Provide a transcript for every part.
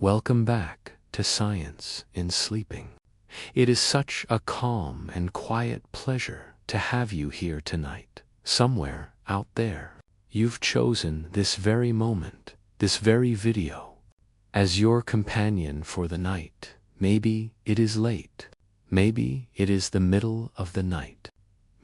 Welcome back to Science in Sleeping. It is such a calm and quiet pleasure to have you here tonight. Somewhere out there, you've chosen this very moment, this very video, as your companion for the night. Maybe it is late. Maybe it is the middle of the night.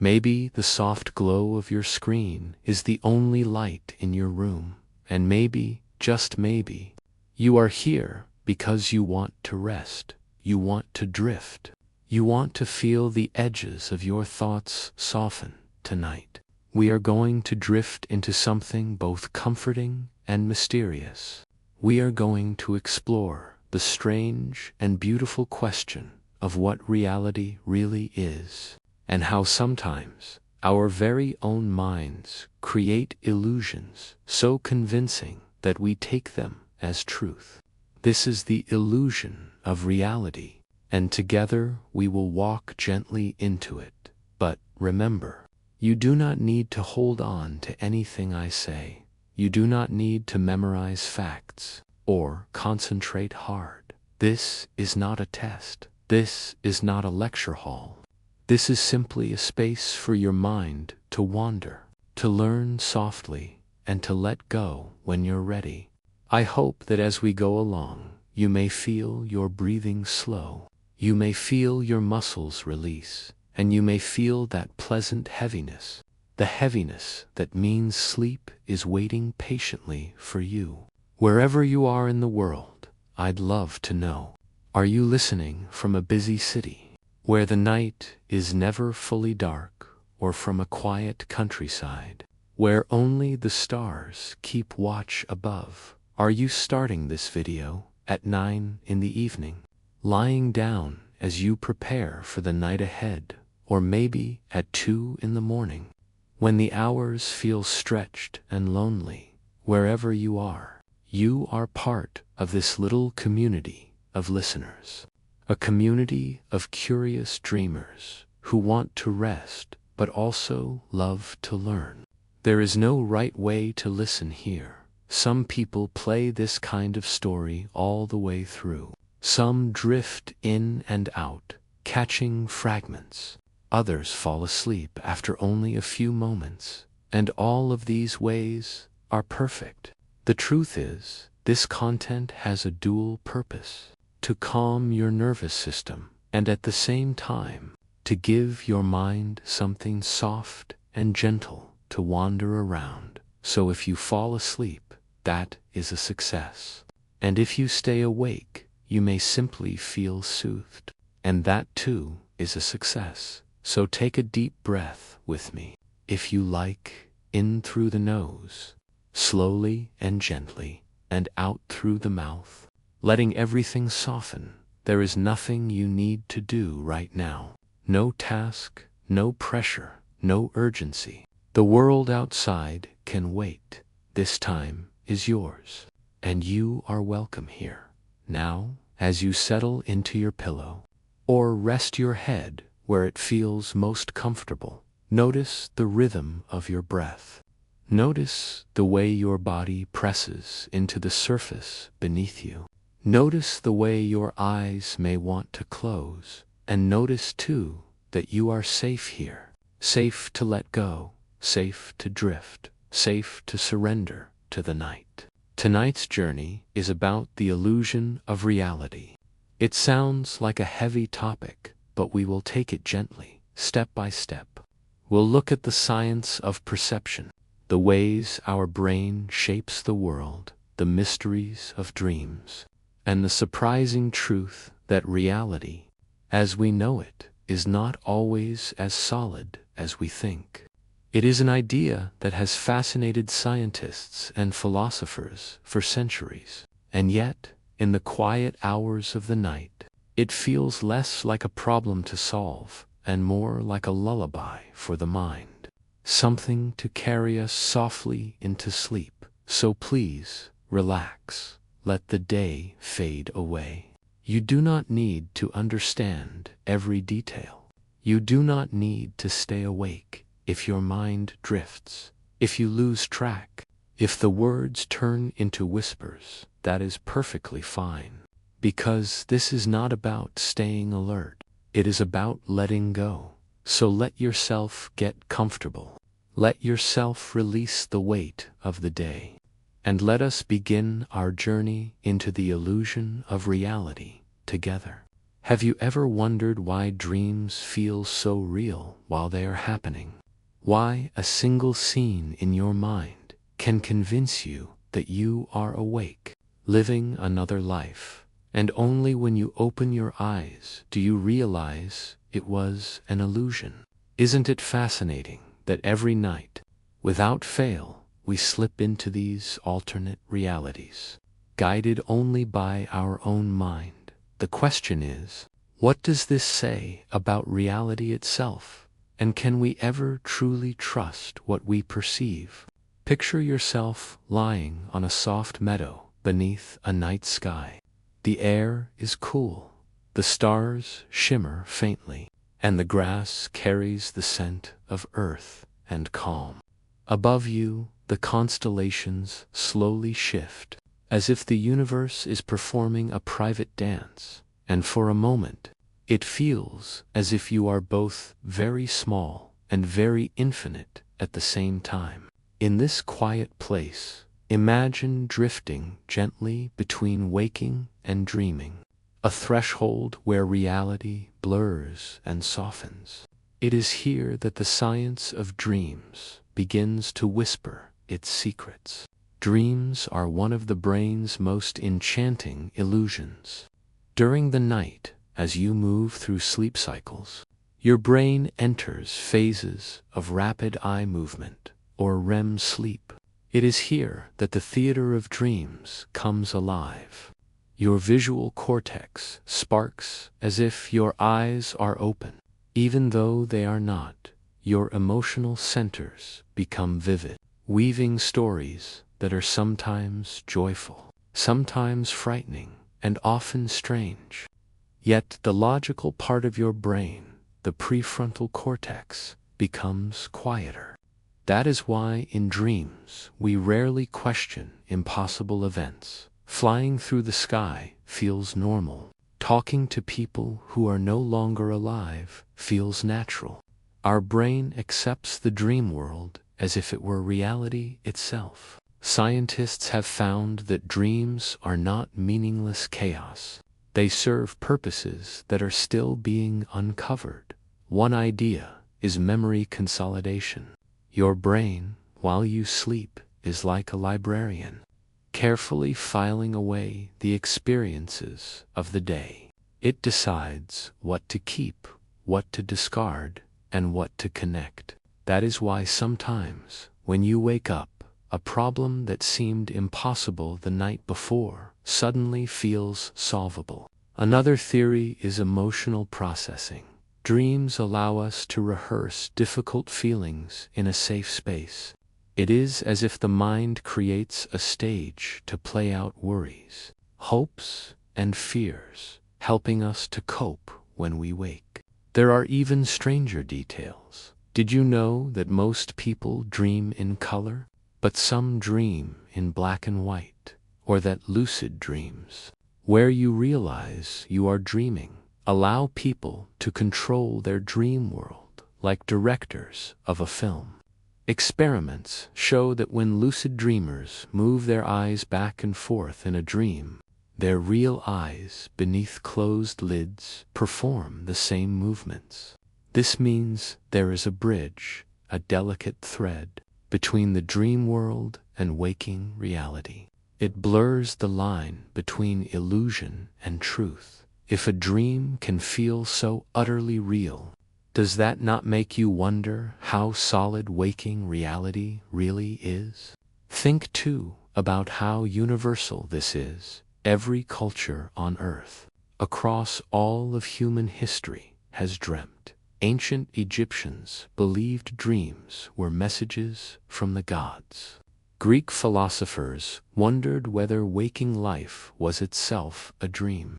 Maybe the soft glow of your screen is the only light in your room. And maybe, just maybe, you are here because you want to rest. You want to drift. You want to feel the edges of your thoughts soften tonight. We are going to drift into something both comforting and mysterious. We are going to explore the strange and beautiful question of what reality really is, and how sometimes our very own minds create illusions so convincing that we take them as truth. This is the illusion of reality, and together we will walk gently into it. But remember, you do not need to hold on to anything I say. You do not need to memorize facts or concentrate hard. This is not a test. This is not a lecture hall. This is simply a space for your mind to wander, to learn softly, and to let go when you're ready. I hope that as we go along, you may feel your breathing slow. You may feel your muscles release, and you may feel that pleasant heaviness, the heaviness that means sleep is waiting patiently for you. Wherever you are in the world, I'd love to know. Are you listening from a busy city, where the night is never fully dark, or from a quiet countryside, where only the stars keep watch above? Are you starting this video at 9 in the evening, lying down as you prepare for the night ahead, or maybe at 2 in the morning, when the hours feel stretched and lonely? Wherever you are part of this little community of listeners, a community of curious dreamers who want to rest but also love to learn. There is no right way to listen here. Some people play this kind of story all the way through. Some drift in and out, catching fragments. Others fall asleep after only a few moments. And all of these ways are perfect. The truth is, this content has a dual purpose: to calm your nervous system, and at the same time, to give your mind something soft and gentle to wander around. So if you fall asleep, that is a success. And if you stay awake, you may simply feel soothed. And that too is a success. So take a deep breath with me. If you like, in through the nose, slowly and gently, and out through the mouth, letting everything soften. There is nothing you need to do right now. No task, no pressure, no urgency. The world outside can wait. This time is yours, and you are welcome here. Now, as you settle into your pillow, or rest your head where it feels most comfortable, notice the rhythm of your breath. Notice the way your body presses into the surface beneath you. Notice the way your eyes may want to close, and notice too that you are safe here, safe to let go, safe to drift, safe to surrender to the night. Tonight's journey is about the illusion of reality. It sounds like a heavy topic, but we will take it gently, step by step. We'll look at the science of perception, the ways our brain shapes the world, the mysteries of dreams, and the surprising truth that reality, as we know it, is not always as solid as we think. It is an idea that has fascinated scientists and philosophers for centuries, and yet, in the quiet hours of the night, it feels less like a problem to solve and more like a lullaby for the mind, something to carry us softly into sleep. So please, relax, let the day fade away. You do not need to understand every detail. You do not need to stay awake if your mind drifts, if you lose track, if the words turn into whispers that is perfectly fine. Because this is not about staying alert. It is about letting go. So let yourself get comfortable. Let yourself release the weight of the day. And let us begin our journey into the illusion of reality together. Have you ever wondered why dreams feel so real while they are happening? Why a single scene in your mind can convince you that you are awake, living another life, and only when you open your eyes do you realize it was an illusion? Isn't it fascinating that every night, without fail, we slip into these alternate realities, guided only by our own mind? The question is, what does this say about reality itself? And can we ever truly trust what we perceive? Picture yourself lying on a soft meadow beneath a night sky. The air is cool, the stars shimmer faintly, and the grass carries the scent of earth and calm. Above you, the constellations slowly shift, as if the universe is performing a private dance, and for a moment, it feels as if you are both very small and very infinite at the same time. In this quiet place, imagine drifting gently between waking and dreaming, a threshold where reality blurs and softens. It is here that the science of dreams begins to whisper its secrets. Dreams are one of the brain's most enchanting illusions. During the night, as you move through sleep cycles, your brain enters phases of rapid eye movement, or REM sleep. It is here that the theater of dreams comes alive. Your visual cortex sparks as if your eyes are open. Even though they are not, your emotional centers become vivid, weaving stories that are sometimes joyful, sometimes frightening, and often strange. Yet the logical part of your brain, the prefrontal cortex, becomes quieter. That is why in dreams we rarely question impossible events. Flying through the sky feels normal. Talking to people who are no longer alive feels natural. Our brain accepts the dream world as if it were reality itself. Scientists have found that dreams are not meaningless chaos. They serve purposes that are still being uncovered. One idea is memory consolidation. Your brain, while you sleep, is like a librarian, carefully filing away the experiences of the day. It decides what to keep, what to discard, and what to connect. That is why sometimes, when you wake up, a problem that seemed impossible the night before suddenly feels solvable. Another theory is emotional processing. Dreams allow us to rehearse difficult feelings in a safe space. It is as if the mind creates a stage to play out worries, hopes, and fears, helping us to cope when we wake. There are even stranger details. Did you know that most people dream in color, but some dream in black and white, or that lucid dreams, where you realize you are dreaming, allow people to control their dream world like directors of a film? Experiments show that when lucid dreamers move their eyes back and forth in a dream, their real eyes beneath closed lids perform the same movements. This means there is a bridge, a delicate thread, between the dream world and waking reality. It blurs the line between illusion and truth. If a dream can feel so utterly real, does that not make you wonder how solid waking reality really is? Think too about how universal this is. Every culture on Earth, across all of human history, has dreamt. Ancient Egyptians believed dreams were messages from the gods. Greek philosophers wondered whether waking life was itself a dream.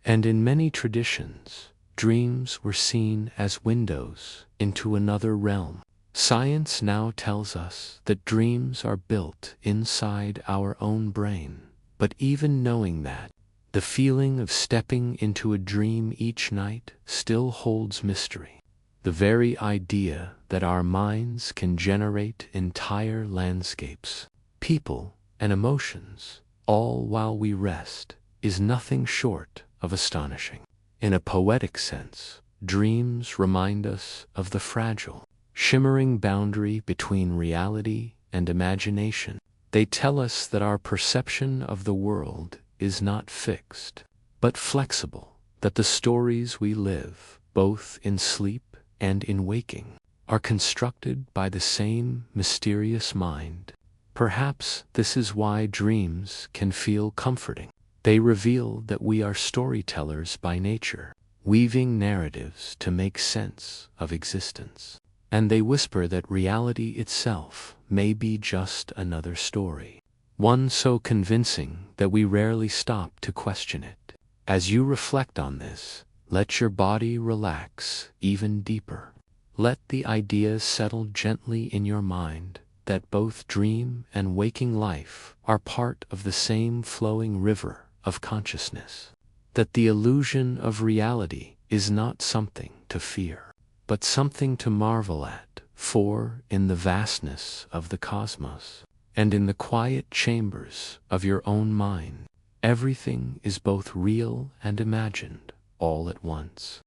And in many traditions, dreams were seen as windows into another realm. Science now tells us that dreams are built inside our own brain, But even knowing that, the feeling of stepping into a dream each night still holds mystery. The very idea that our minds can generate entire landscapes, people, and emotions, all while we rest, is nothing short of astonishing. In a poetic sense, dreams remind us of the fragile, shimmering boundary between reality and imagination. They tell us that our perception of the world is not fixed, but flexible, that the stories we live, both in sleep and in waking, are constructed by the same mysterious mind. Perhaps this is why dreams can feel comforting. They reveal that we are storytellers by nature, weaving narratives to make sense of existence. And they whisper that reality itself may be just another story, one so convincing that we rarely stop to question it. As you reflect on this, let your body relax even deeper. Let the ideas settle gently in your mind that both dream and waking life are part of the same flowing river of consciousness. That the illusion of reality is not something to fear, but something to marvel at, for in the vastness of the cosmos, and in the quiet chambers of your own mind, everything is both real and imagined all at once.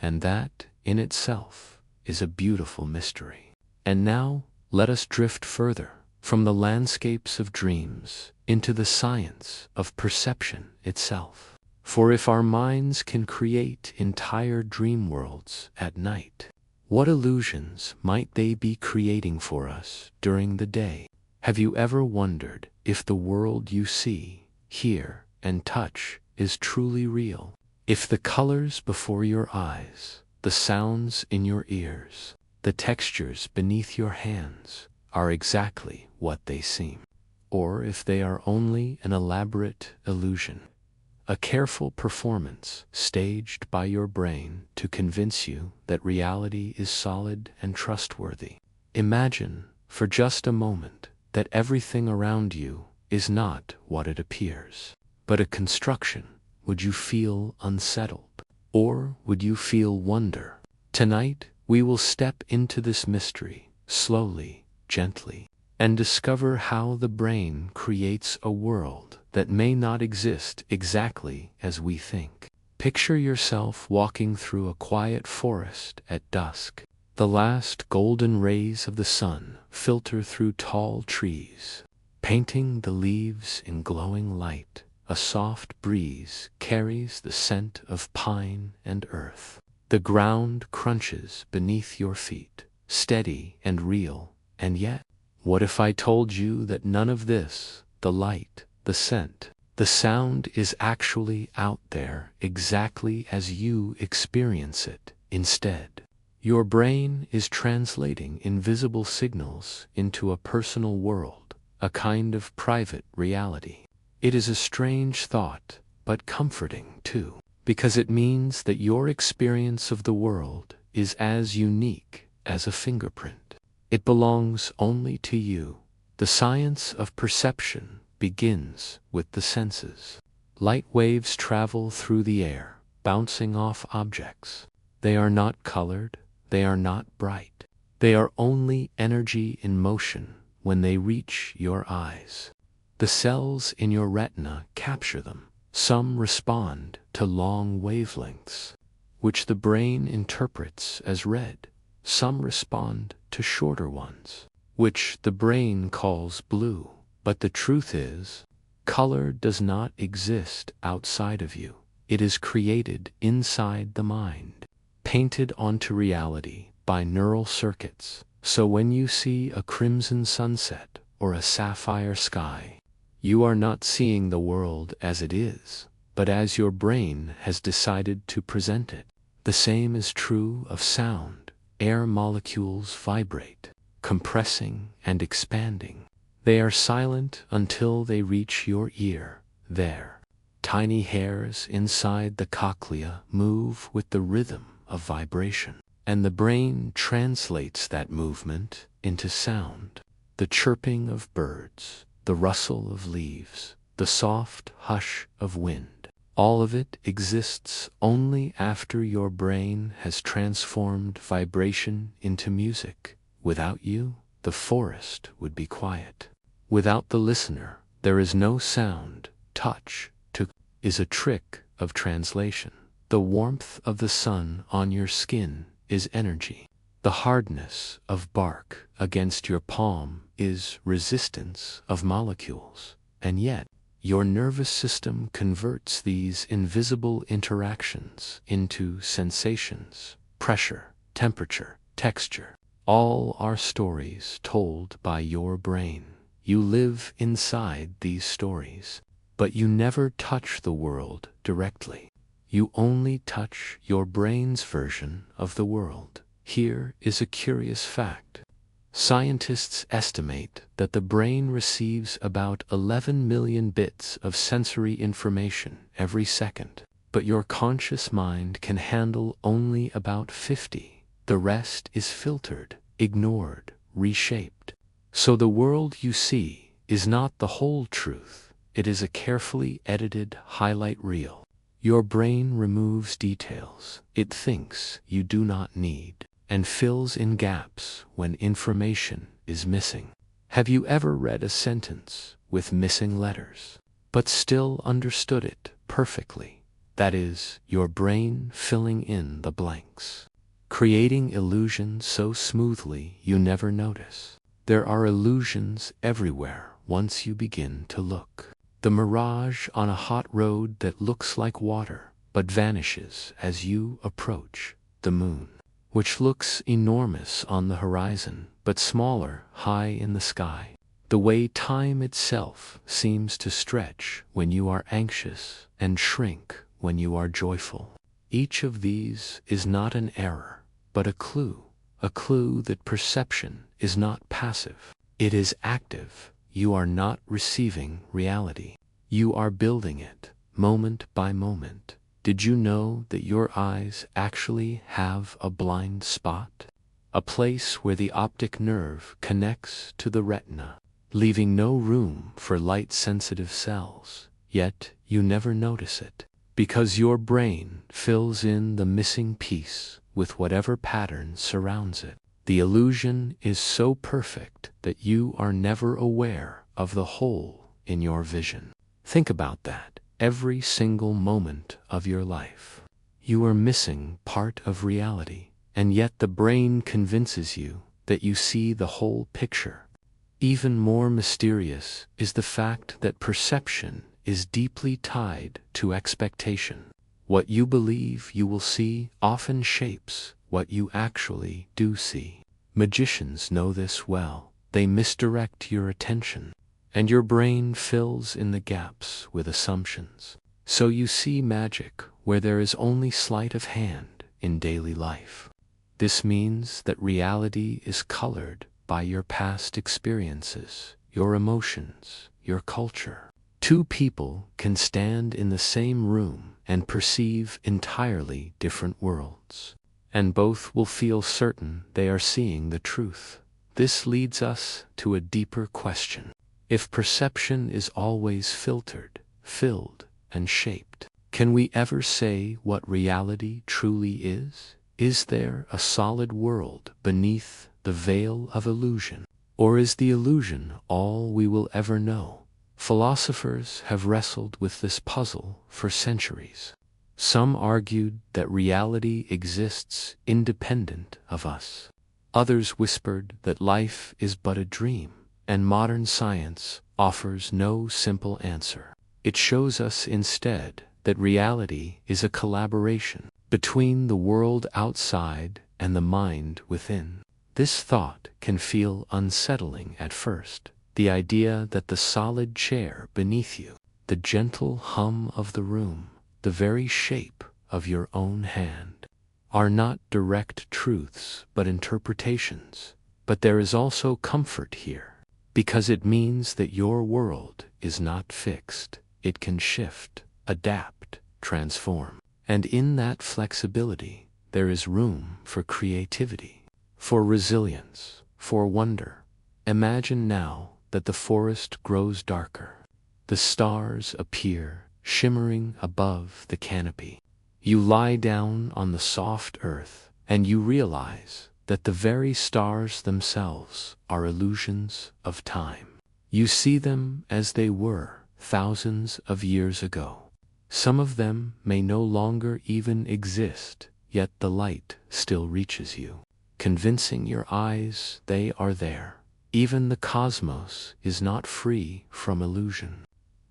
And that, in itself, is a beautiful mystery. And now, let us drift further from the landscapes of dreams into the science of perception itself. For if our minds can create entire dream worlds at night, what illusions might they be creating for us during the day? Have you ever wondered if the world you see, hear, and touch is truly real? If the colors before your eyes, the sounds in your ears, the textures beneath your hands are exactly what they seem, or if they are only an elaborate illusion, a careful performance staged by your brain to convince you that reality is solid and trustworthy. Imagine, for just a moment, that everything around you is not what it appears, but a construction. Would you feel unsettled? Or would you feel wonder? Tonight, we will step into this mystery, slowly, gently, and discover how the brain creates a world that may not exist exactly as we think. Picture yourself walking through a quiet forest at dusk. The last golden rays of the sun filter through tall trees, painting the leaves in glowing light. A soft breeze carries the scent of pine and earth. The ground crunches beneath your feet, steady and real. And yet, what if I told you that none of this, the light, the scent, the sound, is actually out there exactly as you experience it? Instead, your brain is translating invisible signals into a personal world, a kind of private reality. It is a strange thought, but comforting too, because it means that your experience of the world is as unique as a fingerprint. It belongs only to you. The science of perception begins with the senses. Light waves travel through the air, bouncing off objects. They are not colored, they are not bright. They are only energy in motion when they reach your eyes. The cells in your retina capture them. Some respond to long wavelengths, which the brain interprets as red. Some respond to shorter ones, which the brain calls blue. But the truth is, color does not exist outside of you. It is created inside the mind, painted onto reality by neural circuits. So when you see a crimson sunset or a sapphire sky, you are not seeing the world as it is, but as your brain has decided to present it. The same is true of sound. Air molecules vibrate, compressing and expanding. They are silent until they reach your ear. There, tiny hairs inside the cochlea move with the rhythm of vibration, and the brain translates that movement into sound. The chirping of birds, the rustle of leaves, the soft hush of wind. All of it exists only after your brain has transformed vibration into music. Without you, the forest would be quiet. Without the listener, there is no sound. Touch, to, is a trick of translation. The warmth of the sun on your skin is energy. The hardness of bark against your palm is resistance of molecules. And yet, your nervous system converts these invisible interactions into sensations: pressure, temperature, texture. All are stories told by your brain. You live inside these stories, but you never touch the world directly. You only touch your brain's version of the world. Here is a curious fact. Scientists estimate that the brain receives about 11 million bits of sensory information every second, but your conscious mind can handle only about 50. The rest is filtered, ignored, reshaped. So the world you see is not the whole truth. It is a carefully edited highlight reel. Your brain removes details it thinks you do not need, and fills in gaps when information is missing. Have you ever read a sentence with missing letters, but still understood it perfectly? That is your brain filling in the blanks, creating illusions so smoothly you never notice. There are illusions everywhere once you begin to look. The mirage on a hot road that looks like water, but vanishes as you approach. The moon, which looks enormous on the horizon, but smaller high in the sky. The way time itself seems to stretch when you are anxious and shrink when you are joyful. Each of these is not an error, but a clue that perception is not passive. It is active. You are not receiving reality. You are building it, moment by moment. Did you know that your eyes actually have a blind spot? A place where the optic nerve connects to the retina, leaving no room for light-sensitive cells. Yet you never notice it, because your brain fills in the missing piece with whatever pattern surrounds it. The illusion is so perfect that you are never aware of the hole in your vision. Think about that. Every single moment of your life, you are missing part of reality, and yet the brain convinces you that you see the whole picture. Even more mysterious is the fact that perception is deeply tied to expectation. What you believe you will see often shapes what you actually do see. Magicians know this well. They misdirect your attention, and your brain fills in the gaps with assumptions. So you see magic where there is only sleight of hand in daily life. This means that reality is colored by your past experiences, your emotions, your culture. Two people can stand in the same room and perceive entirely different worlds, and both will feel certain they are seeing the truth. This leads us to a deeper question. If perception is always filtered, filled, and shaped, can we ever say what reality truly is? Is there a solid world beneath the veil of illusion? Or is the illusion all we will ever know? Philosophers have wrestled with this puzzle for centuries. Some argued that reality exists independent of us. Others whispered that life is but a dream, and modern science offers no simple answer. It shows us instead that reality is a collaboration between the world outside and the mind within. This thought can feel unsettling at first. The idea that the solid chair beneath you, the gentle hum of the room, the very shape of your own hand, are not direct truths but interpretations. But there is also comfort here, because it means that your world is not fixed. It can shift, adapt, transform. And in that flexibility, there is room for creativity, for resilience, for wonder. Imagine now that the forest grows darker. The stars appear, shimmering above the canopy. You lie down on the soft earth, and you realize that the very stars themselves are illusions of time. You see them as they were thousands of years ago. Some of them may no longer even exist, yet the light still reaches you, convincing your eyes they are there. Even the cosmos is not free from illusion.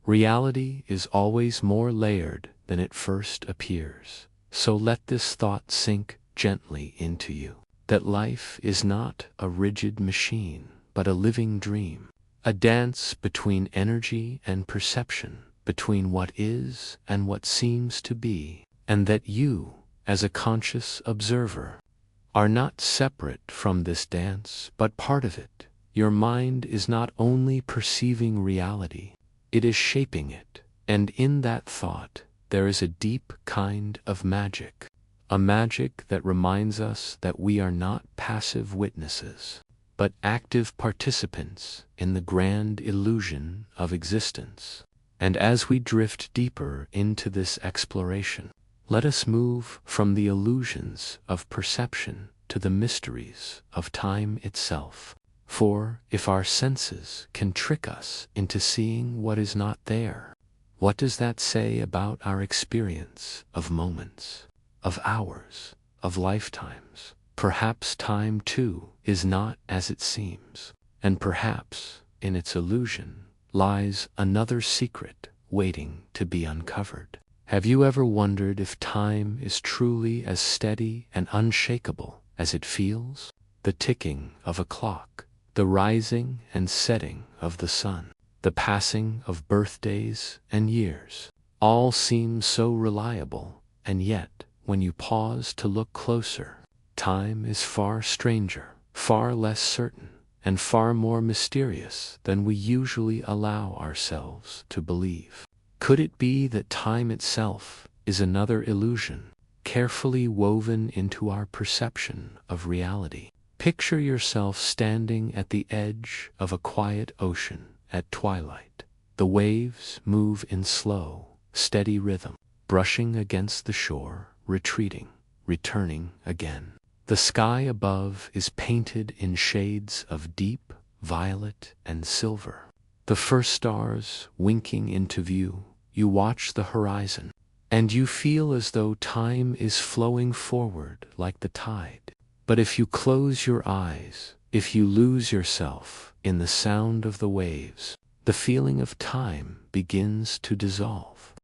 Reality is always more layered than it first appears. So let this thought sink gently into you, that life is not a rigid machine, but a living dream, a dance between energy and perception, between what is and what seems to be, and that you, as a conscious observer, are not separate from this dance, but part of it. Your mind is not only perceiving reality, it is shaping it, and in that thought there is a deep kind of magic, a magic that reminds us that we are not passive witnesses, but active participants in the grand illusion of existence. And as we drift deeper into this exploration, let us move from the illusions of perception to the mysteries of time itself. For if our senses can trick us into seeing what is not there, what does that say about our experience of moments, of hours, of lifetimes? Perhaps time, too, is not as it seems, and perhaps, in its illusion, lies another secret waiting to be uncovered. Have you ever wondered if time is truly as steady and unshakable as it feels? The ticking of a clock, the rising and setting of the sun, the passing of birthdays and years, all seem so reliable, and yet, when you pause to look closer, time is far stranger, far less certain, and far more mysterious than we usually allow ourselves to believe. Could it be that time itself is another illusion, carefully woven into our perception of reality? Picture yourself standing at the edge of a quiet ocean at twilight. The waves move in slow, steady rhythm, brushing against the shore, retreating, returning again. The sky above is painted in shades of deep violet and silver. The first stars winking into view, you watch the horizon, and you feel as though time is flowing forward like the tide. But if you close your eyes, if you lose yourself in the sound of the waves, the feeling of time begins to dissolve.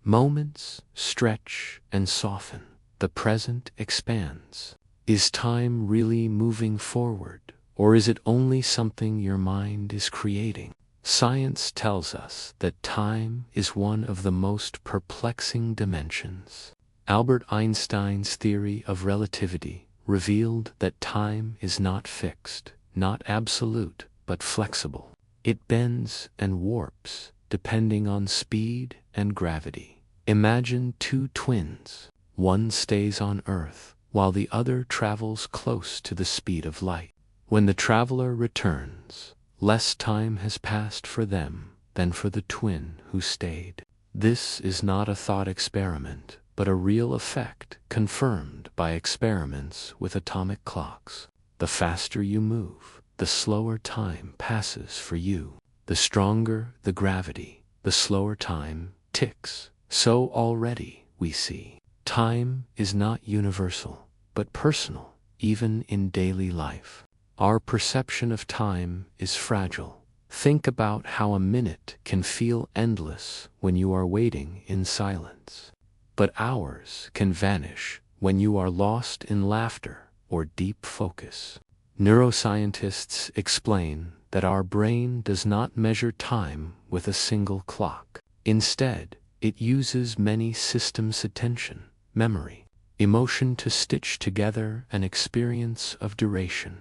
Moments stretch and soften. The present expands. Is time really moving forward, or is it only something your mind is creating? Science tells us that time is one of the most perplexing dimensions. Albert Einstein's theory of relativity revealed that time is not fixed, not absolute, but flexible. It bends and warps depending on speed and gravity. Imagine two twins. One stays on Earth, while the other travels close to the speed of light. When the traveler returns, less time has passed for them than for the twin who stayed. This is not a thought experiment, but a real effect confirmed by experiments with atomic clocks. The faster you move, the slower time passes for you. The stronger the gravity, the slower time ticks. So already we see, time is not universal, but personal, even in daily life. Our perception of time is fragile. Think about how a minute can feel endless when you are waiting in silence. But hours can vanish when you are lost in laughter or deep focus. Neuroscientists explain that our brain does not measure time with a single clock. Instead, it uses many systems: attention, memory, emotion to stitch together an experience of duration.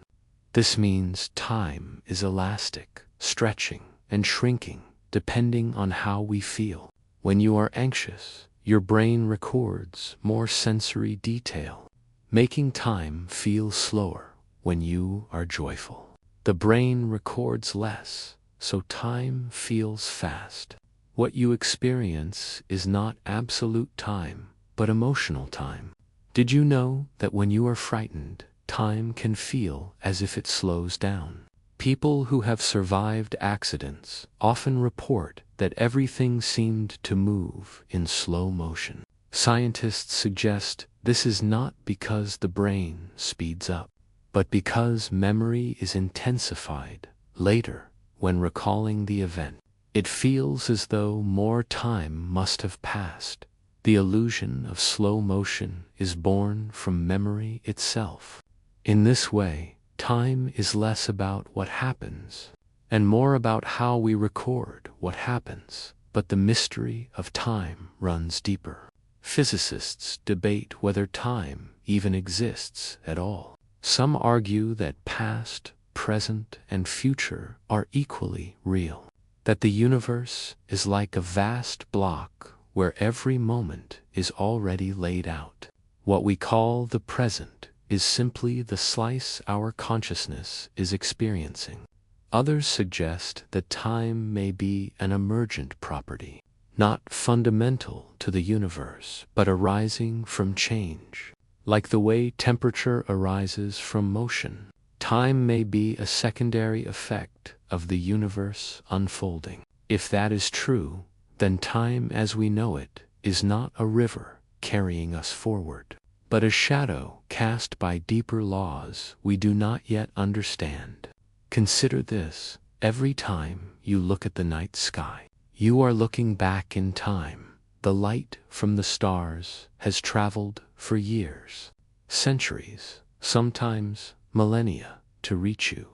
This means time is elastic, stretching and shrinking depending on how we feel. When you are anxious, your brain records more sensory detail, making time feel slower. When you are joyful, the brain records less, so time feels fast. What you experience is not absolute time, but emotional time. Did you know that when you are frightened, time can feel as if it slows down? People who have survived accidents often report that everything seemed to move in slow motion. Scientists suggest this is not because the brain speeds up, but because memory is intensified later when recalling the event. It feels as though more time must have passed. The illusion of slow motion is born from memory itself. In this way, time is less about what happens and more about how we record what happens, but the mystery of time runs deeper. Physicists debate whether time even exists at all. Some argue that past, present, and future are equally real, that the universe is like a vast block where every moment is already laid out. What we call the present is simply the slice our consciousness is experiencing. Others suggest that time may be an emergent property, not fundamental to the universe, but arising from change. Like the way temperature arises from motion, time may be a secondary effect of the universe unfolding. If that is true, then time as we know it is not a river carrying us forward, but a shadow cast by deeper laws we do not yet understand. Consider this: every time you look at the night sky, you are looking back in time. The light from the stars has traveled for years, centuries, sometimes millennia, to reach you.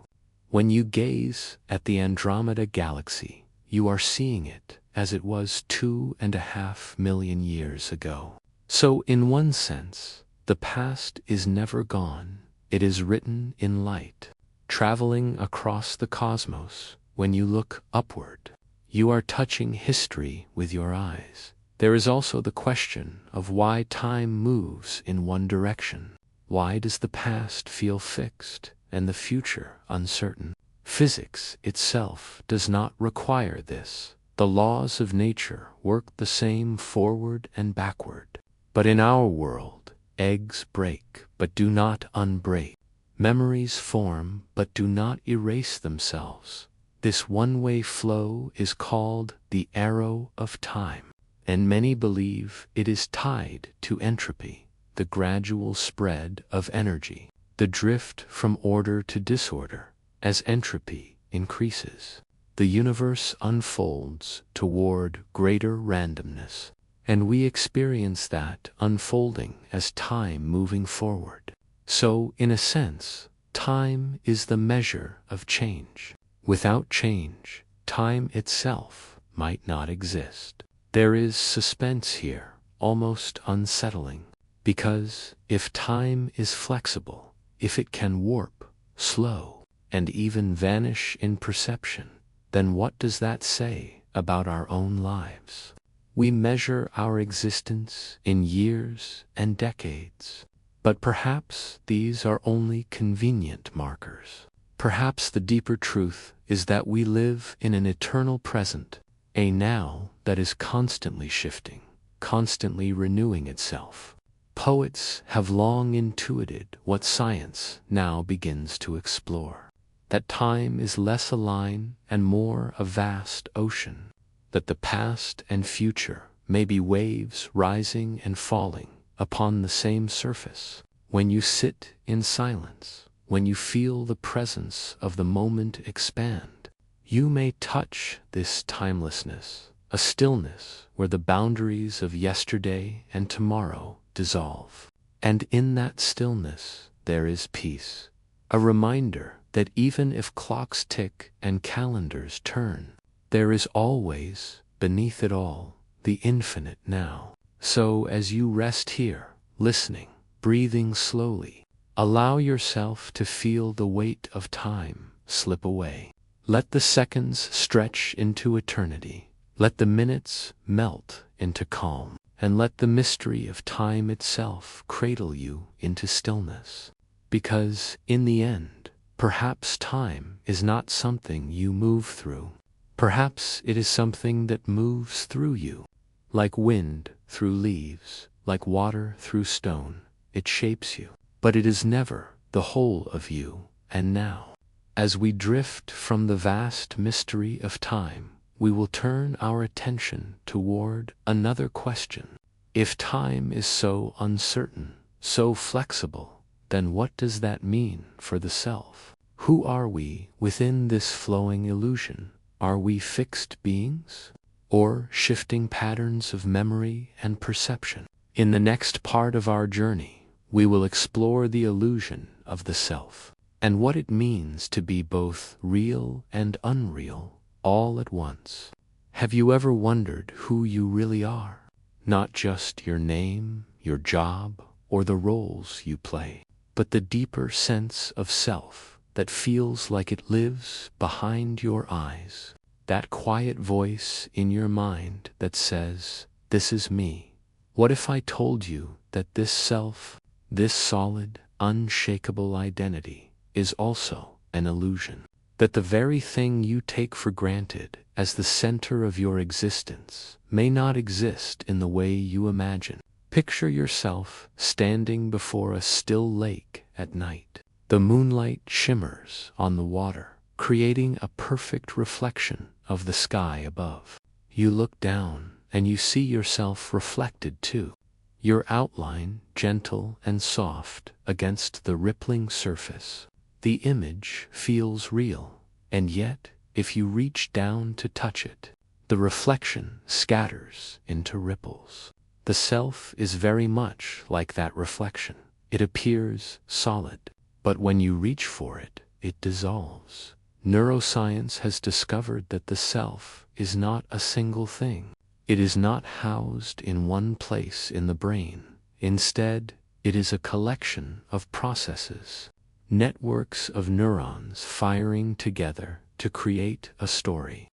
When you gaze at the Andromeda galaxy, you are seeing it as it was 2.5 million years ago. So in one sense, the past is never gone. It is written in light, traveling across the cosmos. When you look upward, you are touching history with your eyes. There is also the question of why time moves in one direction. Why does the past feel fixed and the future uncertain? Physics itself does not require this. The laws of nature work the same forward and backward. But in our world, eggs break but do not unbreak. Memories form but do not erase themselves. This one-way flow is called the arrow of time, and many believe it is tied to entropy, the gradual spread of energy, the drift from order to disorder. As entropy increases, the universe unfolds toward greater randomness, and we experience that unfolding as time moving forward. So, in a sense, time is the measure of change. Without change, time itself might not exist. There is suspense here, almost unsettling, because if time is flexible, if it can warp, slow, and even vanish in perception, then what does that say about our own lives? We measure our existence in years and decades, but perhaps these are only convenient markers. Perhaps the deeper truth is that we live in an eternal present, a now that is constantly shifting, constantly renewing itself. Poets have long intuited what science now begins to explore: that time is less a line and more a vast ocean, that the past and future may be waves rising and falling upon the same surface. When you sit in silence, when you feel the presence of the moment expand, you may touch this timelessness, a stillness where the boundaries of yesterday and tomorrow dissolve. And in that stillness there is peace, a reminder that even if clocks tick and calendars turn, there is always, beneath it all, the infinite now. So as you rest here, listening, breathing slowly, allow yourself to feel the weight of time slip away. Let the seconds stretch into eternity. Let the minutes melt into calm. And let the mystery of time itself cradle you into stillness. Because, in the end, perhaps time is not something you move through, Perhaps it is something that moves through you, like wind through leaves, like water through stone. It shapes you, but it is never the whole of you. And now, as we drift from the vast mystery of time, we will turn our attention toward another question. If time is so uncertain, so flexible, then what does that mean for the self? Who are we within this flowing illusion? Are we fixed beings, or shifting patterns of memory and perception? In the next part of our journey, we will explore the illusion of the self, and what it means to be both real and unreal all at once. Have you ever wondered who you really are? Not just your name, your job, or the roles you play, but the deeper sense of self that feels like it lives behind your eyes. That quiet voice in your mind that says, "This is me." What if I told you that this self, this solid, unshakable identity, is also an illusion? That the very thing you take for granted as the center of your existence may not exist in the way you imagine. Picture yourself standing before a still lake at night. The moonlight shimmers on the water, creating a perfect reflection of the sky above. You look down and you see yourself reflected too. Your outline gentle and soft against the rippling surface. The image feels real, and yet, if you reach down to touch it, the reflection scatters into ripples. The self is very much like that reflection. It appears solid, but when you reach for it, it dissolves. Neuroscience has discovered that the self is not a single thing. It is not housed in one place in the brain. Instead, it is a collection of processes, networks of neurons firing together to create a story.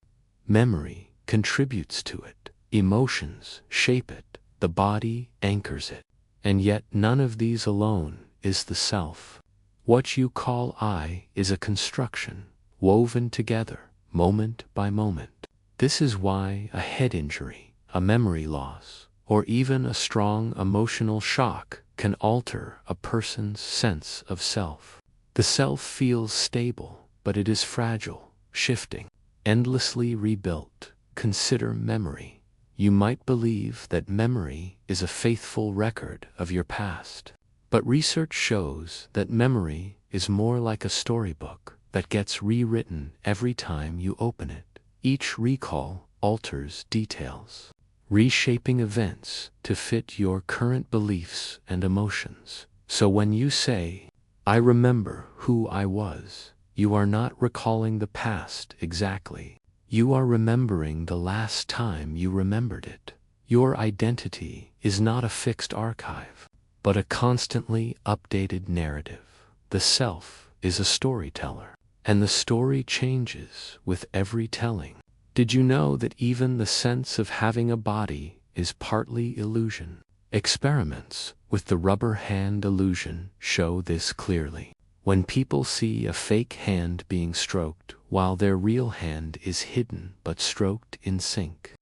Memory contributes to it. Emotions shape it. The body anchors it. And yet none of these alone is the self. What you call I is a construction, woven together, moment by moment. This is why a head injury, a memory loss, or even a strong emotional shock can alter a person's sense of self. The self feels stable, but it is fragile, shifting, endlessly rebuilt. Consider memory. You might believe that memory is a faithful record of your past, but research shows that memory is more like a storybook that gets rewritten every time you open it. Each recall alters details, reshaping events to fit your current beliefs and emotions. So when you say, "I remember who I was," you are not recalling the past exactly. You are remembering the last time you remembered it. Your identity is not a fixed archive, but a constantly updated narrative. The self is a storyteller, and the story changes with every telling. Did you know that even the sense of having a body is partly illusion? Experiments with the rubber hand illusion show this clearly. When people see a fake hand being stroked while their real hand is hidden but stroked in sync,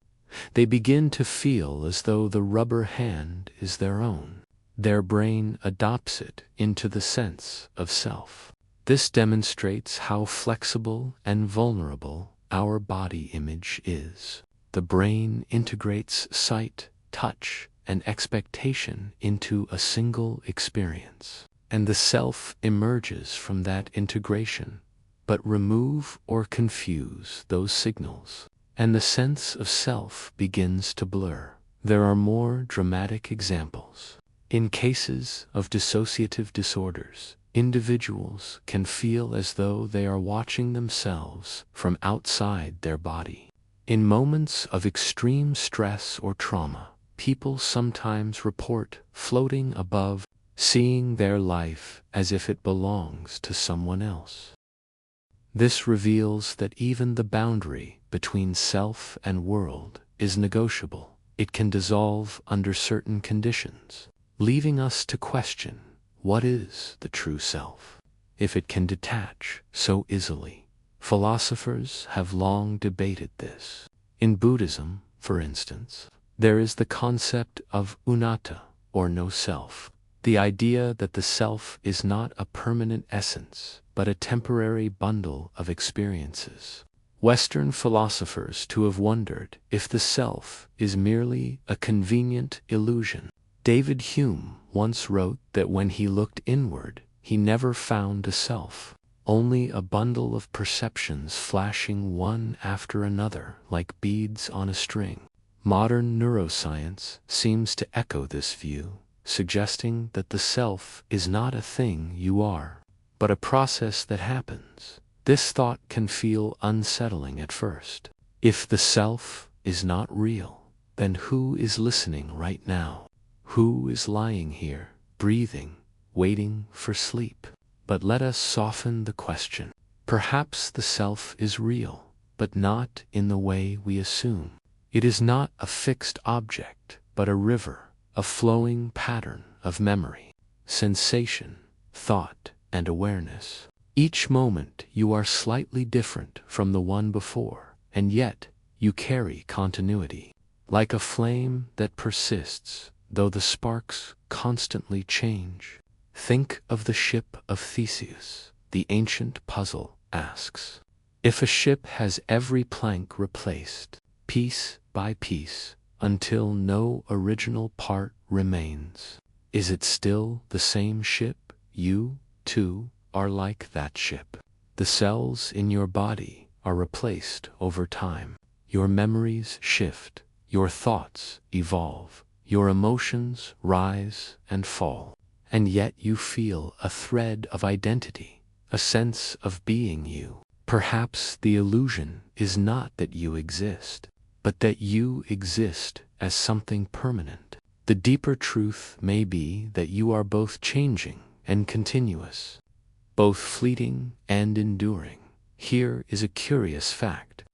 they begin to feel as though the rubber hand is their own. Their brain adopts it into the sense of self. This demonstrates how flexible and vulnerable our body image is. The brain integrates sight, touch, and expectation into a single experience, and the self emerges from that integration. But remove or confuse those signals, and the sense of self begins to blur. There are more dramatic examples. In cases of dissociative disorders, individuals can feel as though they are watching themselves from outside their body. In moments of extreme stress or trauma, people sometimes report floating above, seeing their life as if it belongs to someone else. This reveals that even the boundary between self and world is negotiable. It can dissolve under certain conditions, leaving us to question, what is the true self? If it can detach so easily, Philosophers have long debated this. In Buddhism, for instance, there is the concept of anatta, or no self, the idea that the self is not a permanent essence, but a temporary bundle of experiences. Western philosophers too have wondered if the self is merely a convenient illusion. David Hume once wrote that when he looked inward, he never found a self, only a bundle of perceptions flashing one after another like beads on a string. Modern neuroscience seems to echo this view, suggesting that the self is not a thing you are, but a process that happens. This thought can feel unsettling at first. If the self is not real, then who is listening right now? Who is lying here, breathing, waiting for sleep? But let us soften the question. Perhaps the self is real, but not in the way we assume. It is not a fixed object, but a river, a flowing pattern of memory, sensation, thought, and awareness. Each moment you are slightly different from the one before, and yet you carry continuity. Like a flame that persists, though the sparks constantly change. Think of the ship of Theseus. The ancient puzzle asks, if a ship has every plank replaced, piece by piece, until no original part remains, is it still the same ship? You, too, are like that ship. The cells in your body are replaced over time. Your memories shift, your thoughts evolve, your emotions rise and fall. And yet you feel a thread of identity, a sense of being you. Perhaps the illusion is not that you exist, but that you exist as something permanent. The deeper truth may be that you are both changing and continuous, both fleeting and enduring. Here is a curious fact.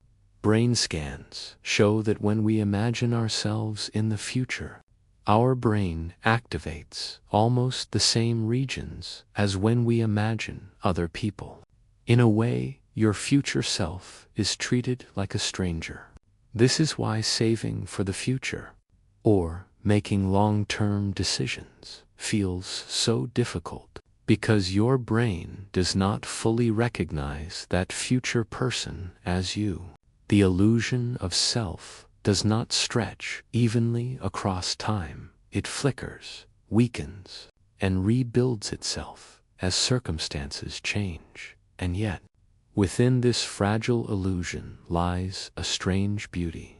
Brain scans show that when we imagine ourselves in the future, our brain activates almost the same regions as when we imagine other people. In a way, your future self is treated like a stranger. This is why saving for the future, or making long-term decisions, feels so difficult, because your brain does not fully recognize that future person as you. The illusion of self does not stretch evenly across time. It flickers, weakens, and rebuilds itself as circumstances change. And yet, within this fragile illusion lies a strange beauty.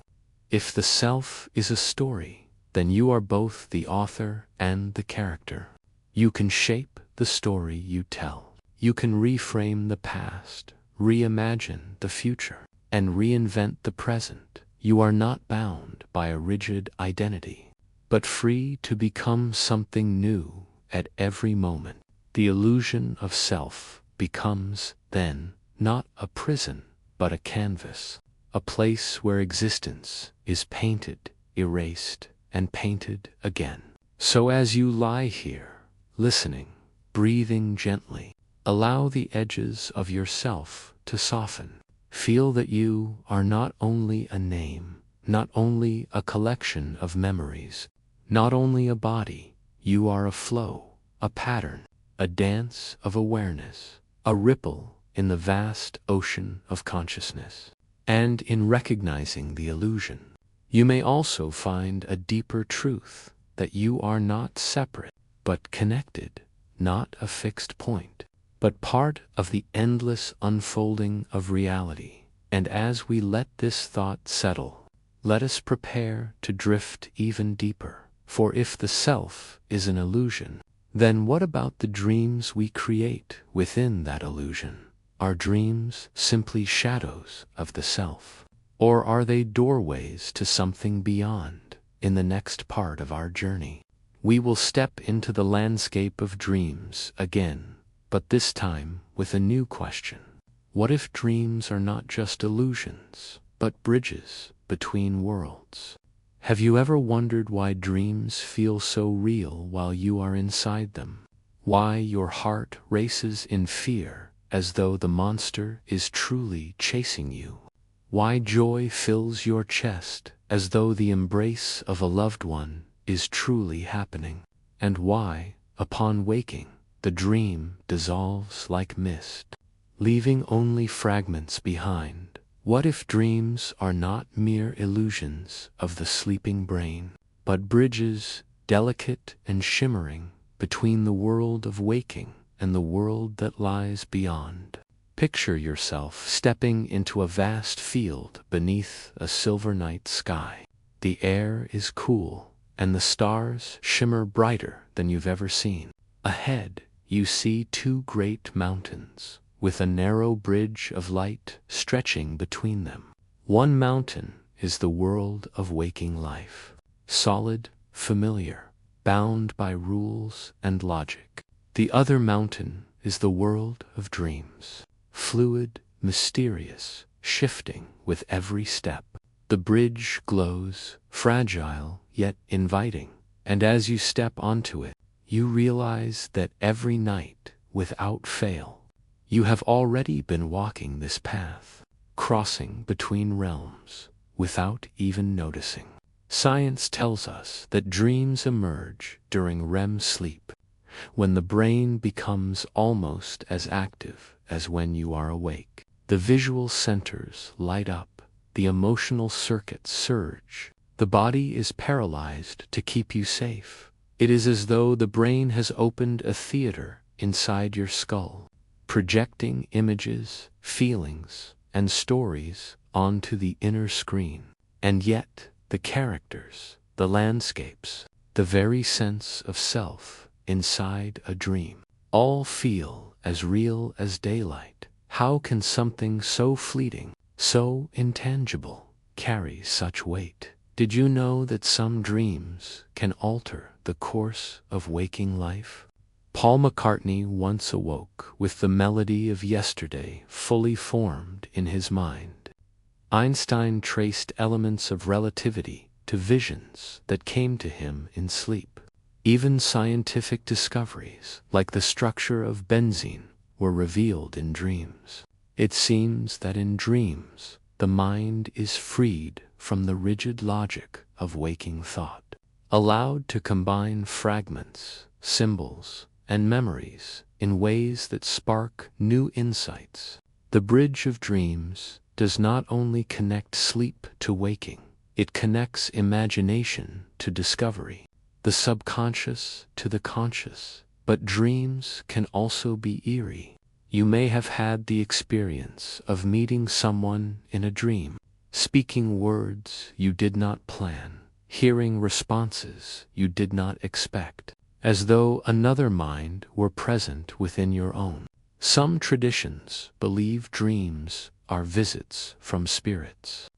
If the self is a story, then you are both the author and the character. You can shape the story you tell. You can reframe the past, reimagine the future, and reinvent the present. You are not bound by a rigid identity, but free to become something new at every moment. The illusion of self becomes, then, not a prison, but a canvas, a place where existence is painted, erased, and painted again. So as you lie here, listening, breathing gently, allow the edges of yourself to soften. Feel that you are not only a name, not only a collection of memories, not only a body, you are a flow, a pattern, a dance of awareness, a ripple in the vast ocean of consciousness. And in recognizing the illusion, you may also find a deeper truth, that you are not separate, but connected, not a fixed point, but part of the endless unfolding of reality. And as we let this thought settle, let us prepare to drift even deeper. For if the self is an illusion, then what about the dreams we create within that illusion? Are dreams simply shadows of the self? Or are they doorways to something beyond? In the next part of our journey, we will step into the landscape of dreams again, but this time with a new question. What if dreams are not just illusions, but bridges between worlds? Have you ever wondered why dreams feel so real while you are inside them? Why your heart races in fear as though the monster is truly chasing you. Why joy fills your chest as though the embrace of a loved one is truly happening. And why, upon waking, the dream dissolves like mist, leaving only fragments behind. What if dreams are not mere illusions of the sleeping brain, but bridges, delicate and shimmering, between the world of waking and the world that lies beyond? Picture yourself stepping into a vast field beneath a silver night sky. The air is cool, and the stars shimmer brighter than you've ever seen. Ahead, you see two great mountains, with a narrow bridge of light stretching between them. One mountain is the world of waking life, solid, familiar, bound by rules and logic. The other mountain is the world of dreams, fluid, mysterious, shifting with every step. The bridge glows, fragile yet inviting, and as you step onto it, you realize that every night, without fail, you have already been walking this path, crossing between realms, without even noticing. Science tells us that dreams emerge during REM sleep, when the brain becomes almost as active as when you are awake. The visual centers light up, the emotional circuits surge. The body is paralyzed to keep you safe. It is as though the brain has opened a theater inside your skull, projecting images, feelings, and stories onto the inner screen. And yet, the characters, the landscapes, the very sense of self inside a dream, all feel as real as daylight. How can something so fleeting, so intangible, carry such weight? Did you know that some dreams can alter the course of waking life? Paul McCartney once awoke with the melody of yesterday fully formed in his mind. Einstein traced elements of relativity to visions that came to him in sleep. Even scientific discoveries, like the structure of benzene, were revealed in dreams. It seems that in dreams, the mind is freed from the rigid logic of waking thought, allowed to combine fragments, symbols, and memories in ways that spark new insights. The bridge of dreams does not only connect sleep to waking, it connects imagination to discovery, the subconscious to the conscious. But dreams can also be eerie. You may have had the experience of meeting someone in a dream, speaking words you did not plan, hearing responses you did not expect, as though another mind were present within your own. Some traditions believe dreams are visits from spirits.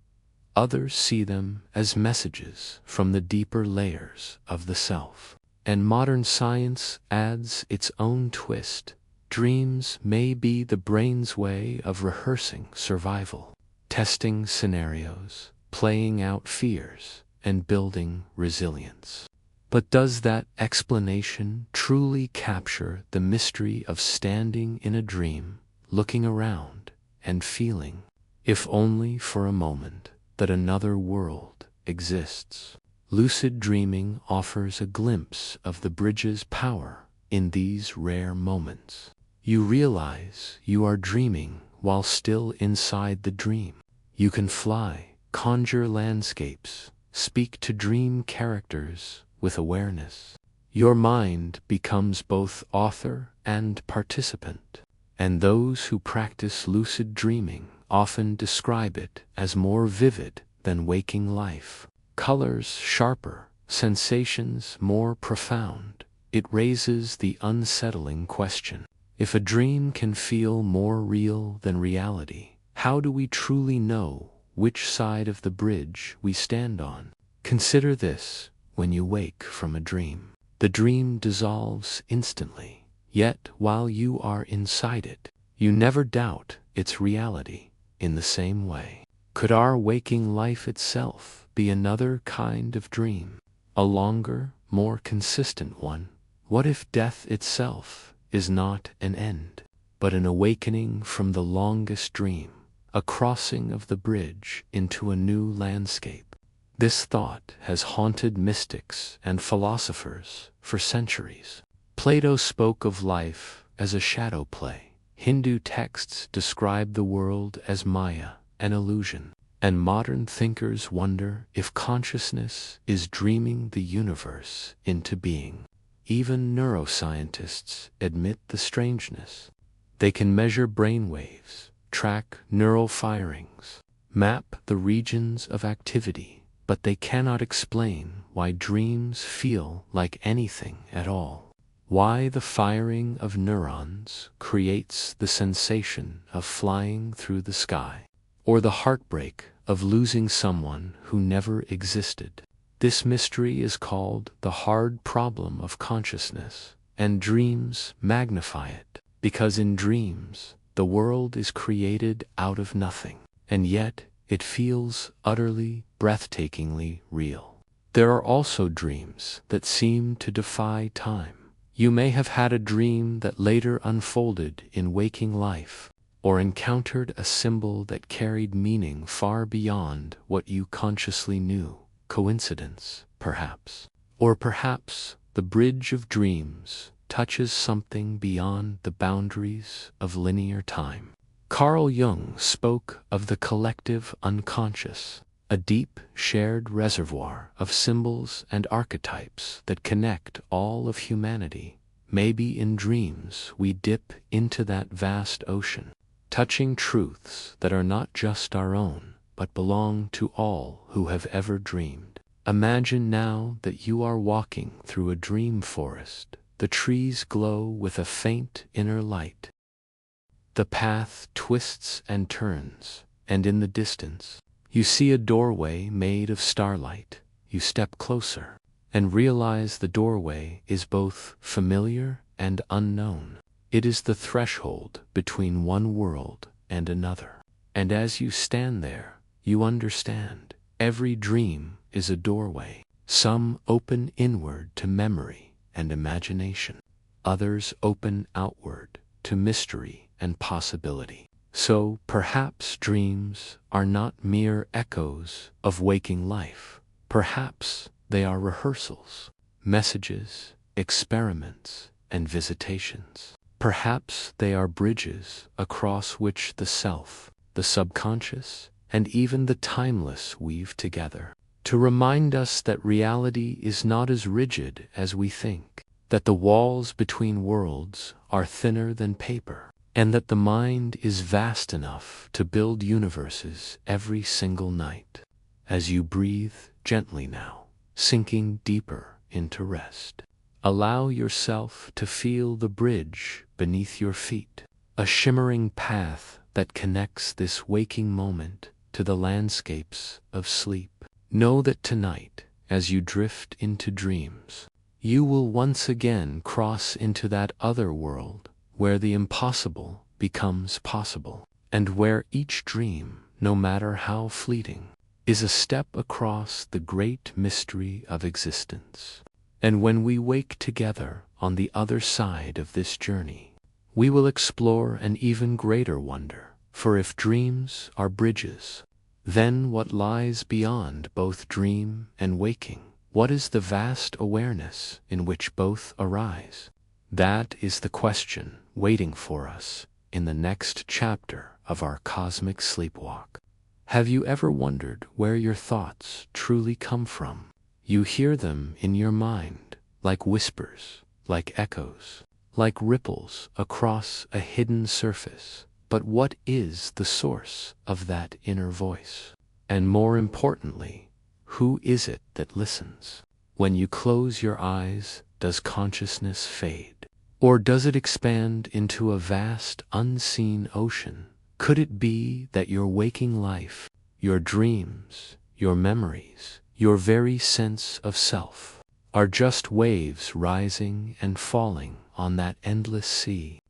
Others see them as messages from the deeper layers of the self. And modern science adds its own twist. Dreams may be the brain's way of rehearsing survival, testing scenarios, playing out fears, and building resilience. But does that explanation truly capture the mystery of standing in a dream, looking around, and feeling, if only for a moment, that another world exists? Lucid dreaming offers a glimpse of the bridge's power in these rare moments. You realize you are dreaming while still inside the dream. You can fly, conjure landscapes, speak to dream characters with awareness. Your mind becomes both author and participant. And those who practice lucid dreaming often describe it as more vivid than waking life. Colors sharper, sensations more profound. It raises the unsettling question. If a dream can feel more real than reality, how do we truly know which side of the bridge we stand on? Consider this when you wake from a dream. The dream dissolves instantly, yet while you are inside it, you never doubt its reality in the same way. Could our waking life itself be another kind of dream, a longer, more consistent one? What if death itself is not an end, but an awakening from the longest dream, a crossing of the bridge into a new landscape. This thought has haunted mystics and philosophers for centuries. Plato spoke of life as a shadow play. Hindu texts describe the world as Maya, an illusion. And modern thinkers wonder if consciousness is dreaming the universe into being. Even neuroscientists admit the strangeness. They can measure brainwaves, track neural firings, map the regions of activity, but they cannot explain why dreams feel like anything at all. Why the firing of neurons creates the sensation of flying through the sky, or the heartbreak of losing someone who never existed. This mystery is called the hard problem of consciousness, and dreams magnify it, because in dreams, the world is created out of nothing, and yet it feels utterly, breathtakingly real. There are also dreams that seem to defy time. You may have had a dream that later unfolded in waking life, or encountered a symbol that carried meaning far beyond what you consciously knew. Coincidence, perhaps. Or perhaps the bridge of dreams touches something beyond the boundaries of linear time. Carl Jung spoke of the collective unconscious, a deep, shared reservoir of symbols and archetypes that connect all of humanity. Maybe in dreams we dip into that vast ocean, touching truths that are not just our own, but belong to all who have ever dreamed. Imagine now that you are walking through a dream forest. The trees glow with a faint inner light. The path twists and turns, and in the distance, you see a doorway made of starlight. You step closer and realize the doorway is both familiar and unknown. It is the threshold between one world and another. And as you stand there, you understand every dream is a doorway. Some open inward to memory and imagination. Others open outward to mystery and possibility. So perhaps dreams are not mere echoes of waking life. Perhaps they are rehearsals, messages, experiments, and visitations. Perhaps they are bridges across which the self, the subconscious, and even the timeless weave together, to remind us that reality is not as rigid as we think, that the walls between worlds are thinner than paper, and that the mind is vast enough to build universes every single night. As you breathe gently now, sinking deeper into rest, allow yourself to feel the bridge beneath your feet, a shimmering path that connects this waking moment to the landscapes of sleep. Know that tonight, as you drift into dreams, you will once again cross into that other world where the impossible becomes possible, and where each dream, no matter how fleeting, is a step across the great mystery of existence. And when we wake together on the other side of this journey, we will explore an even greater wonder. For if dreams are bridges, then what lies beyond both dream and waking? What is the vast awareness in which both arise? That is the question waiting for us in the next chapter of our cosmic sleepwalk. Have you ever wondered where your thoughts truly come from? You hear them in your mind, like whispers, like echoes, like ripples across a hidden surface. But what is the source of that inner voice? And more importantly, who is it that listens? When you close your eyes, does consciousness fade? Or does it expand into a vast, unseen ocean? Could it be that your waking life, your dreams, your memories, your very sense of self, are just waves rising and falling on that endless sea?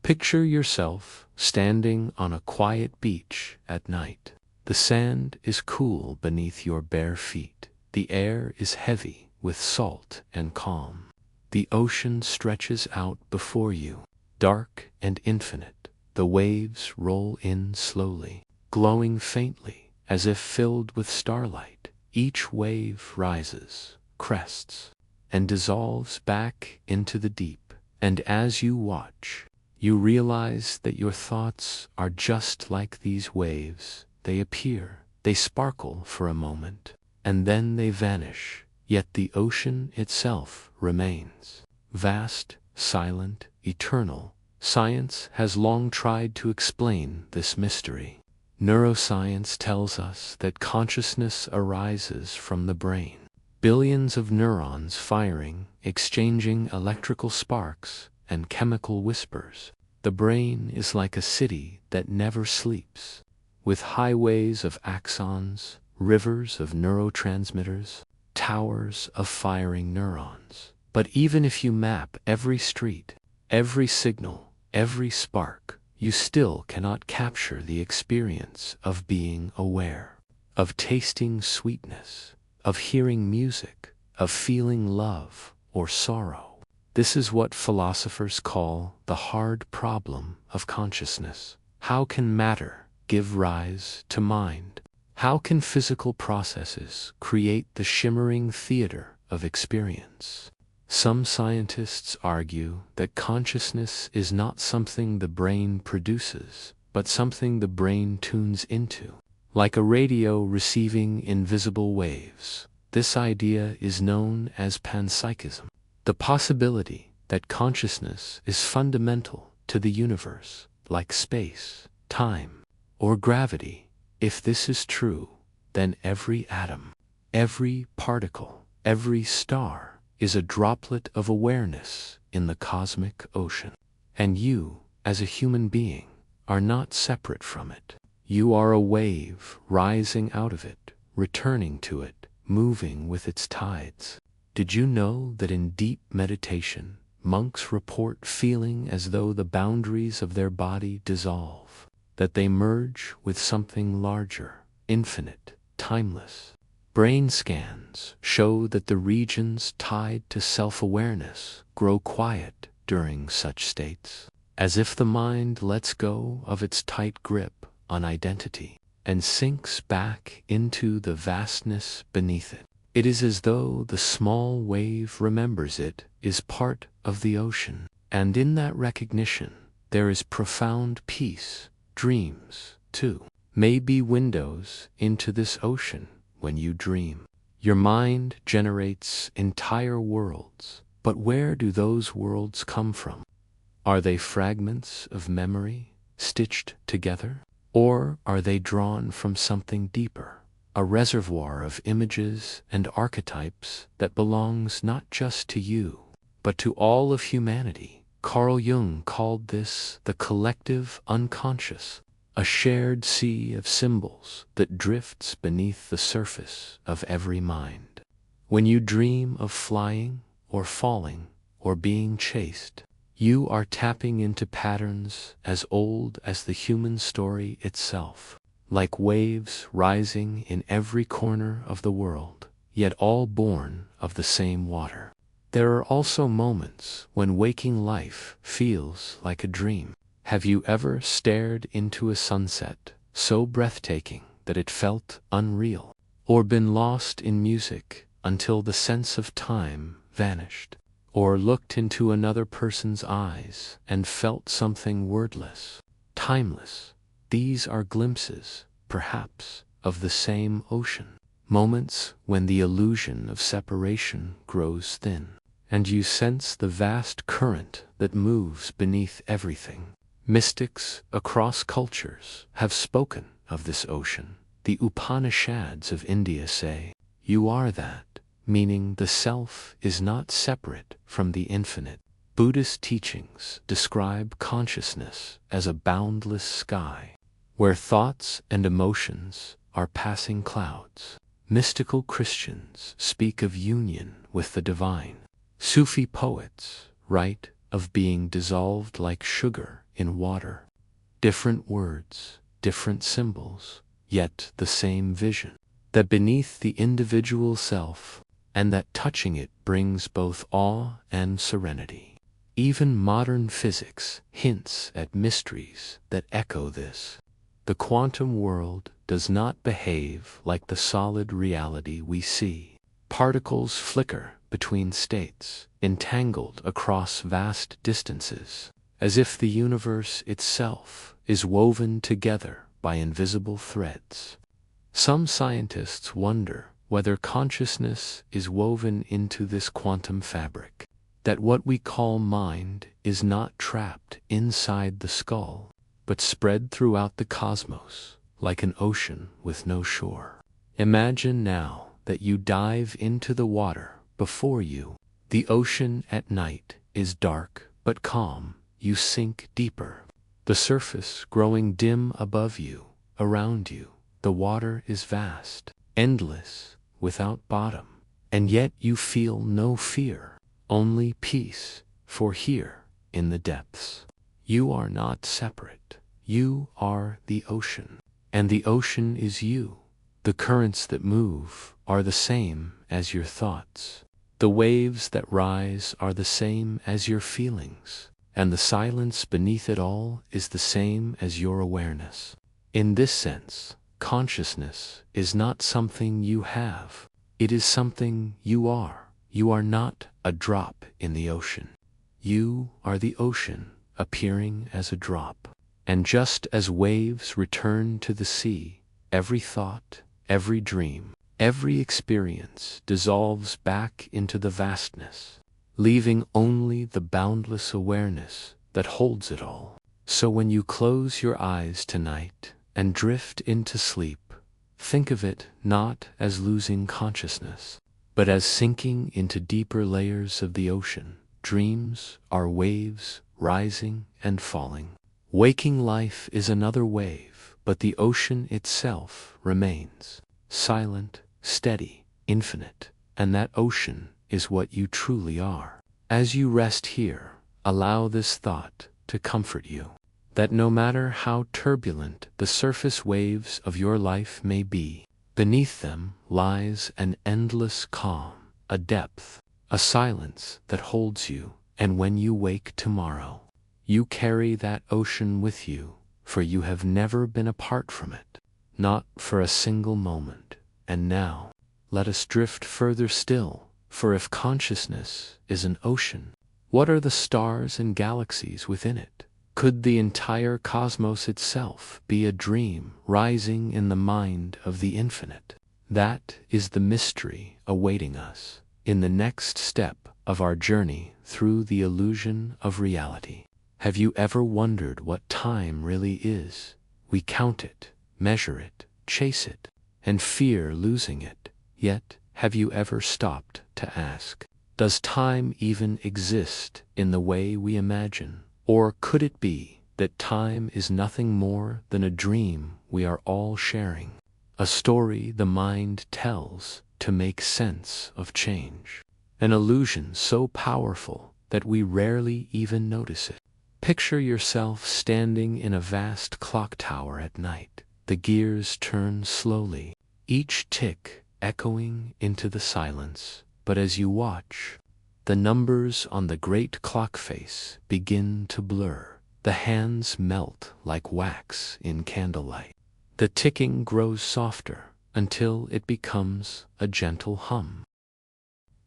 Picture yourself standing on a quiet beach at night. The sand is cool beneath your bare feet. The air is heavy with salt and calm. The ocean stretches out before you, dark and infinite. The waves roll in slowly, glowing faintly as if filled with starlight. Each wave rises, crests, and dissolves back into the deep. And as you watch, you realize that your thoughts are just like these waves. They appear, they sparkle for a moment, and then they vanish. Yet the ocean itself remains. Vast, silent, eternal. Science has long tried to explain this mystery. Neuroscience tells us that consciousness arises from the brain. Billions of neurons firing, exchanging electrical sparks and chemical whispers. The brain is like a city that never sleeps, with highways of axons, rivers of neurotransmitters, towers of firing neurons. But even if you map every street, every signal, every spark, you still cannot capture the experience of being aware, of tasting sweetness, of hearing music, of feeling love or sorrow. This is what philosophers call the hard problem of consciousness. How can matter give rise to mind? How can physical processes create the shimmering theater of experience? Some scientists argue that consciousness is not something the brain produces, but something the brain tunes into, like a radio receiving invisible waves. This idea is known as panpsychism, the possibility that consciousness is fundamental to the universe, like space, time, or gravity. If this is true, then every atom, every particle, every star is a droplet of awareness in the cosmic ocean. And you, as a human being, are not separate from it. You are a wave rising out of it, returning to it, moving with its tides. Did you know that in deep meditation, monks report feeling as though the boundaries of their body dissolve, that they merge with something larger, infinite, timeless? Brain scans show that the regions tied to self-awareness grow quiet during such states, as if the mind lets go of its tight grip on identity and sinks back into the vastness beneath it. It is as though the small wave remembers it is part of the ocean, and in that recognition there is profound peace. Dreams, too, may be windows into this ocean. When you dream, your mind generates entire worlds. But where do those worlds come from? Are they fragments of memory stitched together? Or are they drawn from something deeper, a reservoir of images and archetypes that belongs not just to you, but to all of humanity? Carl Jung called this the collective unconscious, a shared sea of symbols that drifts beneath the surface of every mind. When you dream of flying or falling or being chased, you are tapping into patterns as old as the human story itself, like waves rising in every corner of the world, yet all born of the same water. There are also moments when waking life feels like a dream. Have you ever stared into a sunset so breathtaking that it felt unreal, or been lost in music until the sense of time vanished, or looked into another person's eyes and felt something wordless, timeless? These are glimpses, perhaps, of the same ocean, moments when the illusion of separation grows thin, and you sense the vast current that moves beneath everything. Mystics across cultures have spoken of this ocean. The Upanishads of India say, "You are that," meaning the self is not separate from the infinite. Buddhist teachings describe consciousness as a boundless sky, where thoughts and emotions are passing clouds. Mystical Christians speak of union with the divine. Sufi poets write of being dissolved like sugar in water. Different words, different symbols, yet the same vision. That beneath the individual self, and that touching it brings both awe and serenity. Even modern physics hints at mysteries that echo this. The quantum world does not behave like the solid reality we see. Particles flicker between states, entangled across vast distances, as if the universe itself is woven together by invisible threads. Some scientists wonder whether consciousness is woven into this quantum fabric, that what we call mind is not trapped inside the skull, but spread throughout the cosmos like an ocean with no shore. Imagine now that you dive into the water before you. The ocean at night is dark but calm. You sink deeper, the surface growing dim above you, around you. The water is vast, endless, without bottom, and yet you feel no fear, only peace, for here, in the depths, you are not separate. You are the ocean, and the ocean is you. The currents that move are the same as your thoughts. The waves that rise are the same as your feelings, and the silence beneath it all is the same as your awareness. In this sense, consciousness is not something you have. It is something you are. You are not a drop in the ocean. You are the ocean appearing as a drop. And just as waves return to the sea, every thought, every dream, every experience dissolves back into the vastness, leaving only the boundless awareness that holds it all. So when you close your eyes tonight and drift into sleep, think of it not as losing consciousness, but as sinking into deeper layers of the ocean. Dreams are waves rising and falling. Waking life is another wave, but the ocean itself remains silent, steady, infinite, and that ocean is what you truly are. As you rest here, allow this thought to comfort you, that no matter how turbulent the surface waves of your life may be, beneath them lies an endless calm, a depth, a silence that holds you, and when you wake tomorrow, you carry that ocean with you, for you have never been apart from it, not for a single moment. And now, let us drift further still, for if consciousness is an ocean, what are the stars and galaxies within it? Could the entire cosmos itself be a dream rising in the mind of the infinite? That is the mystery awaiting us in the next step of our journey through the illusion of reality. Have you ever wondered what time really is? We count it, measure it, chase it, and fear losing it. Yet, have you ever stopped to ask, does time even exist in the way we imagine? Or could it be that time is nothing more than a dream we are all sharing? A story the mind tells to make sense of change. An illusion so powerful that we rarely even notice it. Picture yourself standing in a vast clock tower at night. The gears turn slowly, each tick echoing into the silence. But as you watch, the numbers on the great clock face begin to blur. The hands melt like wax in candlelight. The ticking grows softer until it becomes a gentle hum.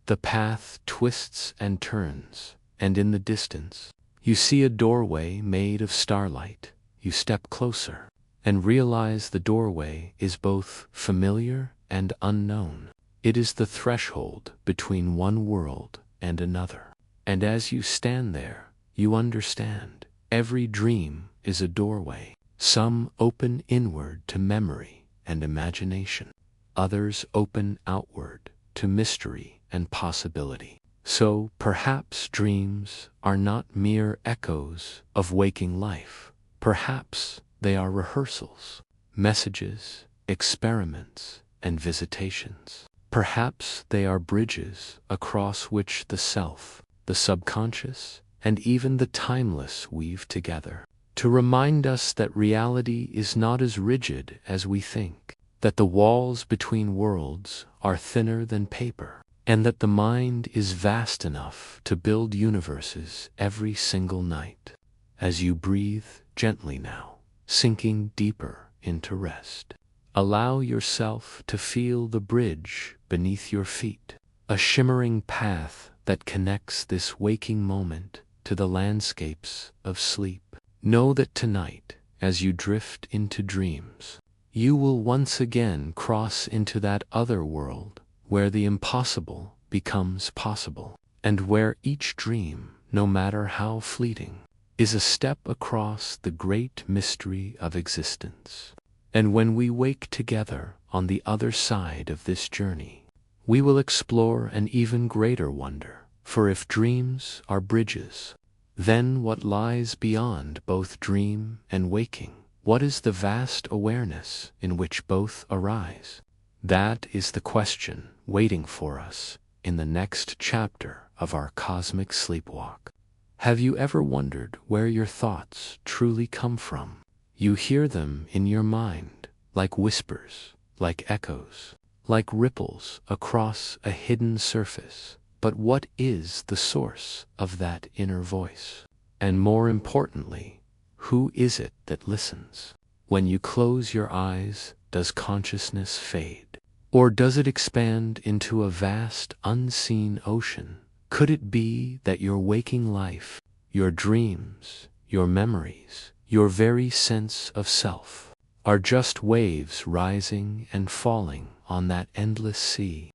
The path twists and turns, and in the distance, you see a doorway made of starlight. You step closer and realize the doorway is both familiar and unknown. It is the threshold between one world and another. And as you stand there, you understand every dream is a doorway. Some open inward to memory and imagination. Others open outward to mystery and possibility. So perhaps dreams are not mere echoes of waking life. Perhaps they are rehearsals, messages, experiments, and visitations. Perhaps they are bridges across which the self, the subconscious, and even the timeless weave together, to remind us that reality is not as rigid as we think, that the walls between worlds are thinner than paper, and that the mind is vast enough to build universes every single night. As you breathe gently now, sinking deeper into rest, allow yourself to feel the bridge beneath your feet, a shimmering path that connects this waking moment to the landscapes of sleep. Know that tonight, as you drift into dreams, you will once again cross into that other world where the impossible becomes possible, and where each dream, no matter how fleeting, is a step across the great mystery of existence. And when we wake together on the other side of this journey, we will explore an even greater wonder, for if dreams are bridges, then what lies beyond both dream and waking? What is the vast awareness in which both arise? That is the question waiting for us in the next chapter of our cosmic sleepwalk. Have you ever wondered where your thoughts truly come from? You hear them in your mind, like whispers, like echoes, like ripples across a hidden surface. But what is the source of that inner voice? And more importantly, who is it that listens? When you close your eyes, does consciousness fade? Or does it expand into a vast, unseen ocean? Could it be that your waking life, your dreams, your memories, your very sense of self, are just waves rising and falling on that endless sea?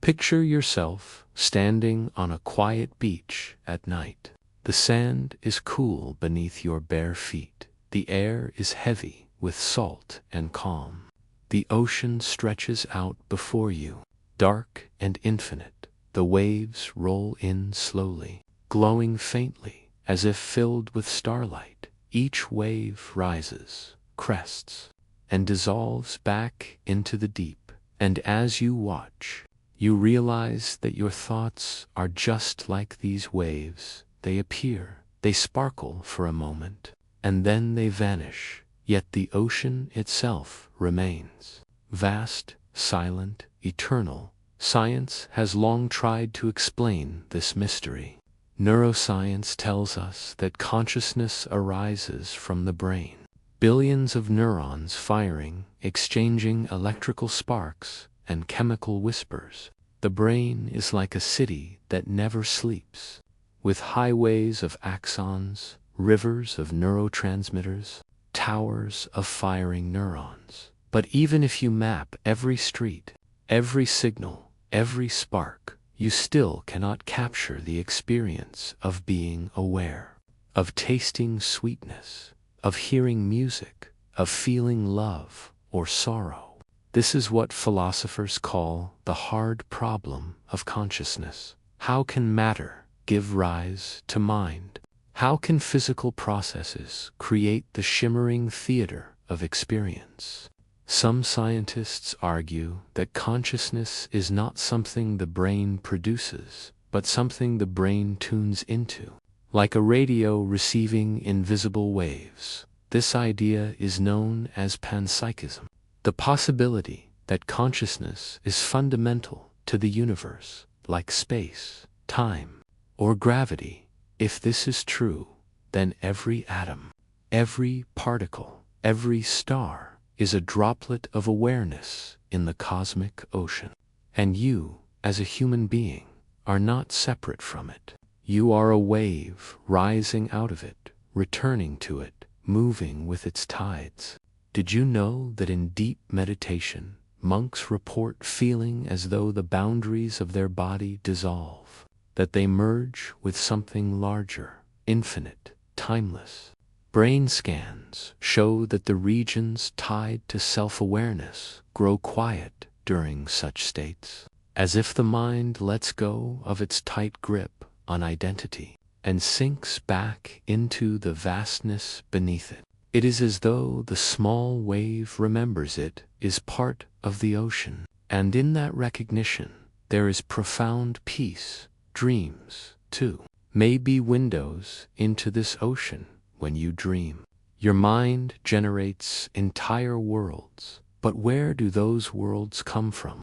Picture yourself standing on a quiet beach at night. The sand is cool beneath your bare feet. The air is heavy with salt and calm. The ocean stretches out before you, dark and infinite. The waves roll in slowly, glowing faintly as if filled with starlight. Each wave rises, crests, and dissolves back into the deep. And as you watch, you realize that your thoughts are just like these waves. They appear, they sparkle for a moment, and then they vanish. Yet the ocean itself remains, vast, silent, eternal. Science has long tried to explain this mystery. Neuroscience tells us that consciousness arises from the brain. Billions of neurons firing, exchanging electrical sparks and chemical whispers. The brain is like a city that never sleeps, with highways of axons, rivers of neurotransmitters, towers of firing neurons. But even if you map every street, every signal, every spark, you still cannot capture the experience of being aware, of tasting sweetness, of hearing music, of feeling love or sorrow. This is what philosophers call the hard problem of consciousness. How can matter give rise to mind? How can physical processes create the shimmering theater of experience? Some scientists argue that consciousness is not something the brain produces, but something the brain tunes into, like a radio receiving invisible waves. This idea is known as panpsychism, the possibility that consciousness is fundamental to the universe, like space, time, or gravity. If this is true, then every atom, every particle, every star is a droplet of awareness in the cosmic ocean. And you, as a human being, are not separate from it. You are a wave rising out of it, returning to it, moving with its tides. Did you know that in deep meditation, monks report feeling as though the boundaries of their body dissolve, that they merge with something larger, infinite, timeless? Brain scans show that the regions tied to self-awareness grow quiet during such states, as if the mind lets go of its tight grip on identity and sinks back into the vastness beneath it. It is as though the small wave remembers it is part of the ocean, and in that recognition there is profound peace. Dreams, too, may be windows into this ocean. When you dream, your mind generates entire worlds. But where do those worlds come from?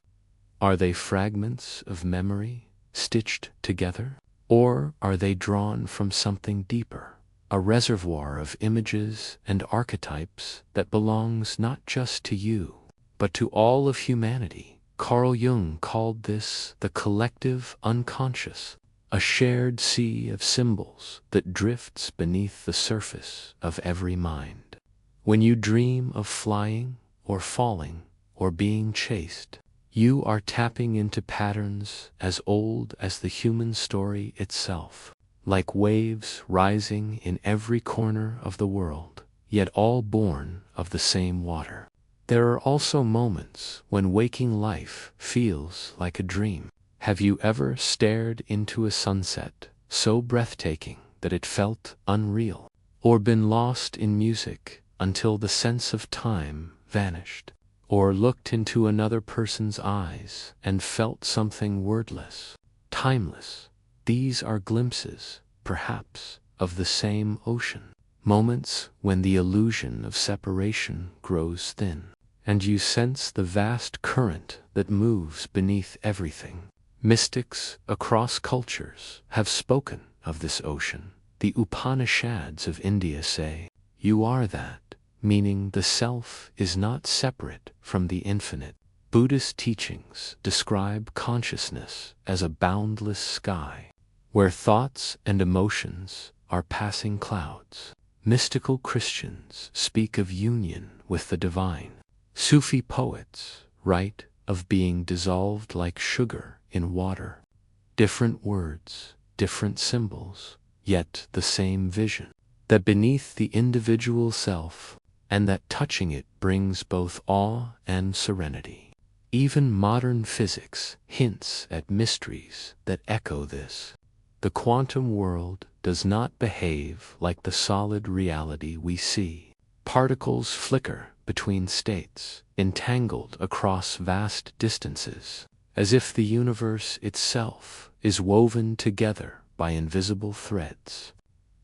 Are they fragments of memory stitched together? Or are they drawn from something deeper, a reservoir of images and archetypes that belongs not just to you, but to all of humanity? Carl Jung called this the collective unconscious, a shared sea of symbols that drifts beneath the surface of every mind. When you dream of flying or falling or being chased, you are tapping into patterns as old as the human story itself, like waves rising in every corner of the world, yet all born of the same water. There are also moments when waking life feels like a dream. Have you ever stared into a sunset so breathtaking that it felt unreal, or been lost in music until the sense of time vanished, or looked into another person's eyes and felt something wordless, timeless? These are glimpses, perhaps, of the same ocean, moments when the illusion of separation grows thin, and you sense the vast current that moves beneath everything. Mystics across cultures have spoken of this ocean. The Upanishads of India say, "You are that," meaning the self is not separate from the infinite. Buddhist teachings describe consciousness as a boundless sky, where thoughts and emotions are passing clouds. Mystical Christians speak of union with the divine. Sufi poets write of being dissolved like sugar in water. Different words, different symbols, yet the same vision. That beneath the individual self, and that touching it brings both awe and serenity. Even modern physics hints at mysteries that echo this. The quantum world does not behave like the solid reality we see. Particles flicker between states, entangled across vast distances, as if the universe itself is woven together by invisible threads.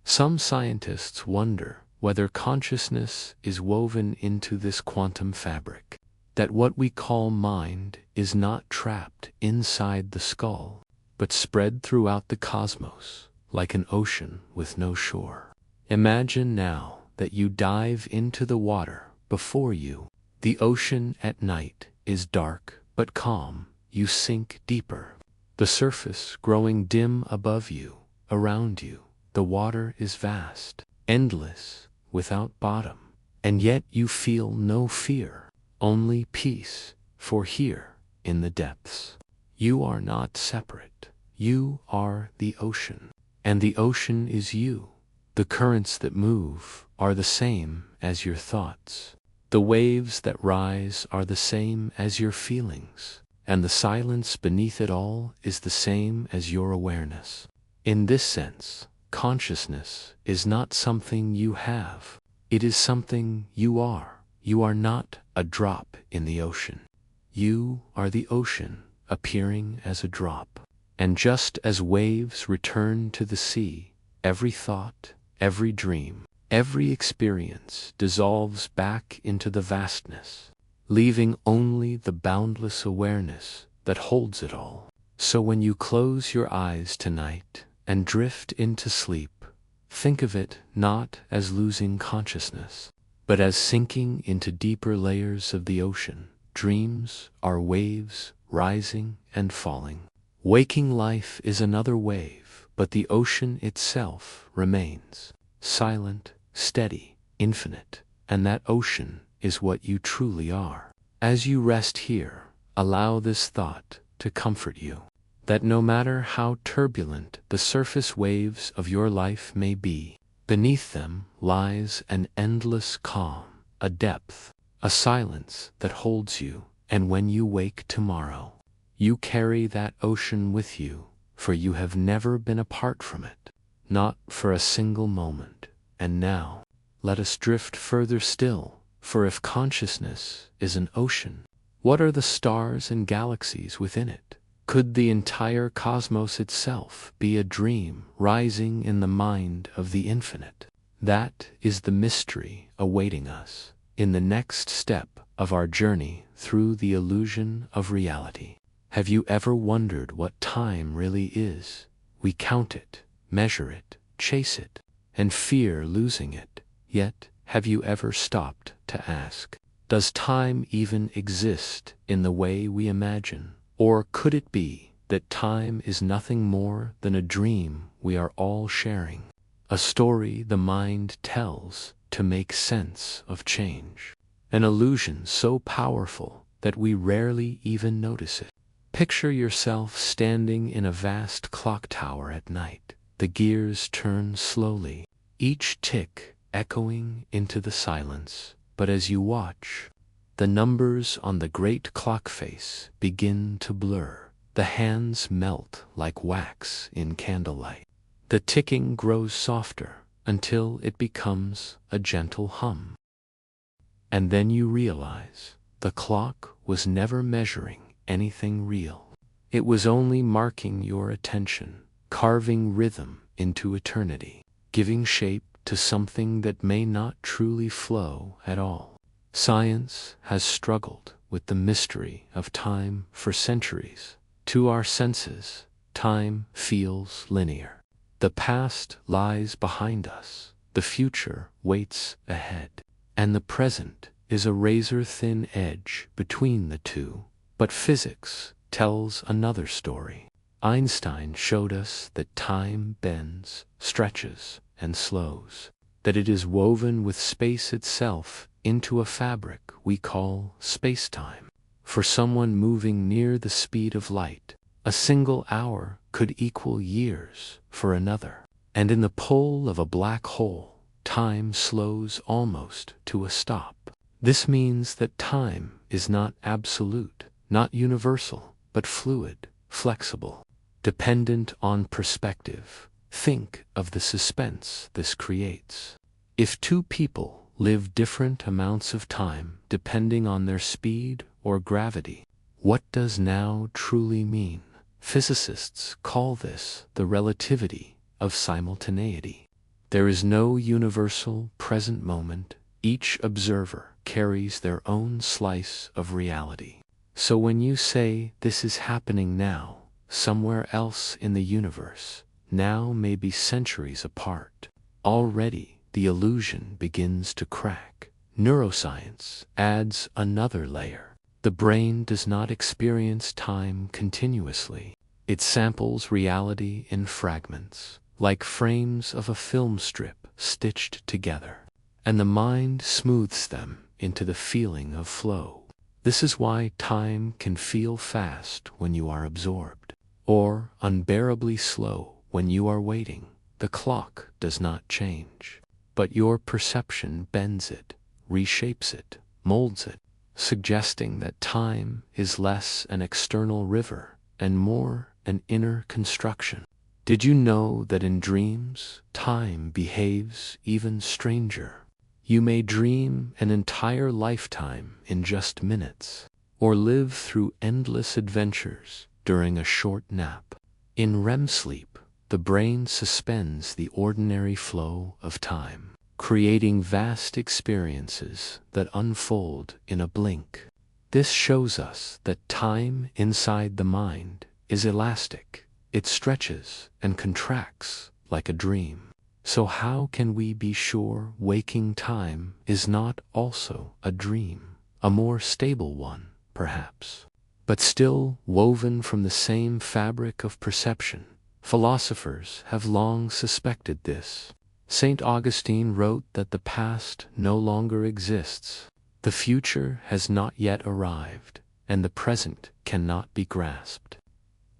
Some scientists wonder whether consciousness is woven into this quantum fabric, that what we call mind is not trapped inside the skull, but spread throughout the cosmos, like an ocean with no shore. Imagine now that you dive into the water before you. The ocean at night is dark but calm. You sink deeper, the surface growing dim above you, around you. The water is vast, endless, without bottom, and yet you feel no fear, only peace, for here, in the depths, you are not separate. You are the ocean, and the ocean is you. The currents that move are the same as your thoughts. The waves that rise are the same as your feelings, and the silence beneath it all is the same as your awareness. In this sense, consciousness is not something you have. It is something you are. You are not a drop in the ocean. You are the ocean appearing as a drop. And just as waves return to the sea, every thought, every dream, every experience dissolves back into the vastness, leaving only the boundless awareness that holds it all. So when you close your eyes tonight and drift into sleep, think of it not as losing consciousness, but as sinking into deeper layers of the ocean. Dreams are waves rising and falling. Waking life is another wave, but the ocean itself remains silent, steady, infinite, and that ocean is what you truly are. As you rest here, allow this thought to comfort you, that no matter how turbulent the surface waves of your life may be, beneath them lies an endless calm, a depth, a silence that holds you, and when you wake tomorrow, you carry that ocean with you, for you have never been apart from it, not for a single moment. And now, let us drift further still, for if consciousness is an ocean, what are the stars and galaxies within it? Could the entire cosmos itself be a dream rising in the mind of the infinite? That is the mystery awaiting us in the next step of our journey through the illusion of reality. Have you ever wondered what time really is? We count it, measure it, chase it, and fear losing it. Yet, have you ever stopped to ask, does time even exist in the way we imagine? Or could it be that time is nothing more than a dream we are all sharing? A story the mind tells to make sense of change. An illusion so powerful that we rarely even notice it. Picture yourself standing in a vast clock tower at night. The gears turn slowly, each tick echoing into the silence. But as you watch, the numbers on the great clock face begin to blur. The hands melt like wax in candlelight. The ticking grows softer until it becomes a gentle hum. And then you realize the clock was never measuring anything real. It was only marking your attention, carving rhythm into eternity, giving shape to something that may not truly flow at all. Science has struggled with the mystery of time for centuries. To our senses, time feels linear. The past lies behind us, the future waits ahead, and the present is a razor-thin edge between the two. But physics tells another story. Einstein showed us that time bends, stretches, and slows, that it is woven with space itself into a fabric we call space-time. For someone moving near the speed of light, a single hour could equal years for another. And in the pull of a black hole, time slows almost to a stop. This means that time is not absolute, not universal, but fluid, flexible, dependent on perspective. Think of the suspense this creates. If two people live different amounts of time depending on their speed or gravity, what does now truly mean? Physicists call this the relativity of simultaneity. There is no universal present moment. Each observer carries their own slice of reality. So when you say this is happening now, somewhere else in the universe, now may be centuries apart, already the illusion begins to crack. Neuroscience adds another layer. The brain does not experience time continuously. It samples reality in fragments, like frames of a film strip stitched together, and the mind smooths them into the feeling of flow. This is why time can feel fast when you are absorbed, or unbearably slow when you are waiting. The clock does not change, but your perception bends it, reshapes it, molds it, suggesting that time is less an external river and more an inner construction. Did you know that in dreams, time behaves even stranger? You may dream an entire lifetime in just minutes, or live through endless adventures during a short nap. In REM sleep, the brain suspends the ordinary flow of time, creating vast experiences that unfold in a blink. This shows us that time inside the mind is elastic. It stretches and contracts like a dream. So how can we be sure waking time is not also a dream, a more stable one, perhaps, but still woven from the same fabric of perception? Philosophers have long suspected this. St. Augustine wrote that the past no longer exists, the future has not yet arrived, and the present cannot be grasped.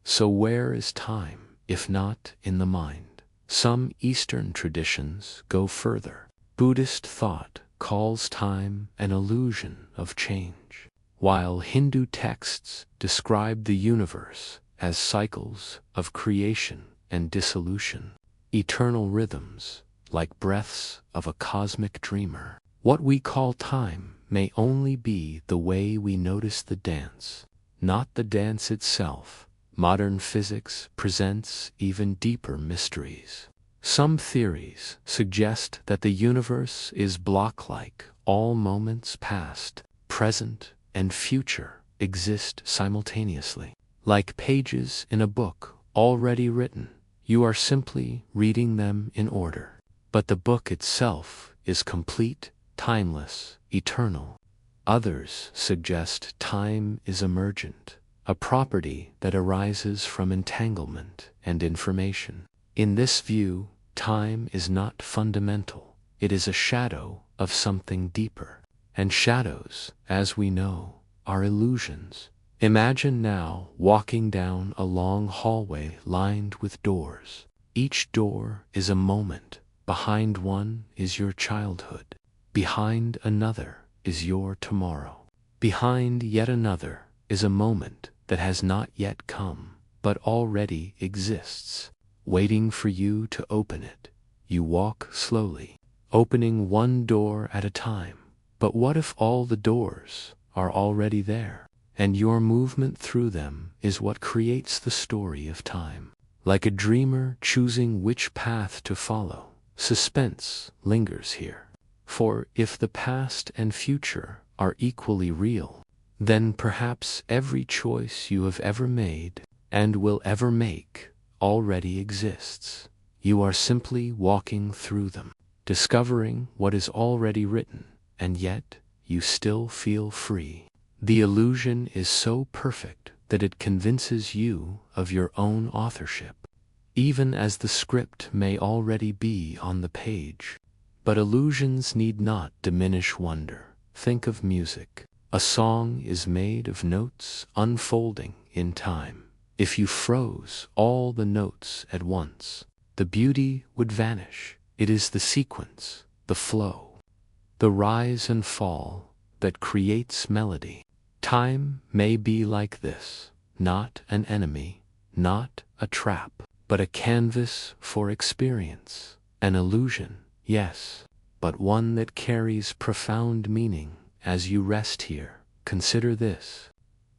So where is time, if not in the mind? Some Eastern traditions go further. Buddhist thought calls time an illusion of change, while Hindu texts describe the universe as cycles of creation and dissolution, eternal rhythms like breaths of a cosmic dreamer. What we call time may only be the way we notice the dance, not the dance itself. Modern physics presents even deeper mysteries. Some theories suggest that the universe is block-like. All moments past, present, and future exist simultaneously. like pages in a book already written. You are simply reading them in order. But the book itself is complete, timeless, eternal. Others suggest time is emergent, a property that arises from entanglement and information. In this view, time is not fundamental. It is a shadow of something deeper. And shadows, as we know, are illusions. Imagine now walking down a long hallway lined with doors. Each door is a moment. Behind one is your childhood. Behind another is your tomorrow. Behind yet another is a moment that has not yet come, but already exists, waiting for you to open it. You walk slowly, opening one door at a time. But what if all the doors are already there, and your movement through them is what creates the story of time? Like a dreamer choosing which path to follow, suspense lingers here. For if the past and future are equally real, then perhaps every choice you have ever made and will ever make already exists. You are simply walking through them, discovering what is already written, and yet you still feel free. The illusion is so perfect that it convinces you of your own authorship, even as the script may already be on the page. But illusions need not diminish wonder. Think of music. A song is made of notes unfolding in time. If you froze all the notes at once, the beauty would vanish. It is the sequence, the flow, the rise and fall that creates melody. Time may be like this, not an enemy, not a trap, but a canvas for experience, an illusion, yes, but one that carries profound meaning. As you rest here, consider this.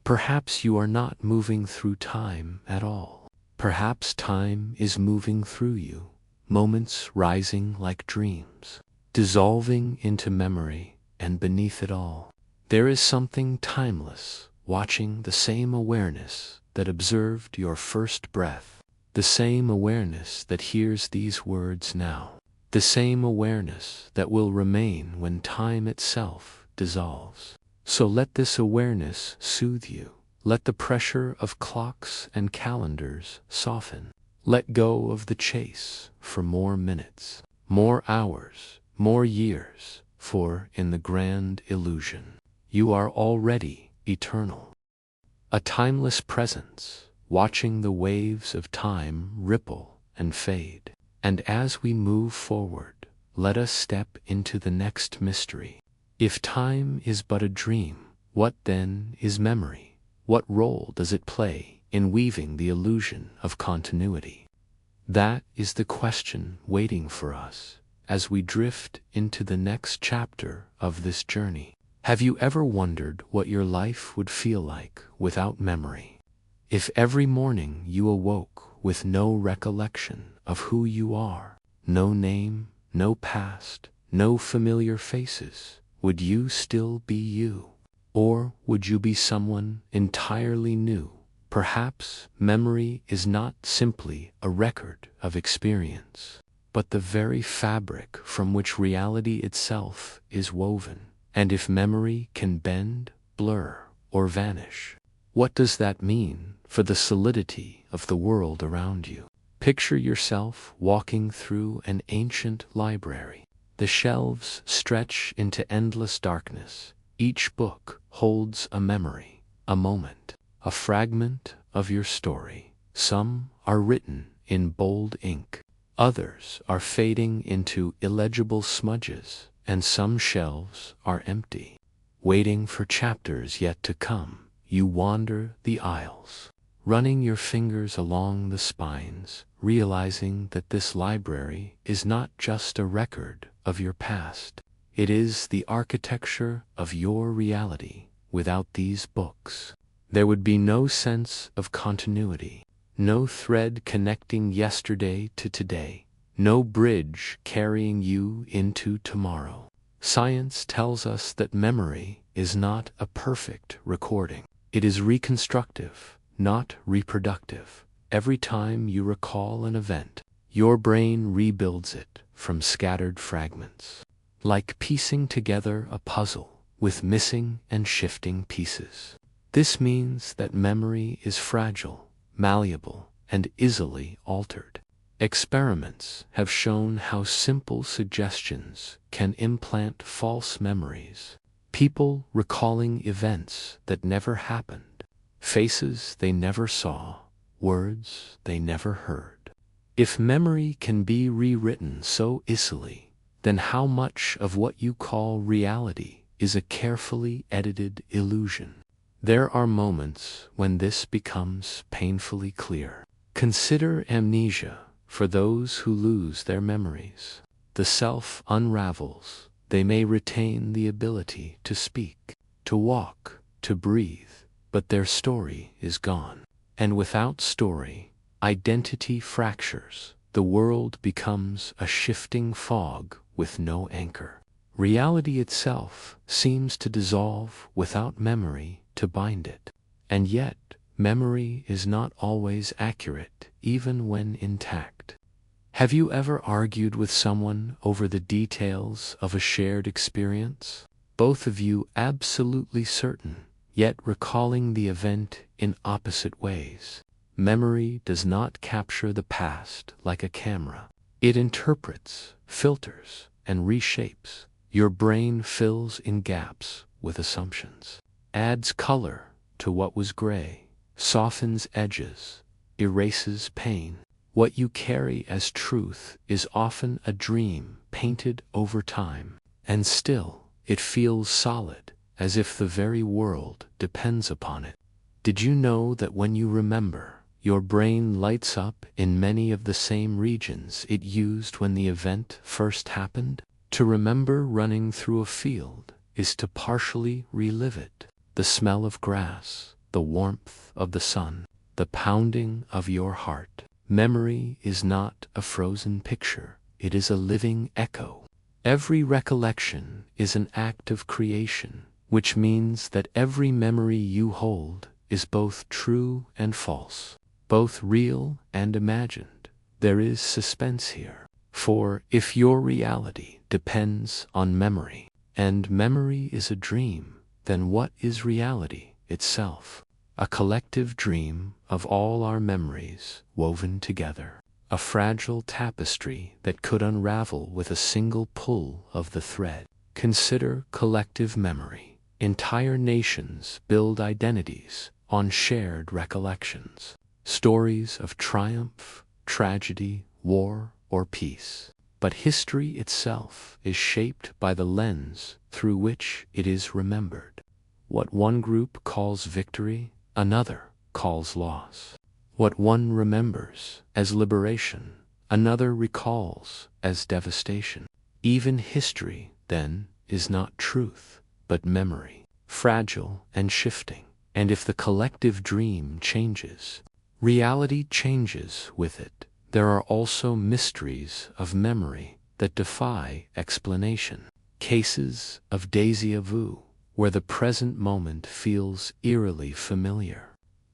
Perhaps you are not moving through time at all. Perhaps time is moving through you, moments rising like dreams, dissolving into memory, and beneath it all, there is something timeless, watching the same awareness that observed your first breath, the same awareness that hears these words now, the same awareness that will remain when time itself dissolves. So let this awareness soothe you. Let the pressure of clocks and calendars soften. Let go of the chase for more minutes, more hours, more years, for in the grand illusion, you are already eternal. A timeless presence, watching the waves of time ripple and fade. And as we move forward, let us step into the next mystery. If time is but a dream, what then is memory? What role does it play in weaving the illusion of continuity? That is the question waiting for us as we drift into the next chapter of this journey. Have you ever wondered what your life would feel like without memory? If every morning you awoke with no recollection of who you are, no name, no past, no familiar faces, would you still be you? Or would you be someone entirely new? Perhaps memory is not simply a record of experience, but the very fabric from which reality itself is woven. And if memory can bend, blur, or vanish, what does that mean for the solidity of the world around you? Picture yourself walking through an ancient library. The shelves stretch into endless darkness. Each book holds a memory, a moment, a fragment of your story. Some are written in bold ink. Others are fading into illegible smudges, and some shelves are empty, waiting for chapters yet to come. You wander the aisles, running your fingers along the spines, realizing that this library is not just a record of your past. It is the architecture of your reality. Without these books, there would be no sense of continuity, no thread connecting yesterday to today, no bridge carrying you into tomorrow. Science tells us that memory is not a perfect recording. It is reconstructive, not reproductive. Every time you recall an event, your brain rebuilds it from scattered fragments, like piecing together a puzzle with missing and shifting pieces. This means that memory is fragile, malleable, and easily altered. Experiments have shown how simple suggestions can implant false memories. People recalling events that never happened, faces they never saw, words they never heard. If memory can be rewritten so easily, then how much of what you call reality is a carefully edited illusion? There are moments when this becomes painfully clear. Consider amnesia for those who lose their memories. The self unravels. They may retain the ability to speak, to walk, to breathe, but their story is gone. And without story, identity fractures. The world becomes a shifting fog with no anchor. Reality itself seems to dissolve without memory to bind it. And yet, memory is not always accurate, even when intact. Have you ever argued with someone over the details of a shared experience? Both of you absolutely certain, yet recalling the event in opposite ways. Memory does not capture the past like a camera. It interprets, filters, and reshapes. Your brain fills in gaps with assumptions, adds color to what was gray, softens edges, erases pain. What you carry as truth is often a dream painted over time, and still it feels solid, as if the very world depends upon it. Did you know that when you remember, your brain lights up in many of the same regions it used when the event first happened? To remember running through a field is to partially relive it. The smell of grass, the warmth of the sun, the pounding of your heart. Memory is not a frozen picture, it is a living echo. Every recollection is an act of creation, which means that every memory you hold is both true and false, both real and imagined. There is suspense here. For if your reality depends on memory, and memory is a dream, then what is reality itself? A collective dream of all our memories woven together. A fragile tapestry that could unravel with a single pull of the thread. Consider collective memory. Entire nations build identities on shared recollections. Stories of triumph, tragedy, war, or peace. But history itself is shaped by the lens through which it is remembered. What one group calls victory, another calls loss. What one remembers as liberation, another recalls as devastation. Even history, then, is not truth, but memory, fragile and shifting. And if the collective dream changes, reality changes with it. There are also mysteries of memory that defy explanation. Cases of déjà vu, where the present moment feels eerily familiar,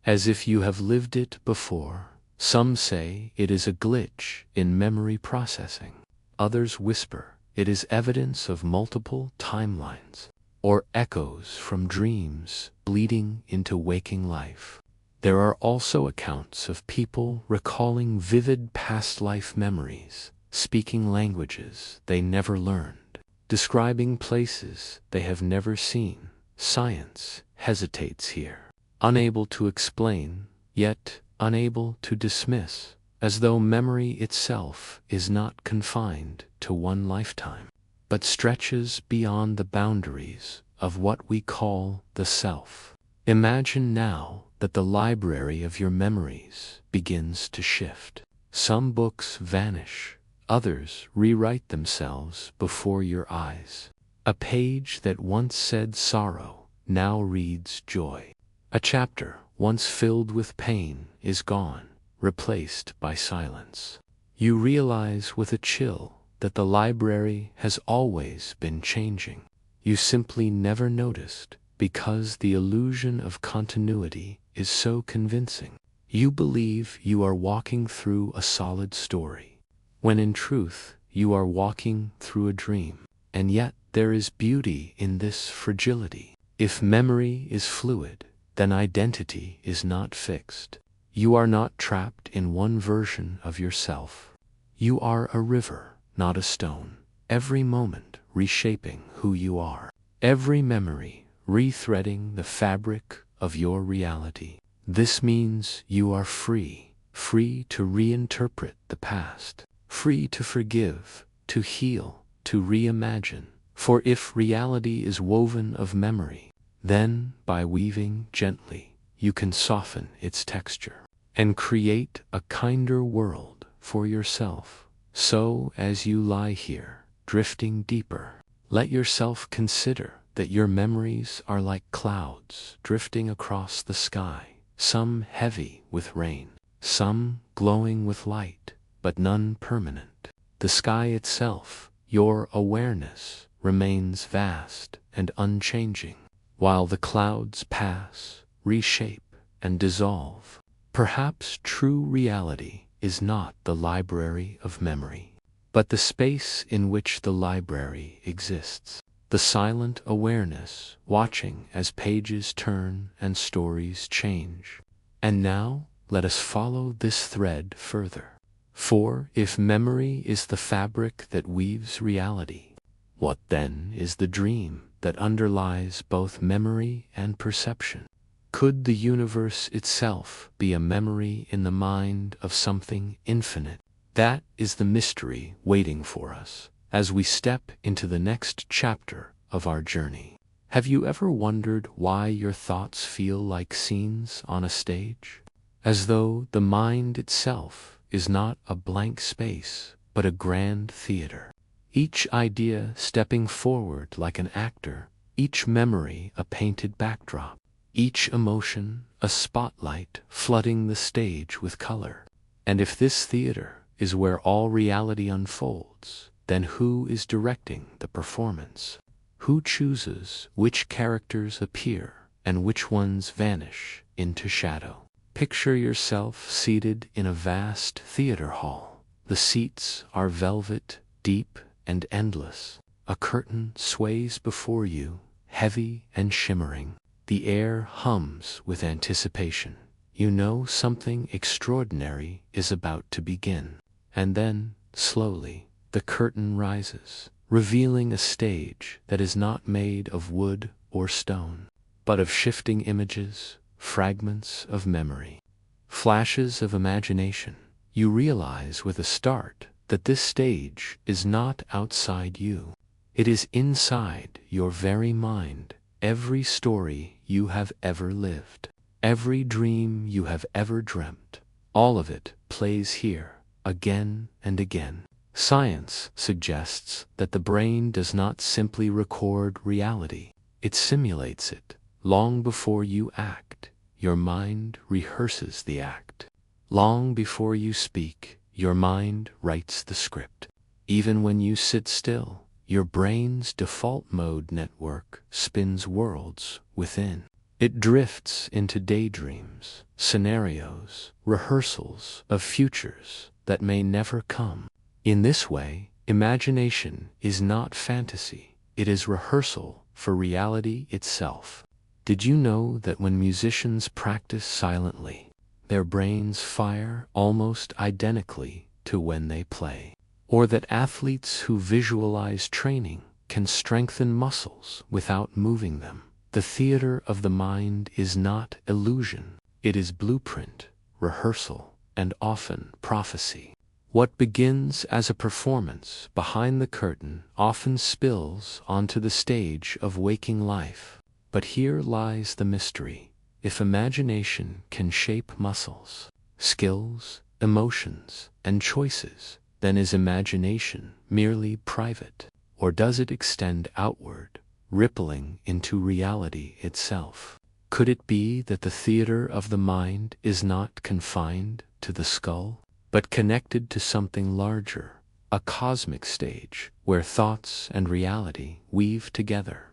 as if you have lived it before. Some say it is a glitch in memory processing. Others whisper it is evidence of multiple timelines, or echoes from dreams bleeding into waking life. There are also accounts of people recalling vivid past life memories, speaking languages they never learned, describing places they have never seen. Science hesitates here, unable to explain, yet unable to dismiss, as though memory itself is not confined to one lifetime, but stretches beyond the boundaries of what we call the self. Imagine now that the library of your memories begins to shift. Some books vanish, others rewrite themselves before your eyes. A page that once said sorrow now reads joy. A chapter once filled with pain is gone, replaced by silence. You realize with a chill that the library has always been changing. You simply never noticed, because the illusion of continuity is so convincing. You believe you are walking through a solid story, when in truth you are walking through a dream. And yet there is beauty in this fragility. If memory is fluid, then identity is not fixed. You are not trapped in one version of yourself. You are a river, not a stone, every moment reshaping who you are. Every memory rethreading the fabric of your reality. This means you are free, free to reinterpret the past, free to forgive, to heal, to reimagine. For if reality is woven of memory, then, by weaving gently, you can soften its texture and create a kinder world for yourself. So, as you lie here, drifting deeper, let yourself consider that your memories are like clouds drifting across the sky, some heavy with rain, some glowing with light, but none permanent. The sky itself, your awareness, remains vast and unchanging, while the clouds pass, reshape, and dissolve. Perhaps true reality is not the library of memory, but the space in which the library exists. The silent awareness, watching as pages turn and stories change. And now, let us follow this thread further. For if memory is the fabric that weaves reality, what then is the dream that underlies both memory and perception? Could the universe itself be a memory in the mind of something infinite? That is the mystery waiting for us as we step into the next chapter of our journey. Have you ever wondered why your thoughts feel like scenes on a stage? As though the mind itself is not a blank space, but a grand theater. Each idea stepping forward like an actor, each memory a painted backdrop, each emotion a spotlight flooding the stage with color. And if this theater is where all reality unfolds, then who is directing the performance? Who chooses which characters appear and which ones vanish into shadow? Picture yourself seated in a vast theater hall. The seats are velvet, deep, and endless. A curtain sways before you, heavy and shimmering. The air hums with anticipation. You know something extraordinary is about to begin. And then, slowly, the curtain rises, revealing a stage that is not made of wood or stone, but of shifting images, fragments of memory, flashes of imagination. You realize with a start that this stage is not outside you. It is inside your very mind. Every story you have ever lived, every dream you have ever dreamt, all of it plays here, again and again. Science suggests that the brain does not simply record reality, it simulates it. Long before you act, your mind rehearses the act. Long before you speak, your mind writes the script. Even when you sit still, your brain's default mode network spins worlds within. It drifts into daydreams, scenarios, rehearsals of futures that may never come. In this way, imagination is not fantasy, it is rehearsal for reality itself. Did you know that when musicians practice silently, their brains fire almost identically to when they play? Or that athletes who visualize training can strengthen muscles without moving them? The theater of the mind is not illusion, it is blueprint, rehearsal, and often prophecy. What begins as a performance behind the curtain often spills onto the stage of waking life. But here lies the mystery. If imagination can shape muscles, skills, emotions, and choices, then is imagination merely private? Or does it extend outward, rippling into reality itself? Could it be that the theater of the mind is not confined to the skull, but connected to something larger, a cosmic stage where thoughts and reality weave together?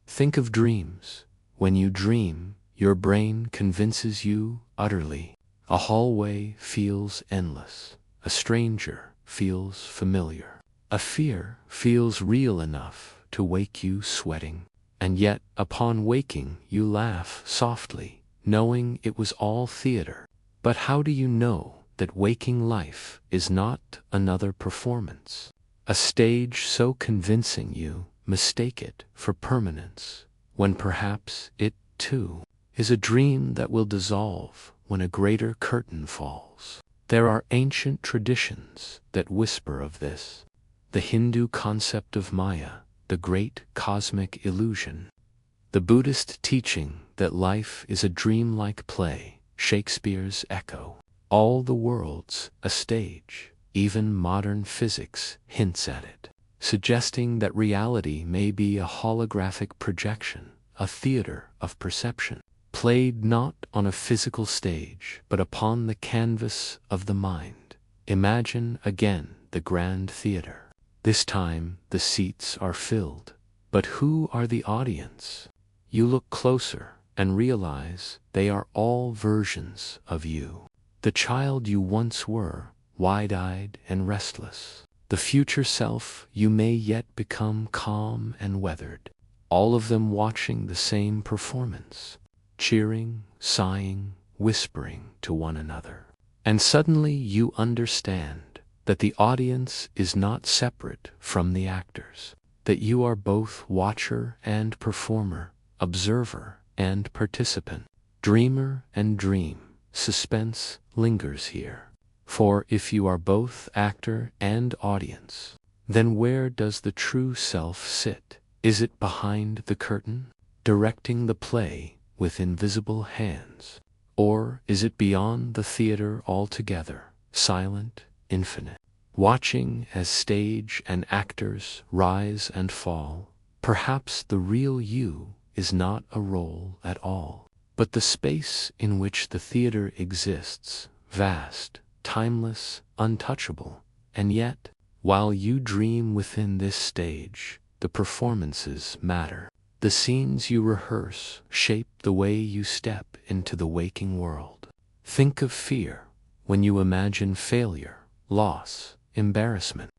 Think of dreams. When you dream, Your brain convinces you utterly. A hallway feels endless. A stranger feels familiar. A fear feels real enough to wake you sweating. And yet, upon waking, you laugh softly, knowing it was all theater. But how do you know that waking life is not another performance? A stage so convincing you mistake it for permanence, when perhaps it, too, is a dream that will dissolve when a greater curtain falls. There are ancient traditions that whisper of this. The Hindu concept of Maya, the great cosmic illusion. The Buddhist teaching that life is a dreamlike play, Shakespeare's Echo. All the world's a stage. Even modern physics hints at it, suggesting that reality may be a holographic projection, a theater of perception, played not on a physical stage, but upon the canvas of the mind. Imagine again the grand theater. This time the seats are filled. But who are the audience? You look closer and realize they are all versions of you. The child you once were, wide-eyed and restless. The future self you may yet become, calm and weathered. All of them watching the same performance, cheering, sighing, whispering to one another. And suddenly you understand that the audience is not separate from the actors, that you are both watcher and performer, observer and participant, dreamer and dream. Suspense lingers here. For if you are both actor and audience, then where does the true self sit? Is it behind the curtain, directing the play with invisible hands? Or is it beyond the theater altogether, silent, infinite, watching as stage and actors rise and fall? Perhaps the real you is not a role at all, but the space in which the theater exists, vast, timeless, untouchable. And yet, while you dream within this stage, the performances matter. The scenes you rehearse shape the way you step into the waking world. Think of fear when you imagine failure, loss, embarrassment.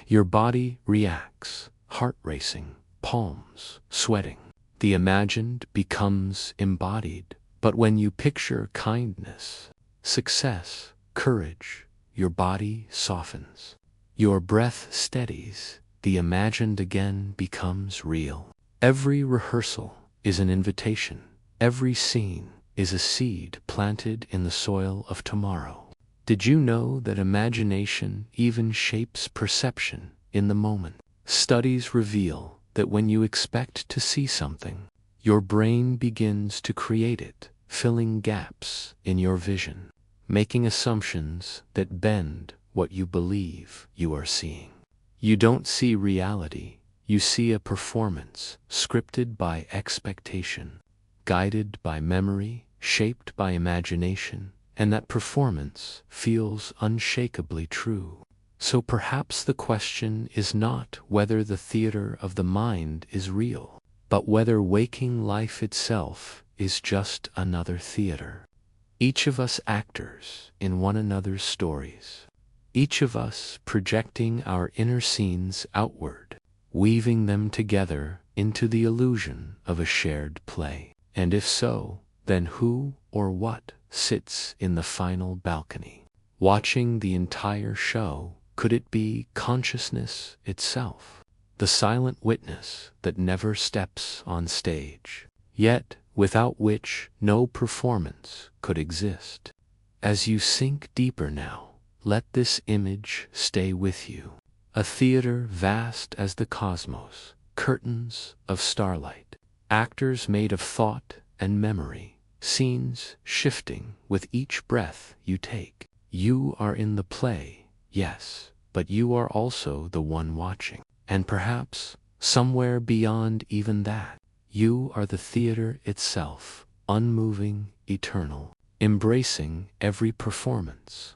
Your body reacts, heart racing, palms sweating. The imagined becomes embodied. But when you picture kindness, success, courage, your body softens. Your breath steadies. The imagined again becomes real. Every rehearsal is an invitation. Every scene is a seed planted in the soil of tomorrow. Did you know that imagination even shapes perception in the moment? Studies reveal that when you expect to see something, your brain begins to create it, filling gaps in your vision, making assumptions that bend what you believe you are seeing. You don't see reality, you see a performance scripted by expectation, guided by memory, shaped by imagination, and that performance feels unshakably true. So perhaps the question is not whether the theater of the mind is real, but whether waking life itself is just another theater. Each of us actors in one another's stories. Each of us projecting our inner scenes outward, weaving them together into the illusion of a shared play. And if so, then who or what sits in the final balcony, watching the entire show? Could it be consciousness itself, the silent witness that never steps on stage, yet without which no performance could exist? As you sink deeper now, let this image stay with you. A theater vast as the cosmos, curtains of starlight, actors made of thought and memory, scenes shifting with each breath you take. You are in the play, yes, but you are also the one watching. And perhaps, somewhere beyond even that, you are the theater itself, unmoving, eternal, embracing every performance.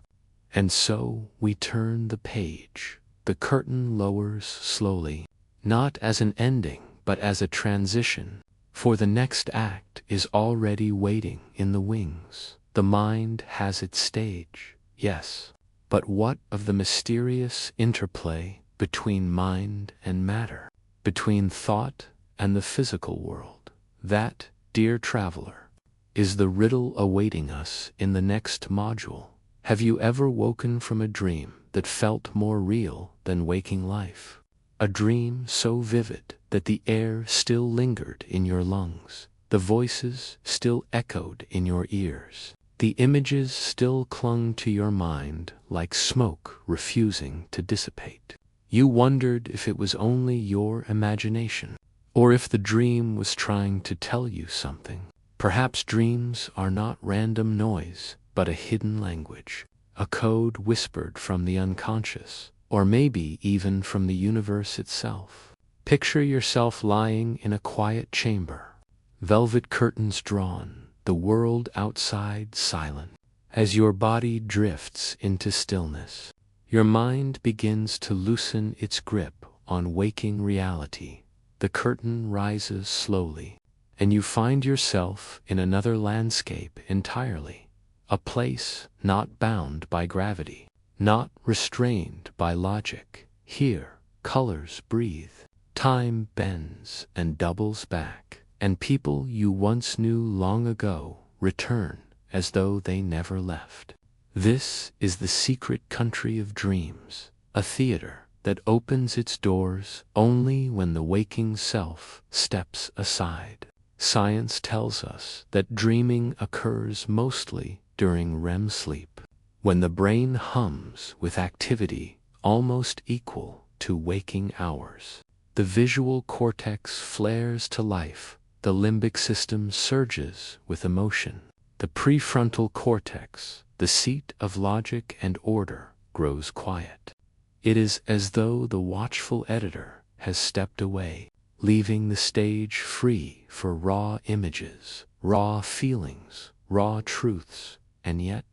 And so we turn the page. The curtain lowers slowly, not as an ending, but as a transition, For the next act is already waiting in the wings. The mind has its stage, yes. But what of the mysterious interplay between mind and matter, between thought and the physical world? That, dear traveler, is the riddle awaiting us in the next module. Have you ever woken from a dream that felt more real than waking life? A dream so vivid that the air still lingered in your lungs, the voices still echoed in your ears, the images still clung to your mind like smoke refusing to dissipate. You wondered if it was only your imagination, or if the dream was trying to tell you something. Perhaps dreams are not random noise, but a hidden language, a code whispered from the unconscious, or maybe even from the universe itself. Picture yourself lying in a quiet chamber, velvet curtains drawn, the world outside silent. As your body drifts into stillness, your mind begins to loosen its grip on waking reality. The curtain rises slowly, and you find yourself in another landscape entirely, a place not bound by gravity, not restrained by logic. Here, colors breathe, time bends and doubles back, and people you once knew long ago return as though they never left. This is the secret country of dreams, a theater that opens its doors only when the waking self steps aside. Science tells us that dreaming occurs mostly during REM sleep, when the brain hums with activity almost equal to waking hours. The visual cortex flares to life, the limbic system surges with emotion. The prefrontal cortex, the seat of logic and order, grows quiet. It is as though the watchful editor has stepped away, leaving the stage free for raw images, raw feelings, raw truths. And yet,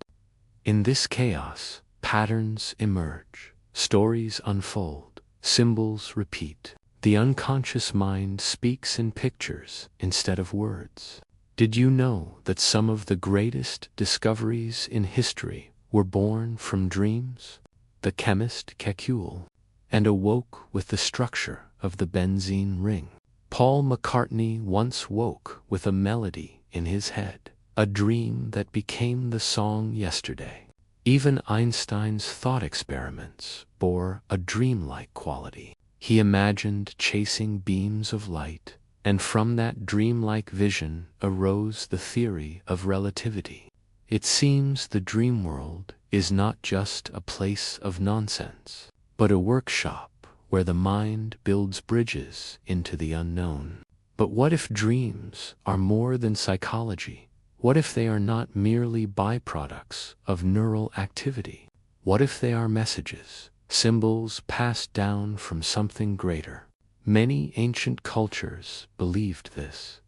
in this chaos, patterns emerge, stories unfold, symbols repeat. The unconscious mind speaks in pictures instead of words. Did you know that some of the greatest discoveries in history were born from dreams? The chemist Kekulé and awoke with the structure of the benzene ring. Paul McCartney once woke with a melody in his head, a dream that became the song yesterday. Even Einstein's thought experiments bore a dreamlike quality. He imagined chasing beams of light, and from that dreamlike vision arose the theory of relativity. It seems the dream world is not just a place of nonsense, but a workshop where the mind builds bridges into the unknown. But what if dreams are more than psychology? What if they are not merely byproducts of neural activity? What if they are messages, symbols passed down from something greater? Many ancient cultures believed this.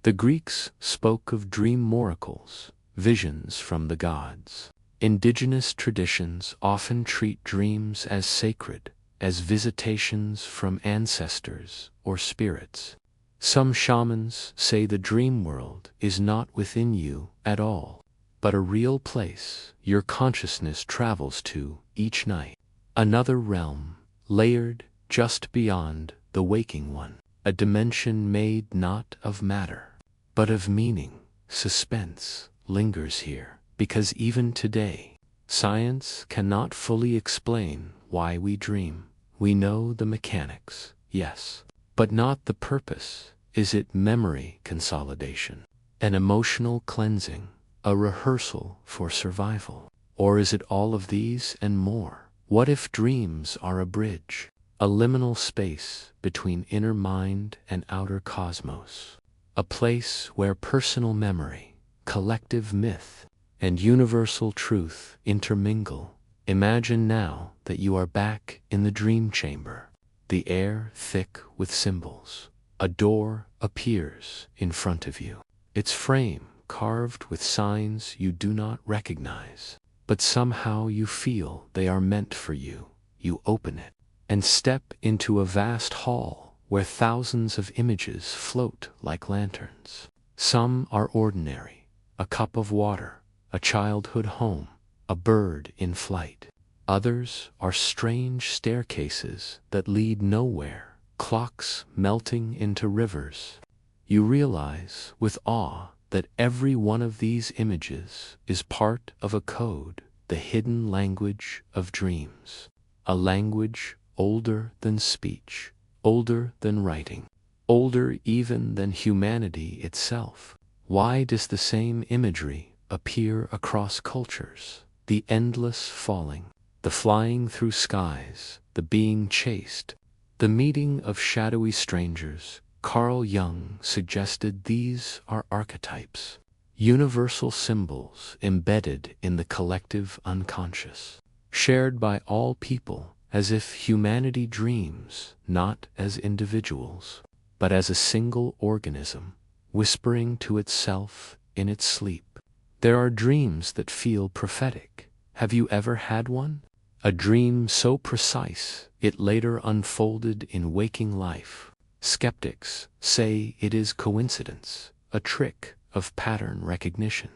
The Greeks spoke of dream oracles, visions from the gods. Indigenous traditions often treat dreams as sacred, as visitations from ancestors or spirits. Some shamans say the dream world is not within you at all, but a real place your consciousness travels to each night. Another realm, layered just beyond the waking one, a dimension made not of matter, but of meaning. Suspense lingers here, because even today, science cannot fully explain why we dream. We know the mechanics, yes, but not the purpose. Is it memory consolidation, an emotional cleansing, a rehearsal for survival? Or is it all of these and more? What if dreams are a bridge, a liminal space between inner mind and outer cosmos, a place where personal memory, collective myth, and universal truth intermingle? Imagine now that you are back in the dream chamber, the air thick with symbols. A door appears in front of you, its frame carved with signs you do not recognize, but somehow you feel they are meant for you. You open it and step into a vast hall where thousands of images float like lanterns. Some are ordinary: a cup of water, a childhood home, a bird in flight. Others are strange staircases that lead nowhere, clocks melting into rivers. You realize with awe that every one of these images is part of a code, the hidden language of dreams. A language older than speech, older than writing, older even than humanity itself. Why does the same imagery appear across cultures? The endless falling, the flying through skies, the being chased, the meeting of shadowy strangers. Carl Jung suggested these are archetypes, universal symbols embedded in the collective unconscious, shared by all people, as if humanity dreams not as individuals, but as a single organism, whispering to itself in its sleep. There are dreams that feel prophetic. Have you ever had one? A dream so precise it later unfolded in waking life. Skeptics say it is coincidence, a trick of pattern recognition.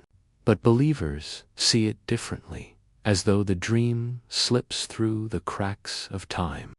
But believers see it differently, as though the dream slips through the cracks of time,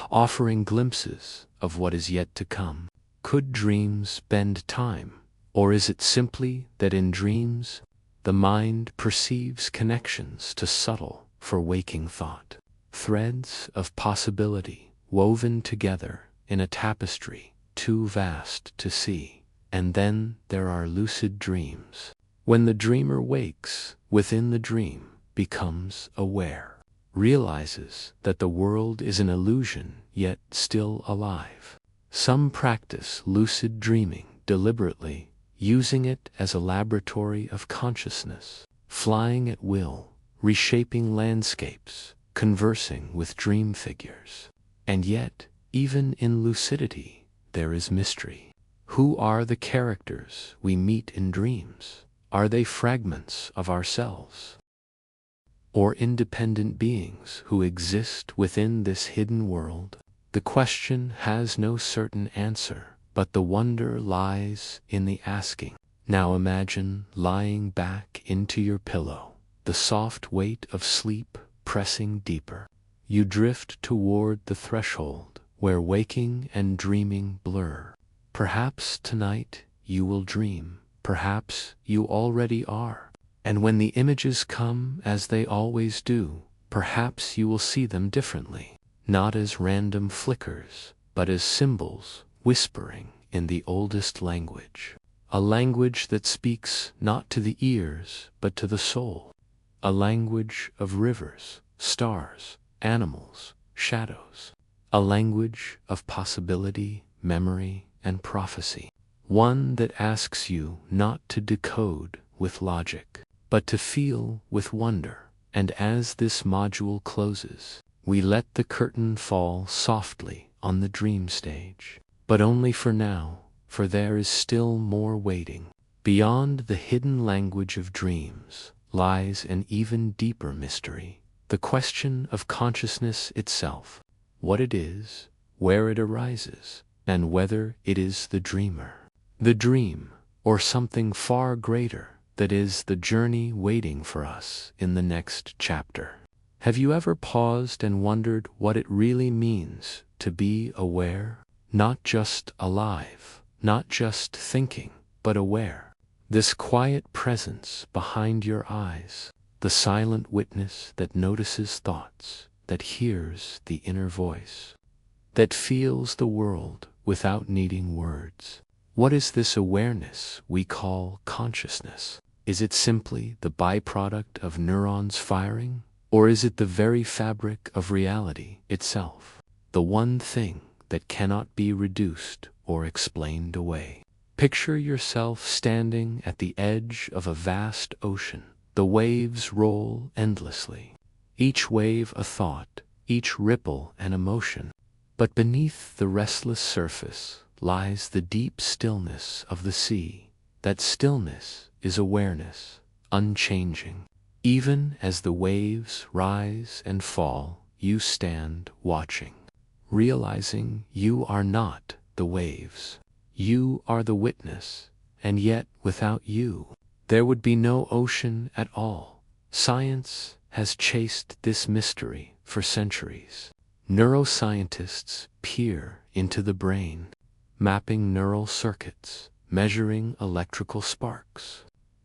offering glimpses of what is yet to come. Could dreams bend time? Or is it simply that in dreams, the mind perceives connections too subtle for waking thought? Threads of possibility woven together in a tapestry too vast to see. And then there are lucid dreams, when the dreamer wakes within the dream, becomes aware, realizes that the world is an illusion yet still alive. Some practice lucid dreaming deliberately, using it as a laboratory of consciousness, flying at will, reshaping landscapes, conversing with dream figures. And yet, even in lucidity, there is mystery. Who are the characters we meet in dreams? Are they fragments of ourselves, or independent beings who exist within this hidden world? The question has no certain answer, but the wonder lies in the asking. Now imagine lying back into your pillow, the soft weight of sleep pressing deeper. You drift toward the threshold where waking and dreaming blur. Perhaps tonight you will dream, perhaps you already are. And when the images come, as they always do, perhaps you will see them differently, not as random flickers, but as symbols whispering in the oldest language. A language that speaks not to the ears, but to the soul. A language of rivers, stars, animals, shadows. A language of possibility, memory, and prophecy. One that asks you not to decode with logic, but to feel with wonder. And as this module closes, we let the curtain fall softly on the dream stage. But only for now, for there is still more waiting. Beyond the hidden language of dreams lies an even deeper mystery. The question of consciousness itself. What it is, where it arises, and whether it is the dreamer. The dream, or something far greater, that is the journey waiting for us in the next chapter. Have you ever paused and wondered what it really means to be aware? Not just alive, not just thinking, but aware. This quiet presence behind your eyes, the silent witness that notices thoughts, that hears the inner voice, that feels the world without needing words. What is this awareness we call consciousness? Is it simply the byproduct of neurons firing? Or is it the very fabric of reality itself? The one thing that cannot be reduced or explained away. Picture yourself standing at the edge of a vast ocean. The waves roll endlessly, each wave a thought, each ripple an emotion. But beneath the restless surface lies the deep stillness of the sea. That stillness is awareness, unchanging. Even as the waves rise and fall, you stand watching, realizing you are not the waves. You are the witness, and yet without you, there would be no ocean at all. Science has chased this mystery for centuries. Neuroscientists peer into the brain, mapping neural circuits, measuring electrical sparks.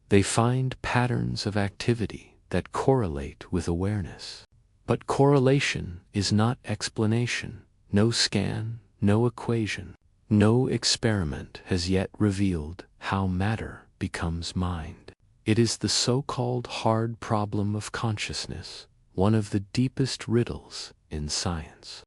They find patterns of activity that correlate with awareness. But correlation is not explanation. No scan, no equation, no experiment has yet revealed how matter becomes mind. It is the so-called hard problem of consciousness, one of the deepest riddles in science.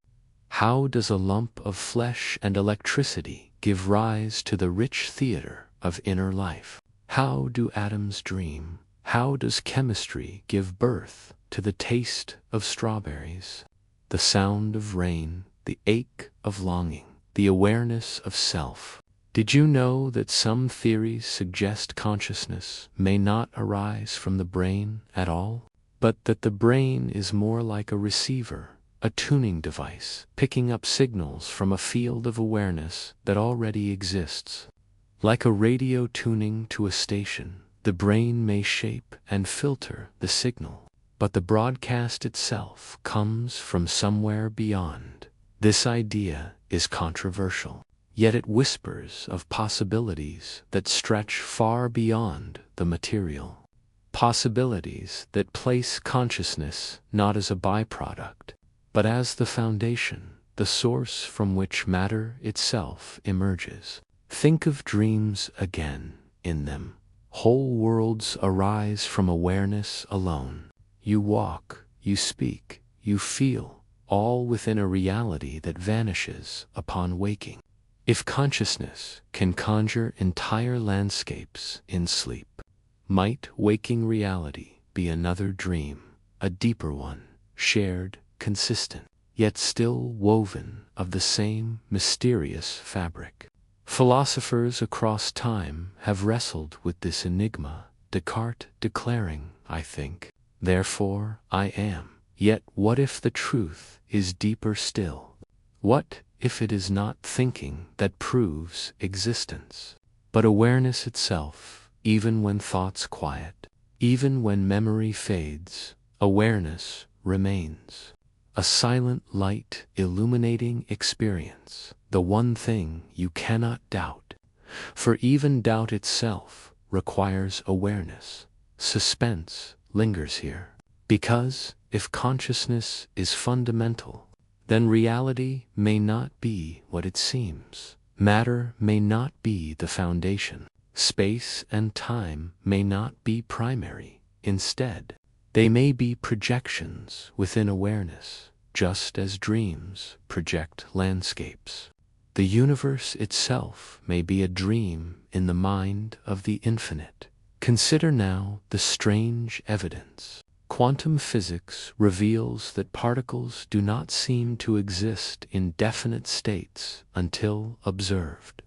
How does a lump of flesh and electricity give rise to the rich theater of inner life? How do atoms dream? How does chemistry give birth to the taste of strawberries, the sound of rain, the ache of longing, the awareness of self? Did you know that some theories suggest consciousness may not arise from the brain at all, but that the brain is more like a receiver, a tuning device, picking up signals from a field of awareness that already exists? Like a radio tuning to a station, the brain may shape and filter the signal, but the broadcast itself comes from somewhere beyond. This idea is controversial, yet it whispers of possibilities that stretch far beyond the material. Possibilities that place consciousness not as a byproduct, but as the foundation, the source from which matter itself emerges. Think of dreams again. In them, whole worlds arise from awareness alone. You walk, you speak, you feel, all within a reality that vanishes upon waking. If consciousness can conjure entire landscapes in sleep, might waking reality be another dream, a deeper one, shared, consistent, yet still woven of the same mysterious fabric? Philosophers across time have wrestled with this enigma, Descartes declaring, "I think, therefore I am." Yet what if the truth is deeper still? What if it is not thinking that proves existence, but awareness itself? Even when thoughts quiet, even when memory fades, awareness remains. A silent light illuminating experience, the one thing you cannot doubt. For even doubt itself requires awareness. Suspense lingers here, because if consciousness is fundamental, then reality may not be what it seems. Matter may not be the foundation. Space and time may not be primary. Instead, they may be projections within awareness, just as dreams project landscapes. The universe itself may be a dream in the mind of the infinite. Consider now the strange evidence. Quantum physics reveals that particles do not seem to exist in definite states until observed,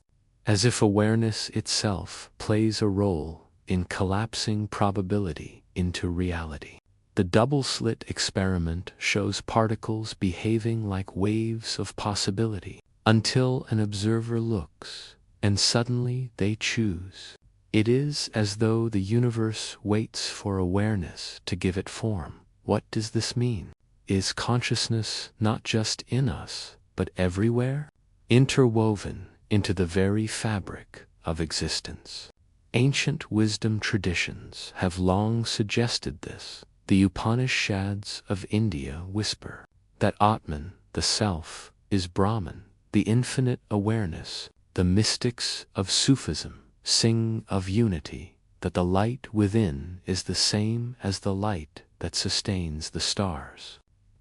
as if awareness itself plays a role in collapsing probability into reality. The double-slit experiment shows particles behaving like waves of possibility until an observer looks, and suddenly they choose. It is as though the universe waits for awareness to give it form. What does this mean? Is consciousness not just in us, but everywhere? Interwoven into the very fabric of existence. Ancient wisdom traditions have long suggested this. The Upanishads of India whisper that Atman, the self, is Brahman, the infinite awareness. The mystics of Sufism sing of unity, that the light within is the same as the light that sustains the stars.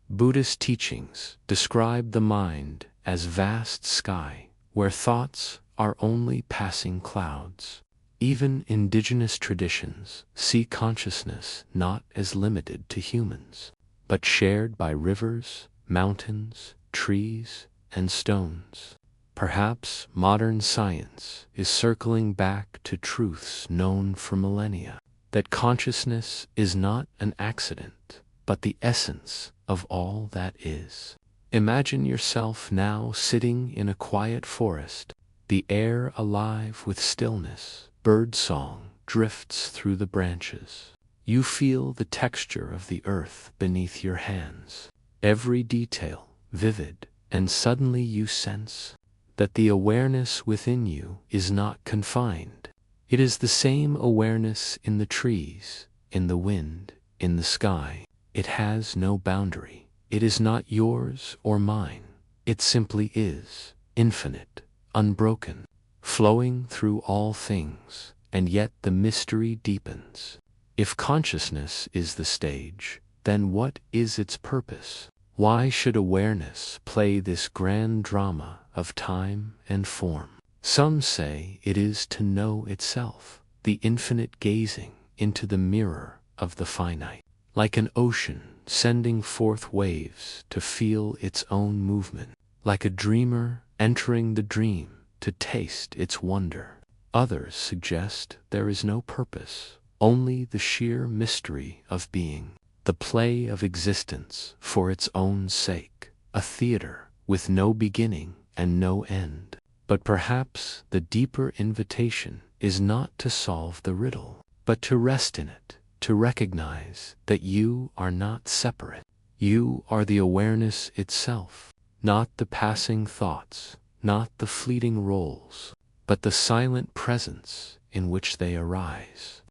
Buddhist teachings describe the mind as vast sky, where thoughts are only passing clouds. Even indigenous traditions see consciousness not as limited to humans, but shared by rivers, mountains, trees, and stones. Perhaps modern science is circling back to truths known for millennia, that consciousness is not an accident, but the essence of all that is. Imagine yourself now sitting in a quiet forest, the air alive with stillness, bird song drifts through the branches. You feel the texture of the earth beneath your hands, every detail vivid, and suddenly you sense that the awareness within you is not confined. It is the same awareness in the trees, in the wind, in the sky. It has no boundary. It is not yours or mine. It simply is, infinite, unbroken, flowing through all things, and yet the mystery deepens. If consciousness is the stage, then what is its purpose? Why should awareness play this grand drama of time and form? Some say it is to know itself, the infinite gazing into the mirror of the finite, like an ocean sending forth waves to feel its own movement, like a dreamer entering the dream to taste its wonder. Others suggest there is no purpose, only the sheer mystery of being, the play of existence for its own sake, a theater with no beginning and no end. But perhaps the deeper invitation is not to solve the riddle, but to rest in it, to recognize that you are not separate. You are the awareness itself, not the passing thoughts, not the fleeting roles, but the silent presence in which they arise.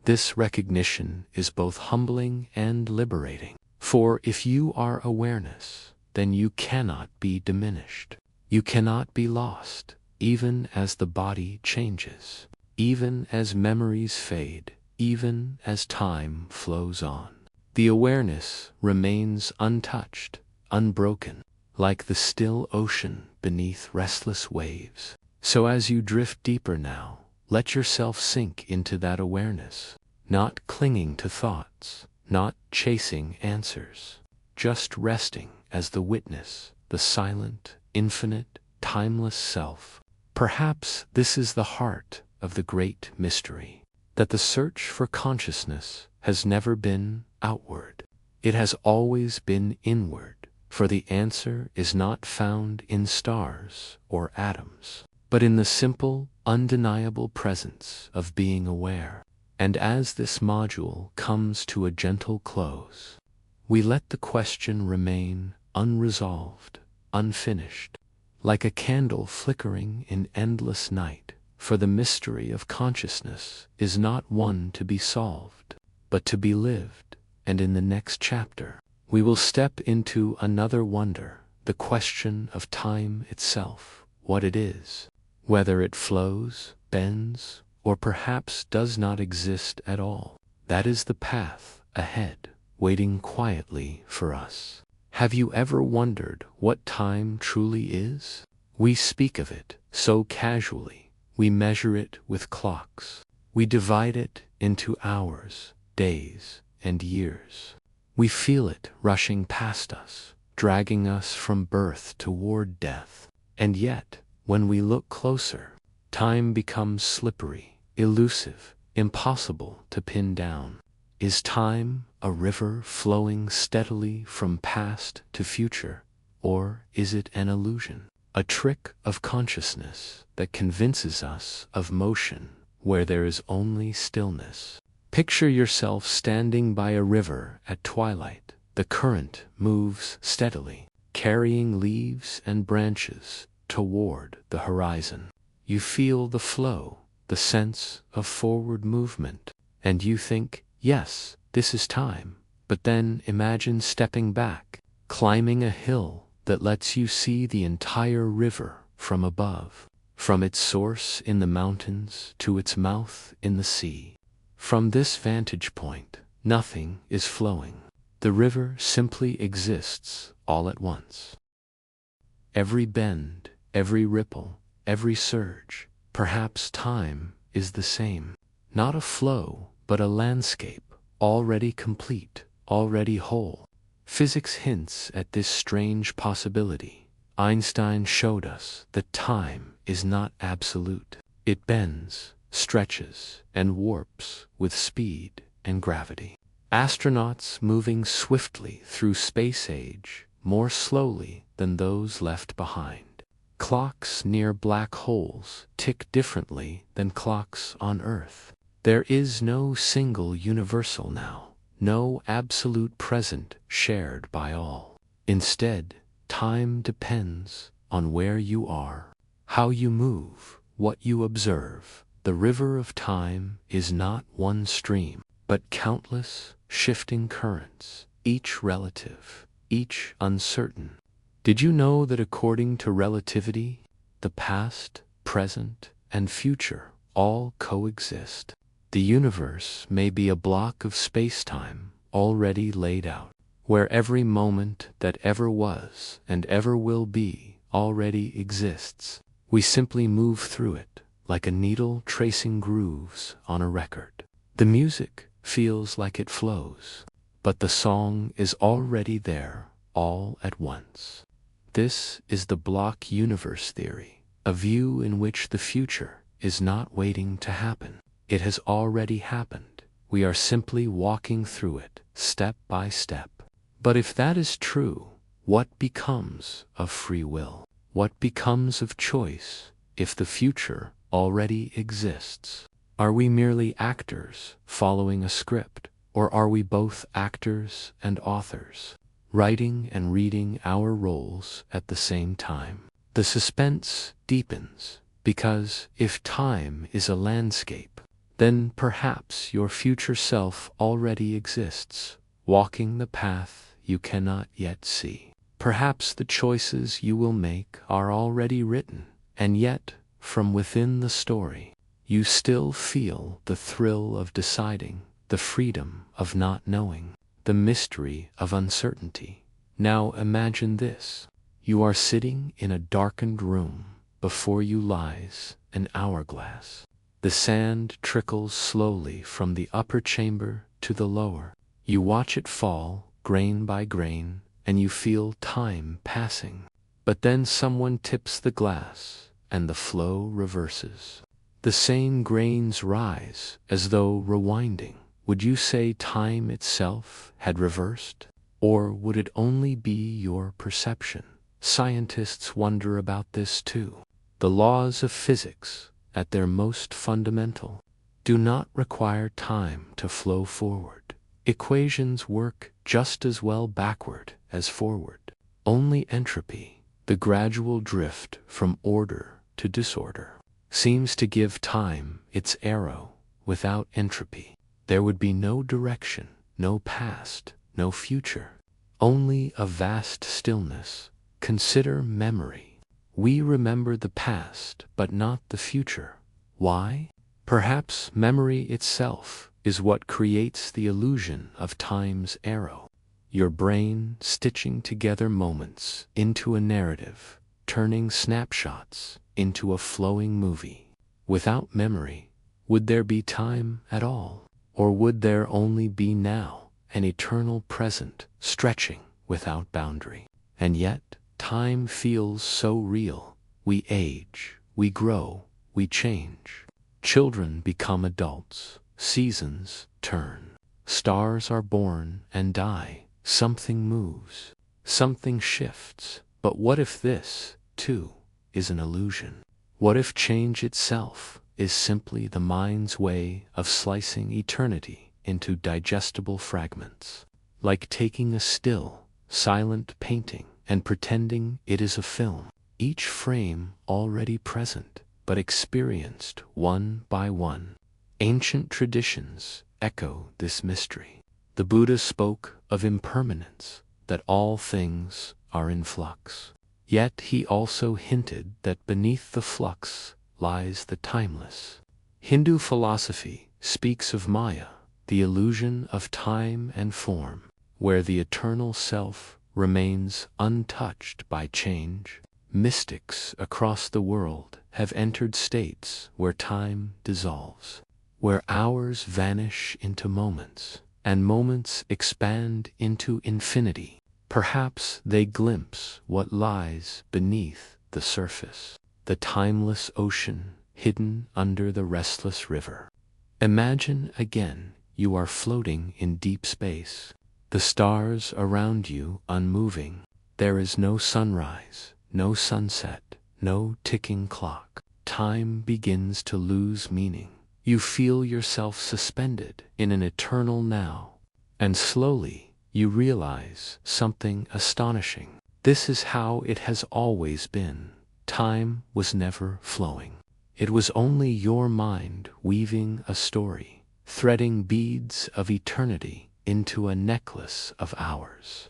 This recognition is both humbling and liberating, for if you are awareness, then you cannot be diminished. You cannot be lost, even as the body changes, even as memories fade, even as time flows on. The awareness remains untouched, unbroken, like the still ocean beneath restless waves. So as you drift deeper now, let yourself sink into that awareness, not clinging to thoughts, not chasing answers, just resting as the witness, the silent, infinite, timeless self. Perhaps this is the heart of the great mystery, that the search for consciousness has never been outward. It has always been inward, for the answer is not found in stars or atoms, but in the simple, undeniable presence of being aware. And as this module comes to a gentle close, we let the question remain unresolved, unfinished, like a candle flickering in endless night, for the mystery of consciousness is not one to be solved, but to be lived, and in the next chapter, we will step into another wonder, the question of time itself, what it is, whether it flows, bends, or perhaps does not exist at all. That is the path ahead, waiting quietly for us. Have you ever wondered what time truly is? We speak of it so casually. We measure it with clocks. We divide it into hours, days, and years. We feel it rushing past us, dragging us from birth toward death. And yet, when we look closer, time becomes slippery, elusive, impossible to pin down. Is time a river flowing steadily from past to future, or is it an illusion, a trick of consciousness that convinces us of motion where there is only stillness? Picture yourself standing by a river at twilight. The current moves steadily, carrying leaves and branches toward the horizon. You feel the flow, the sense of forward movement, and you think, yes, this is time. But then imagine stepping back, climbing a hill that lets you see the entire river from above, from its source in the mountains to its mouth in the sea. From this vantage point, nothing is flowing. The river simply exists all at once. Every bend, every ripple, every surge, perhaps time is the same. Not a flow, but a landscape, already complete, already whole. Physics hints at this strange possibility. Einstein showed us that time is not absolute. It bends, stretches, and warps with speed and gravity. Astronauts moving swiftly through space age more slowly than those left behind. Clocks near black holes tick differently than clocks on Earth. There is no single universal now, no absolute present shared by all. Instead, time depends on where you are, how you move, what you observe. The river of time is not one stream, but countless shifting currents, each relative, each uncertain. Did you know that according to relativity, the past, present, and future all coexist? The universe may be a block of space-time already laid out, where every moment that ever was and ever will be already exists. We simply move through it like a needle tracing grooves on a record. The music feels like it flows, but the song is already there all at once. This is the block universe theory, a view in which the future is not waiting to happen. It has already happened. We are simply walking through it, step by step. But if that is true, what becomes of free will? What becomes of choice if the future already exists? Are we merely actors following a script, or are we both actors and authors, writing and reading our roles at the same time? The suspense deepens, because if time is a landscape, then perhaps your future self already exists, walking the path you cannot yet see. Perhaps the choices you will make are already written, and yet, from within the story, you still feel the thrill of deciding, the freedom of not knowing, the mystery of uncertainty. Now imagine this. You are sitting in a darkened room. Before you lies an hourglass. The sand trickles slowly from the upper chamber to the lower. You watch it fall, grain by grain, and you feel time passing. But then someone tips the glass, and the flow reverses. The same grains rise, as though rewinding. Would you say time itself had reversed? Or would it only be your perception? Scientists wonder about this too. The laws of physics, at their most fundamental, do not require time to flow forward. Equations work just as well backward as forward. Only entropy, the gradual drift from order to disorder, seems to give time its arrow. Without entropy, there would be no direction, no past, no future, only a vast stillness. Consider memory. We remember the past, but not the future. Why? Perhaps memory itself is what creates the illusion of time's arrow. Your brain stitching together moments into a narrative, turning snapshots into a flowing movie. Without memory, would there be time at all? Or would there only be now, an eternal present, stretching without boundary? And yet, time feels so real. We age, we grow, we change. Children become adults, seasons turn. Stars are born and die. Something moves, something shifts. But what if this, too, is an illusion? What if change itself is simply the mind's way of slicing eternity into digestible fragments? Like taking a still, silent painting and pretending it is a film, each frame already present, but experienced one by one. Ancient traditions echo this mystery. The Buddha spoke of impermanence, that all things are in flux. Yet he also hinted that beneath the flux lies the timeless. Hindu philosophy speaks of Maya, the illusion of time and form, where the eternal self remains untouched by change. Mystics across the world have entered states where time dissolves, where hours vanish into moments, and moments expand into infinity. Perhaps they glimpse what lies beneath the surface, the timeless ocean hidden under the restless river. Imagine again you are floating in deep space, the stars around you unmoving, There is no sunrise, no sunset, no ticking clock. Time begins to lose meaning. You feel yourself suspended in an eternal now, and slowly you realize something astonishing. This is how it has always been. Time was never flowing. It was only your mind weaving a story, threading beads of eternity into a necklace of hours.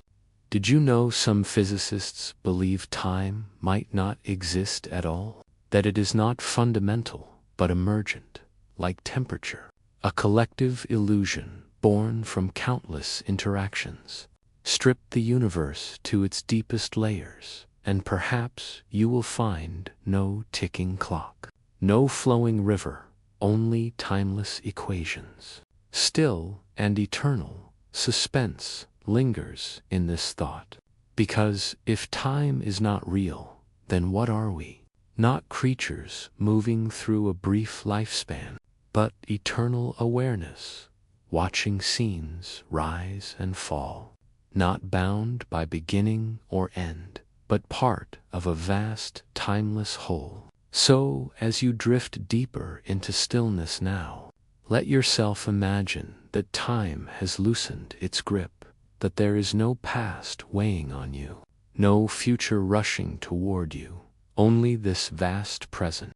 Did you know some physicists believe time might not exist at all? That it is not fundamental, but emergent, like temperature, a collective illusion born from countless interactions. Strip the universe to its deepest layers, and perhaps you will find no ticking clock, no flowing river, only timeless equations. Still and eternal, suspense lingers in this thought. Because if time is not real, then what are we? Not creatures moving through a brief lifespan, but eternal awareness, watching scenes rise and fall, not bound by beginning or end, but part of a vast, timeless whole. So, as you drift deeper into stillness now, let yourself imagine that time has loosened its grip, that there is no past weighing on you, no future rushing toward you, only this vast present,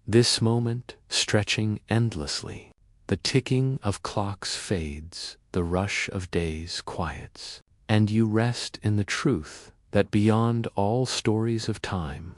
this moment stretching endlessly. The ticking of clocks fades, the rush of days quiets, and you rest in the truth that beyond all stories of time,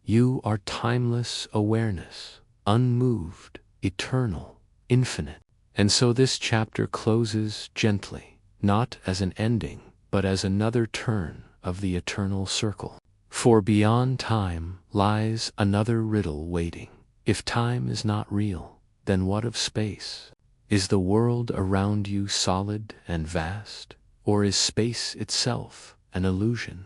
you are timeless awareness, unmoved, eternal, infinite. And so this chapter closes gently, not as an ending, but as another turn of the eternal circle. For beyond time lies another riddle waiting. If time is not real, then what of space? Is the world around you solid and vast, or is space itself an illusion?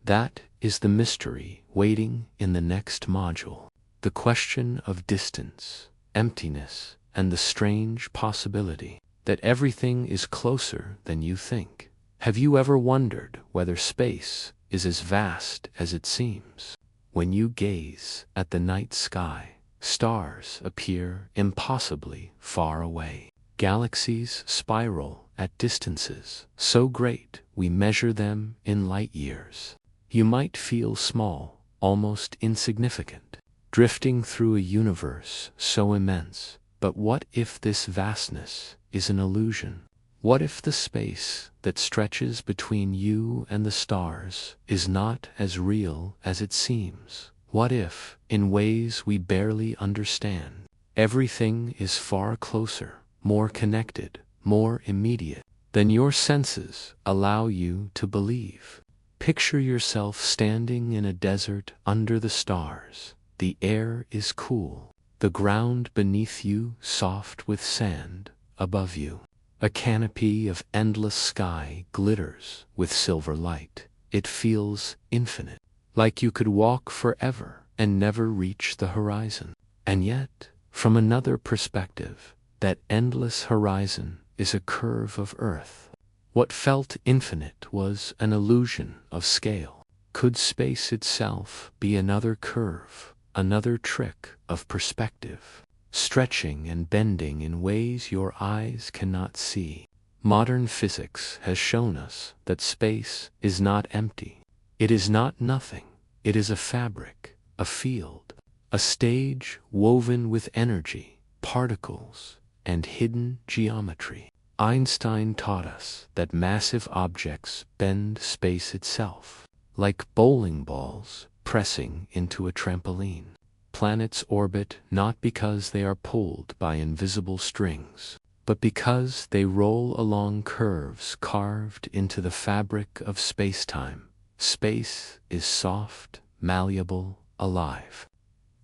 That is the mystery waiting in the next module. The question of distance, emptiness, and the strange possibility that everything is closer than you think. Have you ever wondered whether space is as vast as it seems? When you gaze at the night sky, stars appear impossibly far away. Galaxies spiral at distances so great we measure them in light years. You might feel small, almost insignificant, drifting through a universe so immense. But what if this vastness is an illusion? What if the space that stretches between you and the stars is not as real as it seems? What if, in ways we barely understand, everything is far closer, more connected, more immediate than your senses allow you to believe? Picture yourself standing in a desert under the stars. The air is cool, the ground beneath you soft with sand. Above you, a canopy of endless sky glitters with silver light. It feels infinite, like you could walk forever and never reach the horizon. And yet, from another perspective, that endless horizon is a curve of earth. What felt infinite was an illusion of scale. Could space itself be another curve, another trick of perspective, stretching and bending in ways your eyes cannot see? Modern physics has shown us that space is not empty. It is not nothing. It is a fabric, a field, a stage woven with energy, particles, and hidden geometry. Einstein taught us that massive objects bend space itself, like bowling balls pressing into a trampoline. Planets orbit not because they are pulled by invisible strings, but because they roll along curves carved into the fabric of space-time. Space is soft, malleable, alive.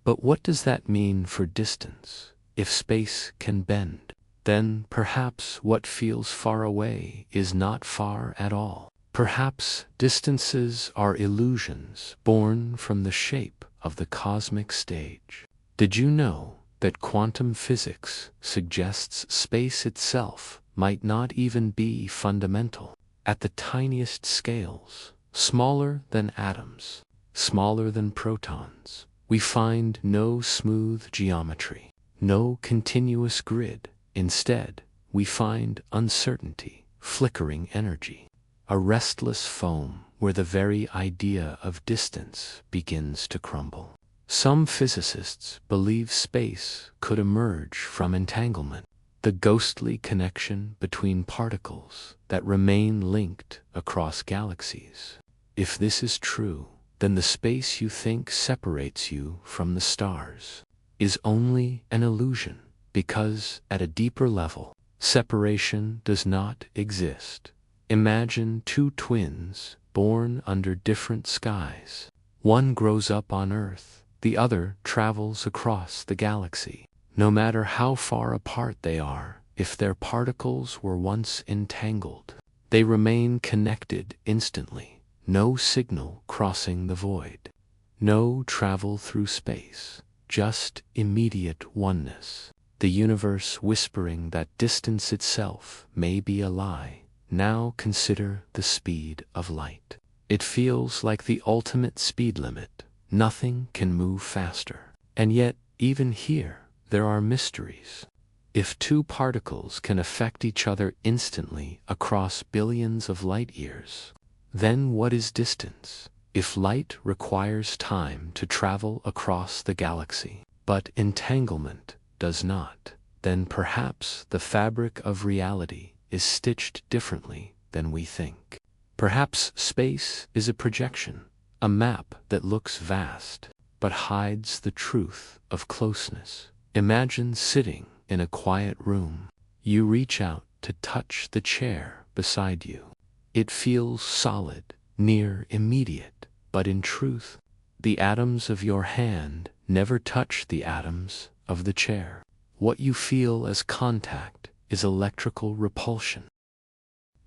But what does that mean for distance? If space can bend, then perhaps what feels far away is not far at all. Perhaps distances are illusions born from the shape of the cosmic stage. Did you know that quantum physics suggests space itself might not even be fundamental? At the tiniest scales, smaller than atoms, smaller than protons. We find no smooth geometry, no continuous grid. Instead, we find uncertainty, flickering energy, a restless foam where the very idea of distance begins to crumble. Some physicists believe space could emerge from entanglement, the ghostly connection between particles that remain linked across galaxies. If this is true, then the space you think separates you from the stars is only an illusion, because at a deeper level, separation does not exist. Imagine two twins born under different skies. One grows up on Earth, the other travels across the galaxy. No matter how far apart they are, if their particles were once entangled, they remain connected instantly. No signal crossing the void, no travel through space, just immediate oneness. The universe whispering that distance itself may be a lie. Now consider the speed of light. It feels like the ultimate speed limit. Nothing can move faster. And yet, even here, there are mysteries. If two particles can affect each other instantly across billions of light years, then what is distance? If light requires time to travel across the galaxy, but entanglement does not, then perhaps the fabric of reality is stitched differently than we think. Perhaps space is a projection, a map that looks vast, but hides the truth of closeness. Imagine sitting in a quiet room. You reach out to touch the chair beside you. It feels solid, near immediate, but in truth, the atoms of your hand never touch the atoms of the chair. What you feel as contact is electrical repulsion.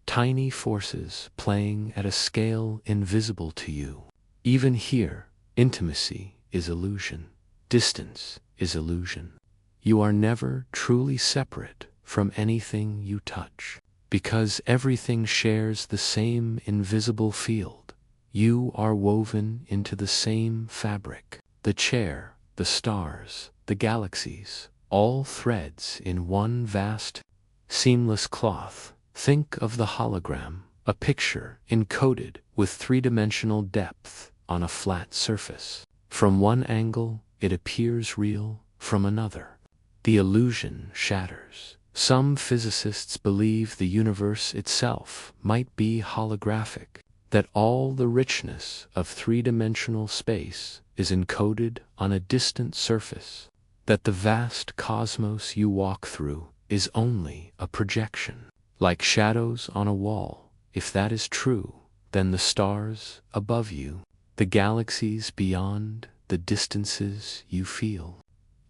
Tiny forces playing at a scale invisible to you. Even here, intimacy is illusion. Distance is illusion. You are never truly separate from anything you touch, because everything shares the same invisible field. You are woven into the same fabric. The chair, the stars, the galaxies, all threads in one vast, seamless cloth. Think of the hologram, a picture encoded with three-dimensional depth on a flat surface. From one angle, it appears real, from another, the illusion shatters. Some physicists believe the universe itself might be holographic, that all the richness of three-dimensional space is encoded on a distant surface, that the vast cosmos you walk through is only a projection, like shadows on a wall. If that is true, then the stars above you, the galaxies beyond, the distances you feel,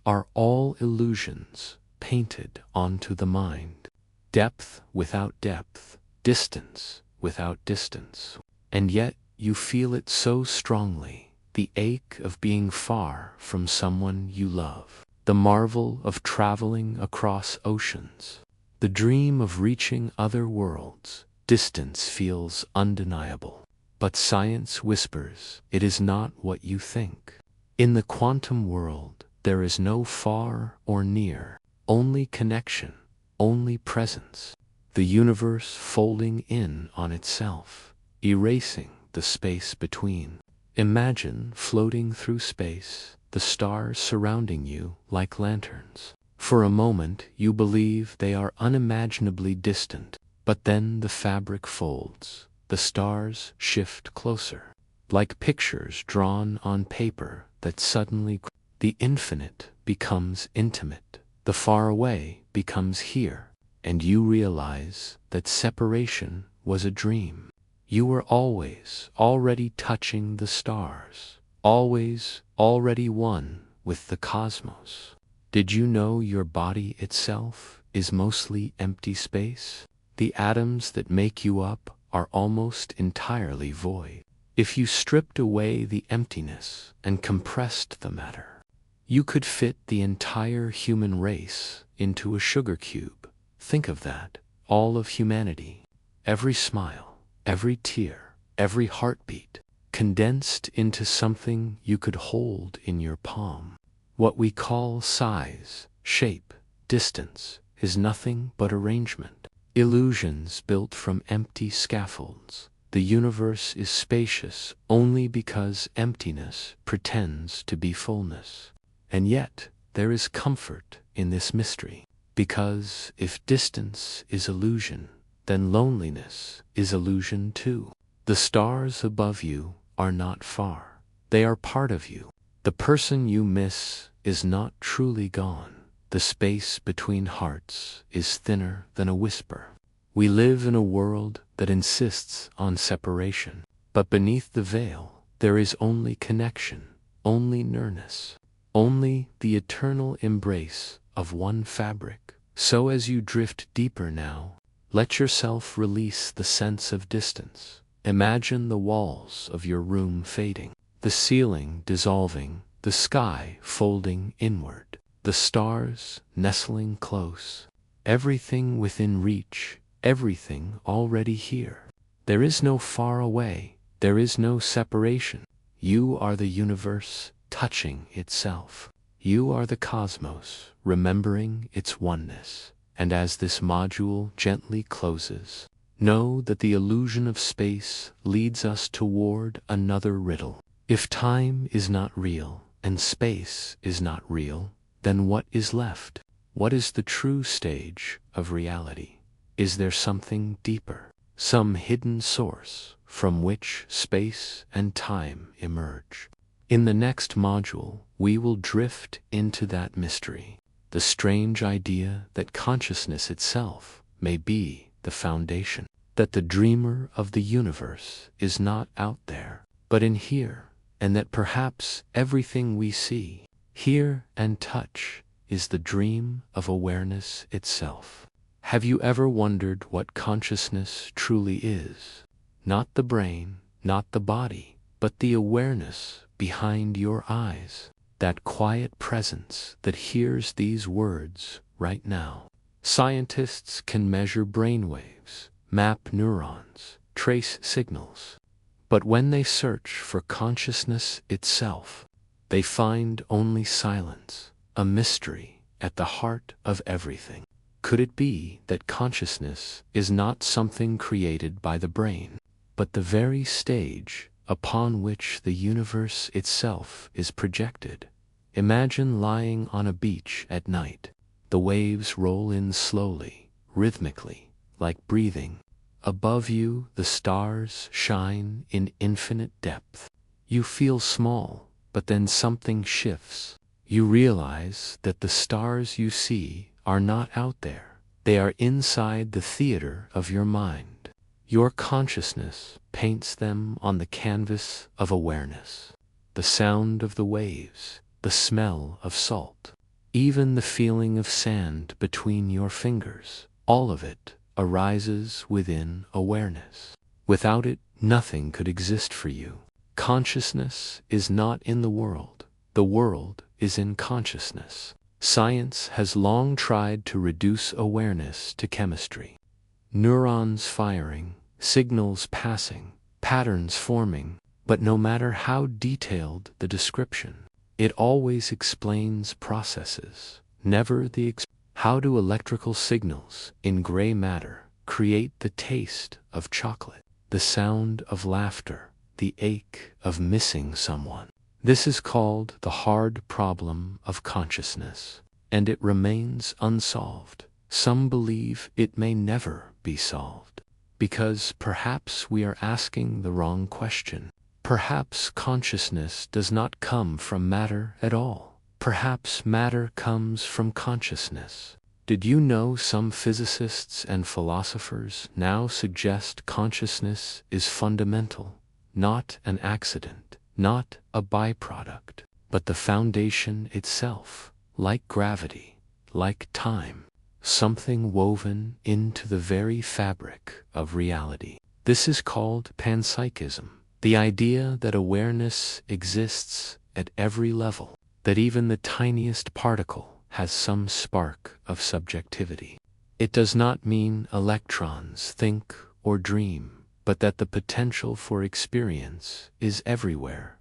are all illusions painted onto the mind. Depth without depth, distance without distance. And yet you feel it so strongly, the ache of being far from someone you love, the marvel of traveling across oceans, the dream of reaching other worlds. Distance feels undeniable, but science whispers it is not what you think. In the quantum world, there is no far or near, only connection, only presence, the universe folding in on itself, erasing the space between. Imagine floating through space, the stars surrounding you like lanterns. For a moment you believe they are unimaginably distant, but then the fabric folds, the stars shift closer, like pictures drawn on paper that suddenly the infinite becomes intimate, the far away becomes here, and you realize that separation was a dream. You were always already touching the stars, always already one with the cosmos. Did you know your body itself is mostly empty space? The atoms that make you up are almost entirely void. If you stripped away the emptiness and compressed the matter, you could fit the entire human race into a sugar cube. Think of that, all of humanity, every smile, every tear, every heartbeat, condensed into something you could hold in your palm. What we call size, shape, distance, is nothing but arrangement. Illusions built from empty scaffolds. The universe is spacious only because emptiness pretends to be fullness. And yet, there is comfort in this mystery, because if distance is illusion, then loneliness is illusion too. The stars above you are not far. They are part of you. The person you miss is not truly gone. The space between hearts is thinner than a whisper. We live in a world that insists on separation, but beneath the veil, there is only connection, only nearness, only the eternal embrace of one fabric. So as you drift deeper now, let yourself release the sense of distance. Imagine the walls of your room fading, the ceiling dissolving, the sky folding inward, the stars nestling close, everything within reach, everything already here. There is no far away, there is no separation. You are the universe touching itself. You are the cosmos remembering its oneness. And as this module gently closes, know that the illusion of space leads us toward another riddle. If time is not real and space is not real, then what is left? What is the true stage of reality? Is there something deeper, some hidden source from which space and time emerge? In the next module, we will drift into that mystery, the strange idea that consciousness itself may be the foundation, that the dreamer of the universe is not out there, but in here, and that perhaps everything we see, hear, and touch is the dream of awareness itself. Have you ever wondered what consciousness truly is? Not the brain, not the body, but the awareness behind your eyes, that quiet presence that hears these words right now. Scientists can measure brainwaves, map neurons, trace signals, but when they search for consciousness itself, they find only silence, a mystery at the heart of everything. Could it be that consciousness is not something created by the brain, but the very stage upon which the universe itself is projected? Imagine lying on a beach at night. The waves roll in slowly, rhythmically, like breathing. Above you, the stars shine in infinite depth. You feel small, but then something shifts. You realize that the stars you see are not out there. They are inside the theater of your mind. Your consciousness paints them on the canvas of awareness. The sound of the waves, the smell of salt, even the feeling of sand between your fingers, all of it arises within awareness. Without it, nothing could exist for you. Consciousness is not in the world is in consciousness. Science has long tried to reduce awareness to chemistry. Neurons firing, signals passing, patterns forming, but no matter how detailed the description, it always explains processes, never the How do electrical signals in gray matter create the taste of chocolate, the sound of laughter, the ache of missing someone? This is called the hard problem of consciousness, and it remains unsolved. Some believe it may never be solved, because perhaps we are asking the wrong question. Perhaps consciousness does not come from matter at all. Perhaps matter comes from consciousness. Did you know some physicists and philosophers now suggest consciousness is fundamental, not an accident, not a byproduct, but the foundation itself, like gravity, like time, something woven into the very fabric of reality. This is called panpsychism, the idea that awareness exists at every level, that even the tiniest particle has some spark of subjectivity. It does not mean electrons think or dream, but that the potential for experience is everywhere,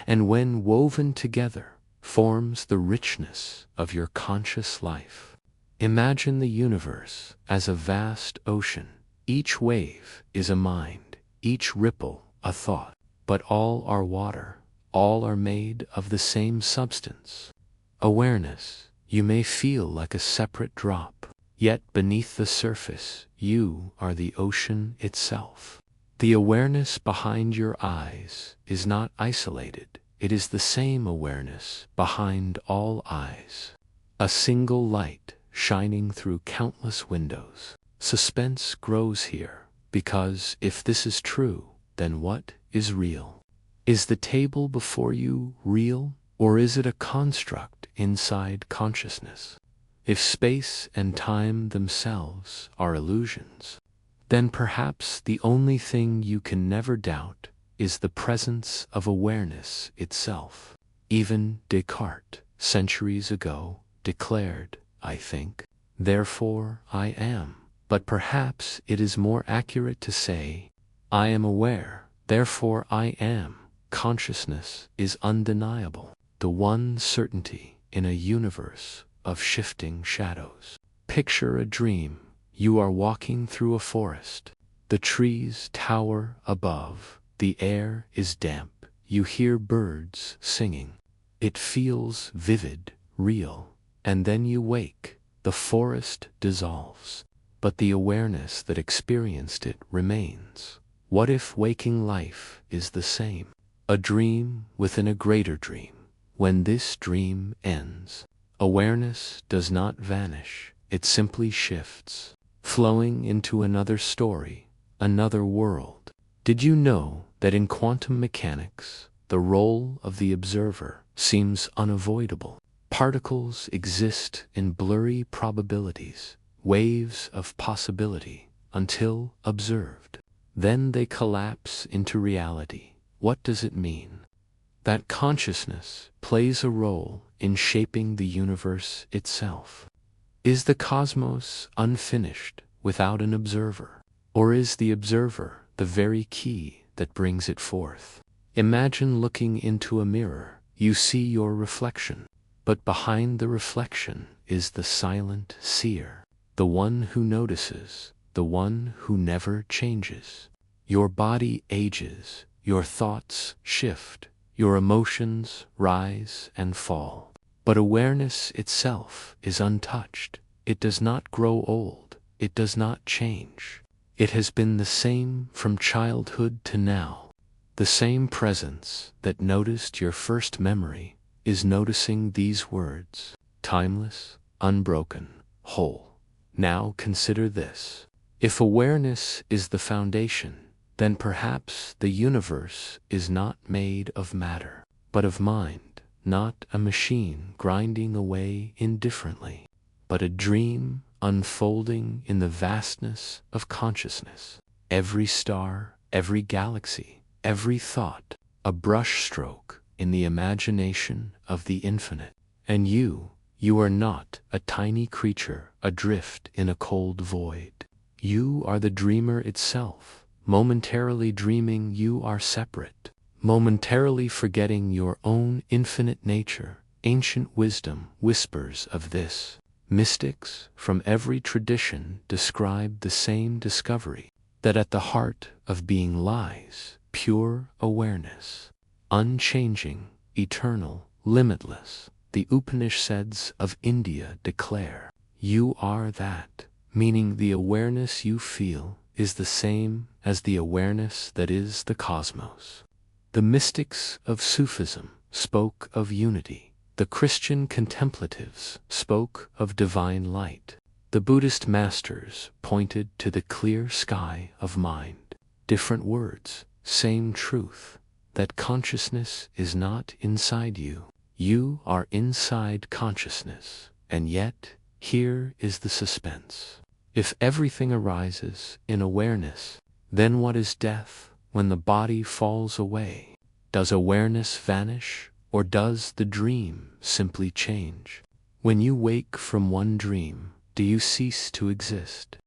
and when woven together, forms the richness of your conscious life. Imagine the universe as a vast ocean. Each wave is a mind, each ripple a thought, but all are water, all are made of the same substance. Awareness, you may feel like a separate drop, yet beneath the surface, you are the ocean itself. The awareness behind your eyes is not isolated, it is the same awareness behind all eyes. A single light shining through countless windows. Suspense grows here, because if this is true, then what is real? Is the table before you real, or is it a construct inside consciousness? If space and time themselves are illusions, then perhaps the only thing you can never doubt is the presence of awareness itself. Even Descartes, centuries ago, declared, I think, therefore I am. But perhaps it is more accurate to say, I am aware, therefore I am. Consciousness is undeniable, the one certainty in a universe of shifting shadows. Picture a dream. You are walking through a forest. The trees tower above. The air is damp. You hear birds singing. It feels vivid, real. And then you wake. The forest dissolves, but the awareness that experienced it remains. What if waking life is the same? A dream within a greater dream. When this dream ends, awareness does not vanish. It simply shifts, flowing into another story, another world. Did you know that in quantum mechanics, the role of the observer seems unavoidable? Particles exist in blurry probabilities, waves of possibility, until observed. Then they collapse into reality. What does it mean? That consciousness plays a role in shaping the universe itself. Is the cosmos unfinished without an observer? Or is the observer the very key that brings it forth? Imagine looking into a mirror. You see your reflection, but behind the reflection is the silent seer, the one who notices, the one who never changes. Your body ages, your thoughts shift, your emotions rise and fall. But awareness itself is untouched. It does not grow old. It does not change. It has been the same from childhood to now. The same presence that noticed your first memory is noticing these words: timeless, unbroken, whole. Now consider this. If awareness is the foundation, then perhaps the universe is not made of matter, but of mind. Not a machine grinding away indifferently, but a dream unfolding in the vastness of consciousness. Every star, every galaxy, every thought, a brushstroke in the imagination of the infinite. And you are not a tiny creature adrift in a cold void. You are the dreamer itself. Momentarily dreaming you are separate, momentarily forgetting your own infinite nature. Ancient wisdom whispers of this. Mystics from every tradition describe the same discovery, that at the heart of being lies pure awareness, unchanging, eternal, limitless. The Upanishads of India declare, you are that, meaning the awareness you feel is the same as the awareness that is the cosmos. The mystics of Sufism spoke of unity. The Christian contemplatives spoke of divine light. The Buddhist masters pointed to the clear sky of mind. Different words, same truth, that consciousness is not inside you. You are inside consciousness, and yet, here is the suspense. If everything arises in awareness, then what is death when the body falls away? Does awareness vanish, or does the dream simply change? When you wake from one dream, do you cease to exist?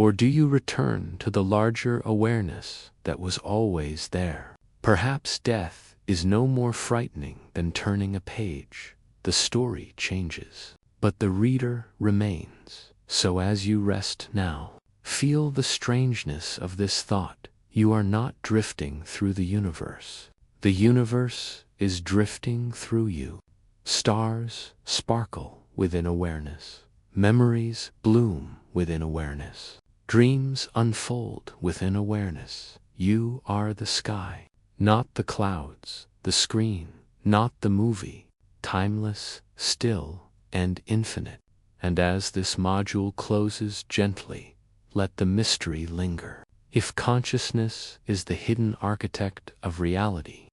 Or do you return to the larger awareness that was always there? Perhaps death is no more frightening than turning a page. The story changes, but the reader remains. So as you rest now, feel the strangeness of this thought. You are not drifting through the universe. The universe is drifting through you. Stars sparkle within awareness. Memories bloom within awareness. Dreams unfold within awareness. You are the sky, not the clouds, the screen, not the movie, timeless, still, and infinite. And as this module closes gently, let the mystery linger. If consciousness is the hidden architect of reality,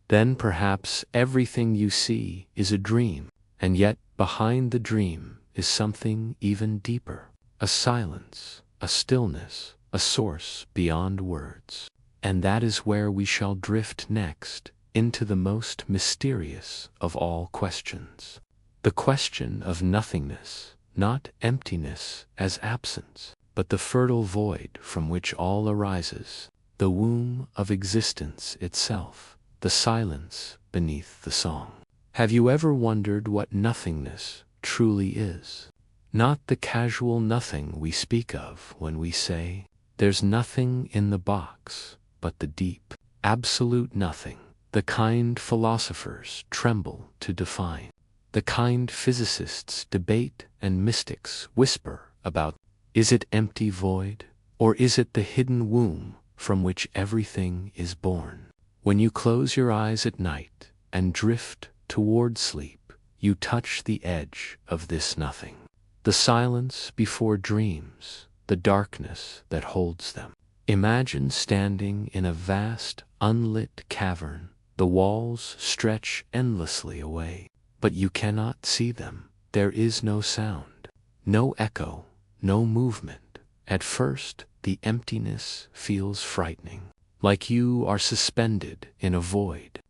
then perhaps everything you see is a dream, and yet behind the dream is something even deeper, a silence, a stillness, a source beyond words. And that is where we shall drift next, into the most mysterious of all questions. The question of nothingness, not emptiness as absence, but the fertile void from which all arises, the womb of existence itself, the silence beneath the song. Have you ever wondered what nothingness truly is? Not the casual nothing we speak of when we say, "There's nothing in the box," but the deep, absolute nothing, the kind philosophers tremble to define, the kind physicists debate and mystics whisper about. Is it empty void, or is it the hidden womb from which everything is born? When you close your eyes at night and drift toward sleep, you touch the edge of this nothing. The silence before dreams, the darkness that holds them. Imagine standing in a vast, unlit cavern. The walls stretch endlessly away, but you cannot see them. There is no sound, no echo, no movement. At first, the emptiness feels frightening, like you are suspended in a void.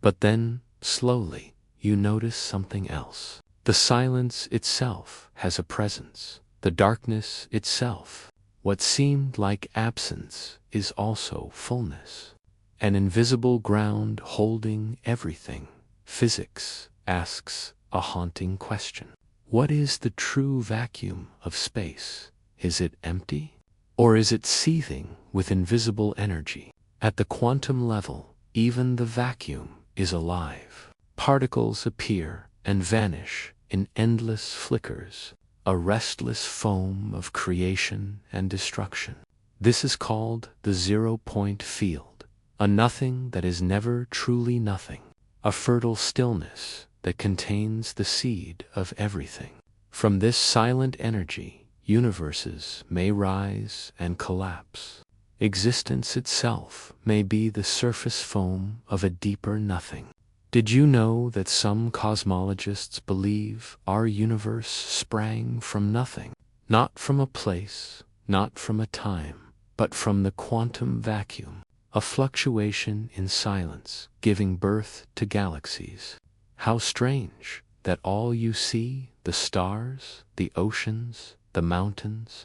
But then, slowly, you notice something else. The silence itself has a presence. The darkness itself, what seemed like absence, is also fullness. An invisible ground holding everything. Physics asks a haunting question. What is the true vacuum of space? Is it empty? Or is it seething with invisible energy? At the quantum level, even the vacuum is alive. Particles appear and vanish in endless flickers, a restless foam of creation and destruction. This is called the zero-point field, a nothing that is never truly nothing, a fertile stillness that contains the seed of everything. From this silent energy, universes may rise and collapse. Existence itself may be the surface foam of a deeper nothing. Did you know that some cosmologists believe our universe sprang from nothing? Not from a place, not from a time, but from the quantum vacuum, a fluctuation in silence giving birth to galaxies. How strange that all you see, the stars, the oceans, the mountains,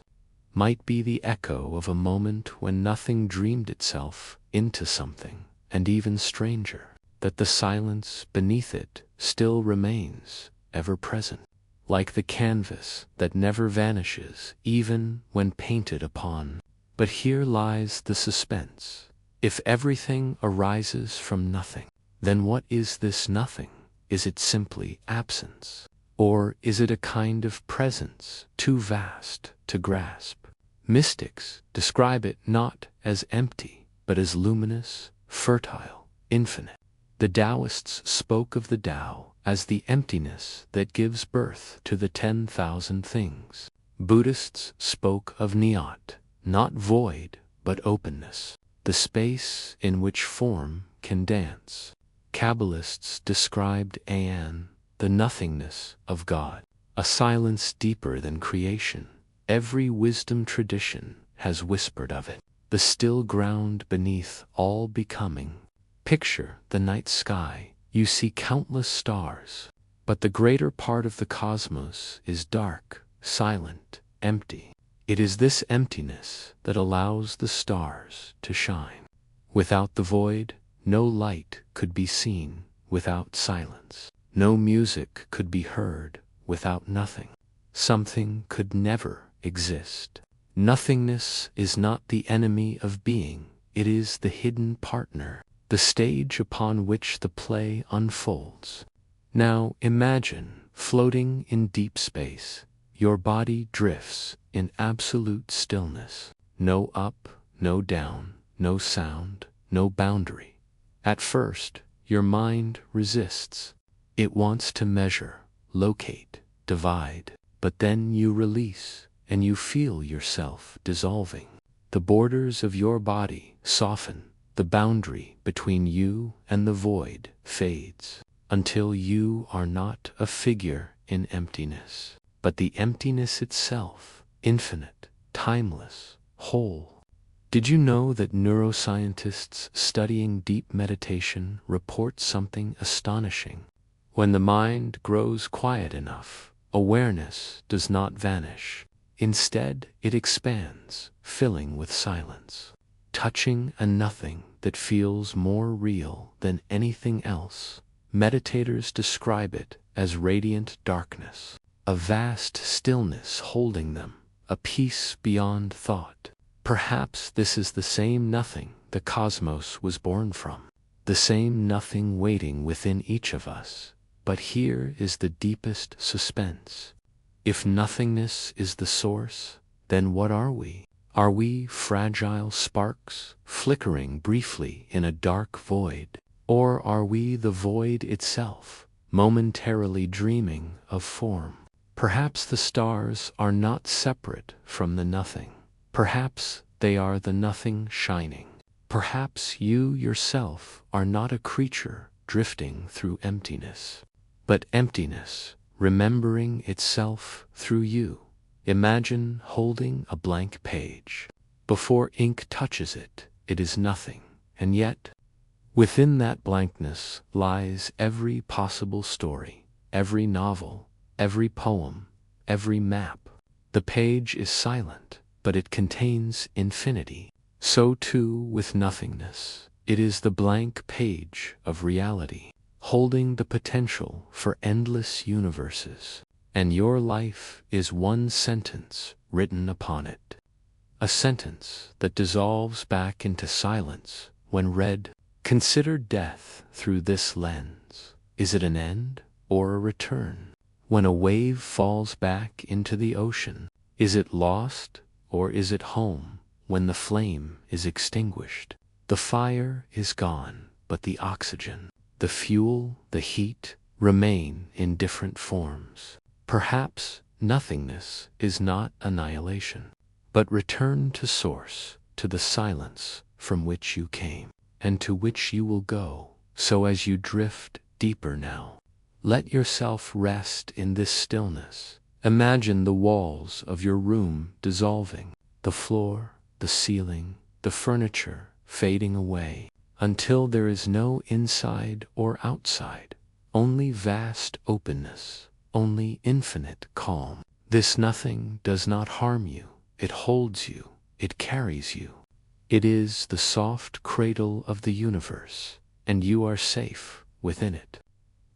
might be the echo of a moment when nothing dreamed itself into something, and even stranger, that the silence beneath it still remains ever present, like the canvas that never vanishes even when painted upon. But here lies the suspense. If everything arises from nothing, then what is this nothing? Is it simply absence? Or is it a kind of presence too vast to grasp? Mystics describe it not as empty, but as luminous, fertile, infinite. The Taoists spoke of the Tao as the emptiness that gives birth to the 10,000 things. Buddhists spoke of Nyat, not void, but openness, the space in which form can dance. Kabbalists described Ayan, the nothingness of God, a silence deeper than creation. Every wisdom tradition has whispered of it, the still ground beneath all becoming. Picture the night sky. You see countless stars, but the greater part of the cosmos is dark, silent, empty. It is this emptiness that allows the stars to shine. Without the void, no light could be seen. Without silence, no music could be heard. Without nothing, something could never exist. Nothingness is not the enemy of being, it is the hidden partner, the stage upon which the play unfolds. Now imagine floating in deep space. Your body drifts in absolute stillness. No up, no down, no sound, no boundary. At first, your mind resists. It wants to measure, locate, divide. But then you release, and you feel yourself dissolving. The borders of your body soften. The boundary between you and the void fades, until you are not a figure in emptiness, but the emptiness itself, infinite, timeless, whole. Did you know that neuroscientists studying deep meditation report something astonishing? When the mind grows quiet enough, awareness does not vanish. Instead, it expands, filling with silence, touching a nothing that feels more real than anything else. Meditators describe it as radiant darkness, a vast stillness holding them, a peace beyond thought. Perhaps this is the same nothing the cosmos was born from, the same nothing waiting within each of us. But here is the deepest suspense. If nothingness is the source, then what are we? Are we fragile sparks, flickering briefly in a dark void? Or are we the void itself, momentarily dreaming of form? Perhaps the stars are not separate from the nothing. Perhaps they are the nothing shining. Perhaps you yourself are not a creature drifting through emptiness, but emptiness remembering itself through you. Imagine holding a blank page. Before ink touches it, it is nothing, and yet, within that blankness lies every possible story, every novel, every poem, every map. The page is silent, but it contains infinity. So too with nothingness. It is the blank page of reality, holding the potential for endless universes. And your life is one sentence written upon it. A sentence that dissolves back into silence when read. Consider death through this lens. Is it an end or a return? When a wave falls back into the ocean, is it lost or is it home? When the flame is extinguished, the fire is gone, but the oxygen, the fuel, the heat remain in different forms. Perhaps nothingness is not annihilation, but return to source, to the silence from which you came, and to which you will go. So as you drift deeper now, let yourself rest in this stillness. Imagine the walls of your room dissolving, the floor, the ceiling, the furniture fading away, until there is no inside or outside, only vast openness, only infinite calm. This nothing does not harm you, it holds you, it carries you. It is the soft cradle of the universe, and you are safe within it.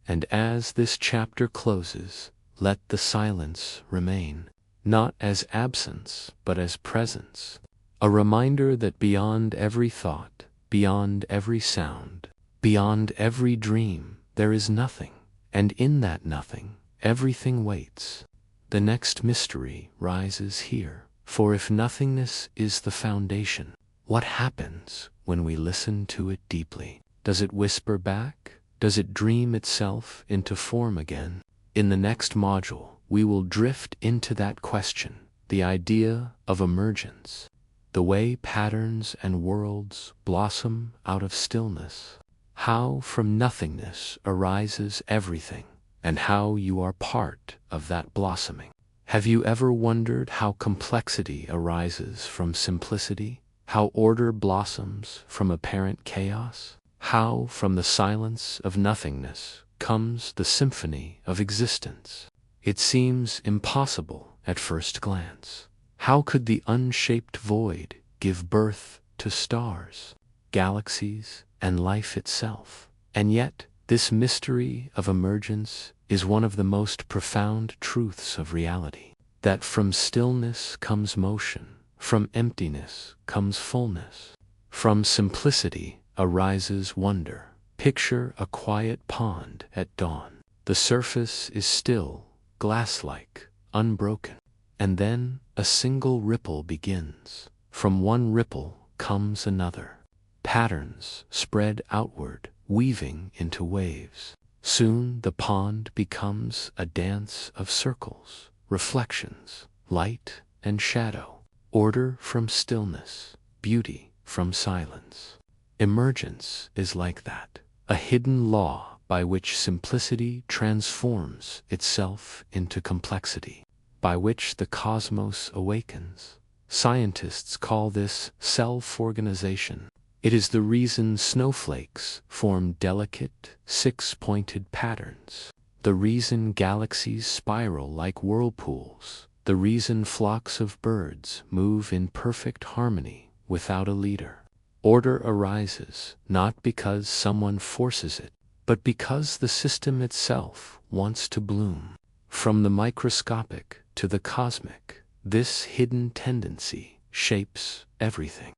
And as this chapter closes, let the silence remain, not as absence, but as presence. A reminder that beyond every thought, beyond every sound, beyond every dream, there is nothing, and in that nothing, everything waits. The next mystery rises here, for if nothingness is the foundation, what happens when we listen to it deeply? Does it whisper back? Does it dream itself into form again? In the next module, we will drift into that question, the idea of emergence, the way patterns and worlds blossom out of stillness, how from nothingness arises everything, and how you are part of that blossoming. Have you ever wondered how complexity arises from simplicity? How order blossoms from apparent chaos? How from the silence of nothingness comes the symphony of existence? It seems impossible at first glance. How could the unshaped void give birth to stars, galaxies, and life itself? And yet, this mystery of emergence is one of the most profound truths of reality, that from stillness comes motion, from emptiness comes fullness, from simplicity arises wonder. Picture a quiet pond at dawn. The surface is still, glass-like, unbroken. And then a single ripple begins. From one ripple comes another. Patterns spread outward, weaving into waves. Soon the pond becomes a dance of circles, reflections, light and shadow, order from stillness, beauty from silence. Emergence is like that, a hidden law by which simplicity transforms itself into complexity, by which the cosmos awakens. Scientists call this self-organization. It is the reason snowflakes form delicate, six-pointed patterns, the reason galaxies spiral like whirlpools, the reason flocks of birds move in perfect harmony without a leader. Order arises not because someone forces it, but because the system itself wants to bloom. From the microscopic to the cosmic, this hidden tendency shapes everything.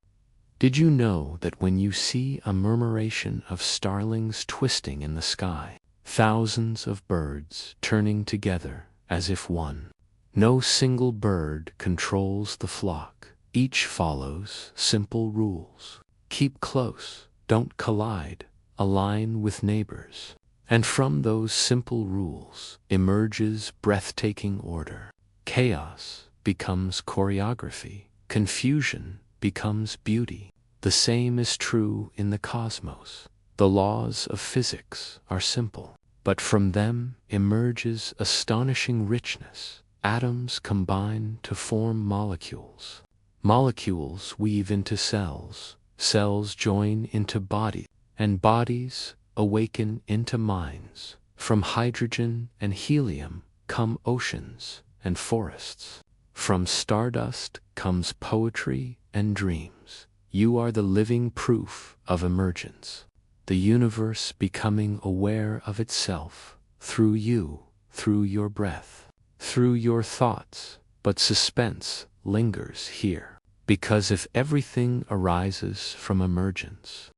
Did you know that when you see a murmuration of starlings twisting in the sky, thousands of birds turning together as if one? No single bird controls the flock. Each follows simple rules. Keep close, don't collide, align with neighbors. And from those simple rules emerges breathtaking order. Chaos becomes choreography. Confusion becomes beauty. The same is true in the cosmos. The laws of physics are simple, but from them emerges astonishing richness. Atoms combine to form molecules. Molecules weave into cells. Cells join into bodies, and bodies awaken into minds. From hydrogen and helium come oceans and forests. From stardust comes poetry and dreams. You are the living proof of emergence, the universe becoming aware of itself through you, through your breath, through your thoughts. But suspense lingers here. Because if everything arises from emergence,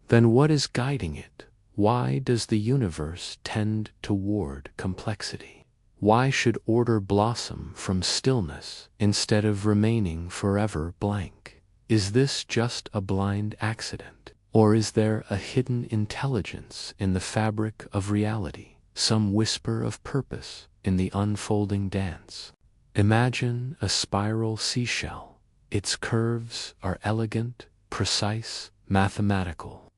then what is guiding it? Why does the universe tend toward complexity? Why should order blossom from stillness instead of remaining forever blank? Is this just a blind accident? Or is there a hidden intelligence in the fabric of reality, some whisper of purpose in the unfolding dance? Imagine a spiral seashell. Its curves are elegant, precise, mathematical.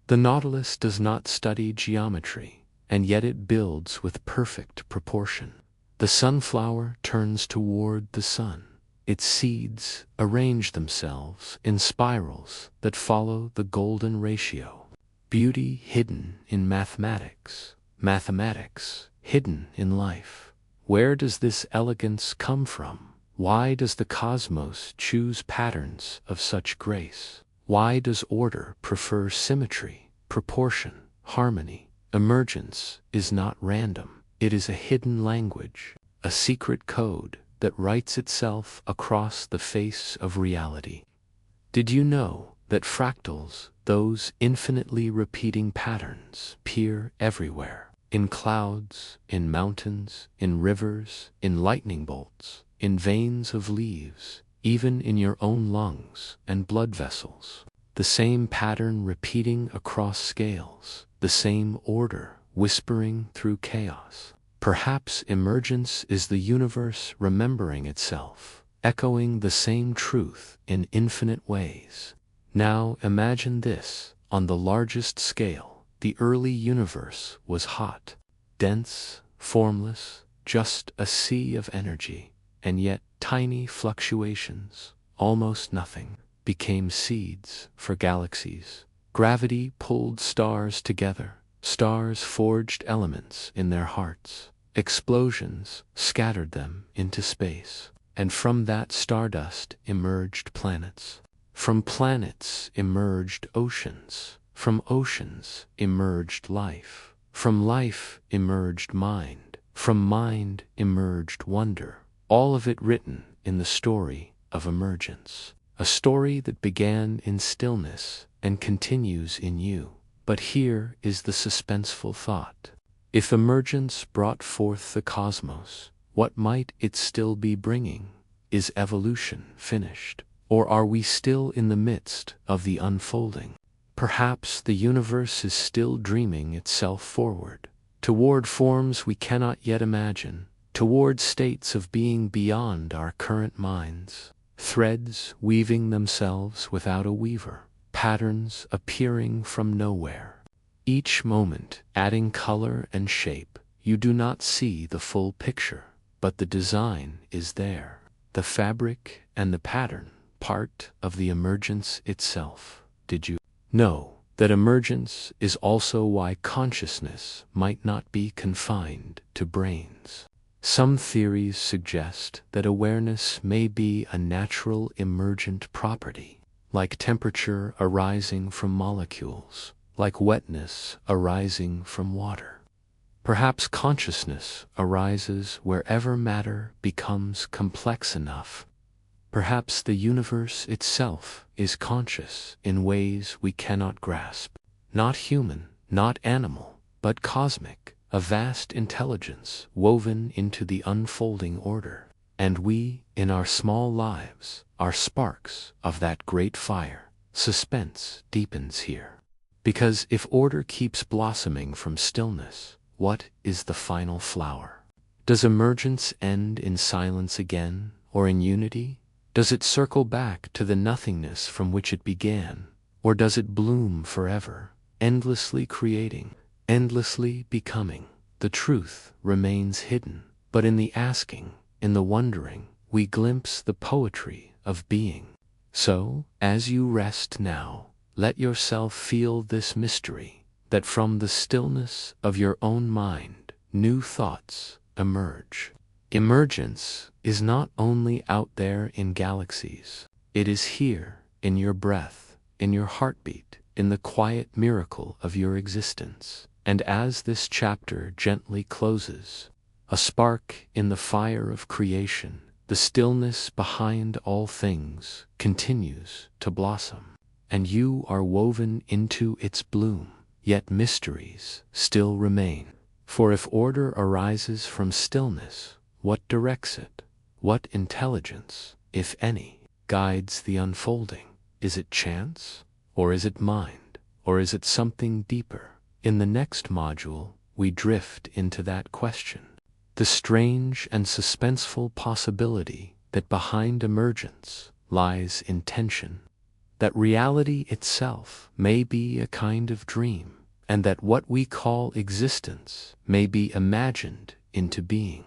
The nautilus does not study geometry, and yet it builds with perfect proportion. The sunflower turns toward the sun. Its seeds arrange themselves in spirals that follow the golden ratio. Beauty hidden in mathematics, mathematics hidden in life. Where does this elegance come from? Why does the cosmos choose patterns of such grace? Why does order prefer symmetry, proportion, harmony? Emergence is not random. It is a hidden language, a secret code that writes itself across the face of reality. Did you know that fractals, those infinitely repeating patterns, appear everywhere? In clouds, in mountains, in rivers, in lightning bolts, in veins of leaves, even in your own lungs and blood vessels. The same pattern repeating across scales, the same order whispering through chaos. Perhaps emergence is the universe remembering itself, echoing the same truth in infinite ways. Now imagine this, on the largest scale. The early universe was hot, dense, formless, just a sea of energy. And yet tiny fluctuations, almost nothing, became seeds for galaxies. Gravity pulled stars together. Stars forged elements in their hearts. Explosions scattered them into space. And from that stardust emerged planets. From planets emerged oceans. From oceans emerged life. From life emerged mind. From mind emerged wonder. All of it written in the story of emergence. A story that began in stillness and continues in you. But here is the suspenseful thought. If emergence brought forth the cosmos, what might it still be bringing? Is evolution finished? Or are we still in the midst of the unfolding? Perhaps the universe is still dreaming itself forward, toward forms we cannot yet imagine, toward states of being beyond our current minds. Threads weaving themselves without a weaver, patterns appearing from nowhere. Each moment adding color and shape. You do not see the full picture, but the design is there. The fabric and the pattern, part of the emergence itself. Did you know that emergence is also why consciousness might not be confined to brains? Some theories suggest that awareness may be a natural emergent property, like temperature arising from molecules, like wetness arising from water. Perhaps consciousness arises wherever matter becomes complex enough. Perhaps the universe itself is conscious in ways we cannot grasp. Not human, not animal, but cosmic, a vast intelligence woven into the unfolding order. And we, in our small lives, are sparks of that great fire. Suspense deepens here. Because if order keeps blossoming from stillness, what is the final flower? Does emergence end in silence again, or in unity? Does it circle back to the nothingness from which it began, or does it bloom forever, endlessly creating, endlessly becoming? The truth remains hidden, but in the asking, in the wondering, we glimpse the poetry of being. So, as you rest now, let yourself feel this mystery, that from the stillness of your own mind, new thoughts emerge. Emergence is not only out there in galaxies. It is here, in your breath, in your heartbeat, in the quiet miracle of your existence. And as this chapter gently closes, a spark in the fire of creation, the stillness behind all things continues to blossom. And you are woven into its bloom, yet mysteries still remain. For if order arises from stillness, what directs it? What intelligence, if any, guides the unfolding? Is it chance? Or is it mind? Or is it something deeper? In the next module, we drift into that question. The strange and suspenseful possibility that behind emergence lies intention. That reality itself may be a kind of dream, and that what we call existence may be imagined into being.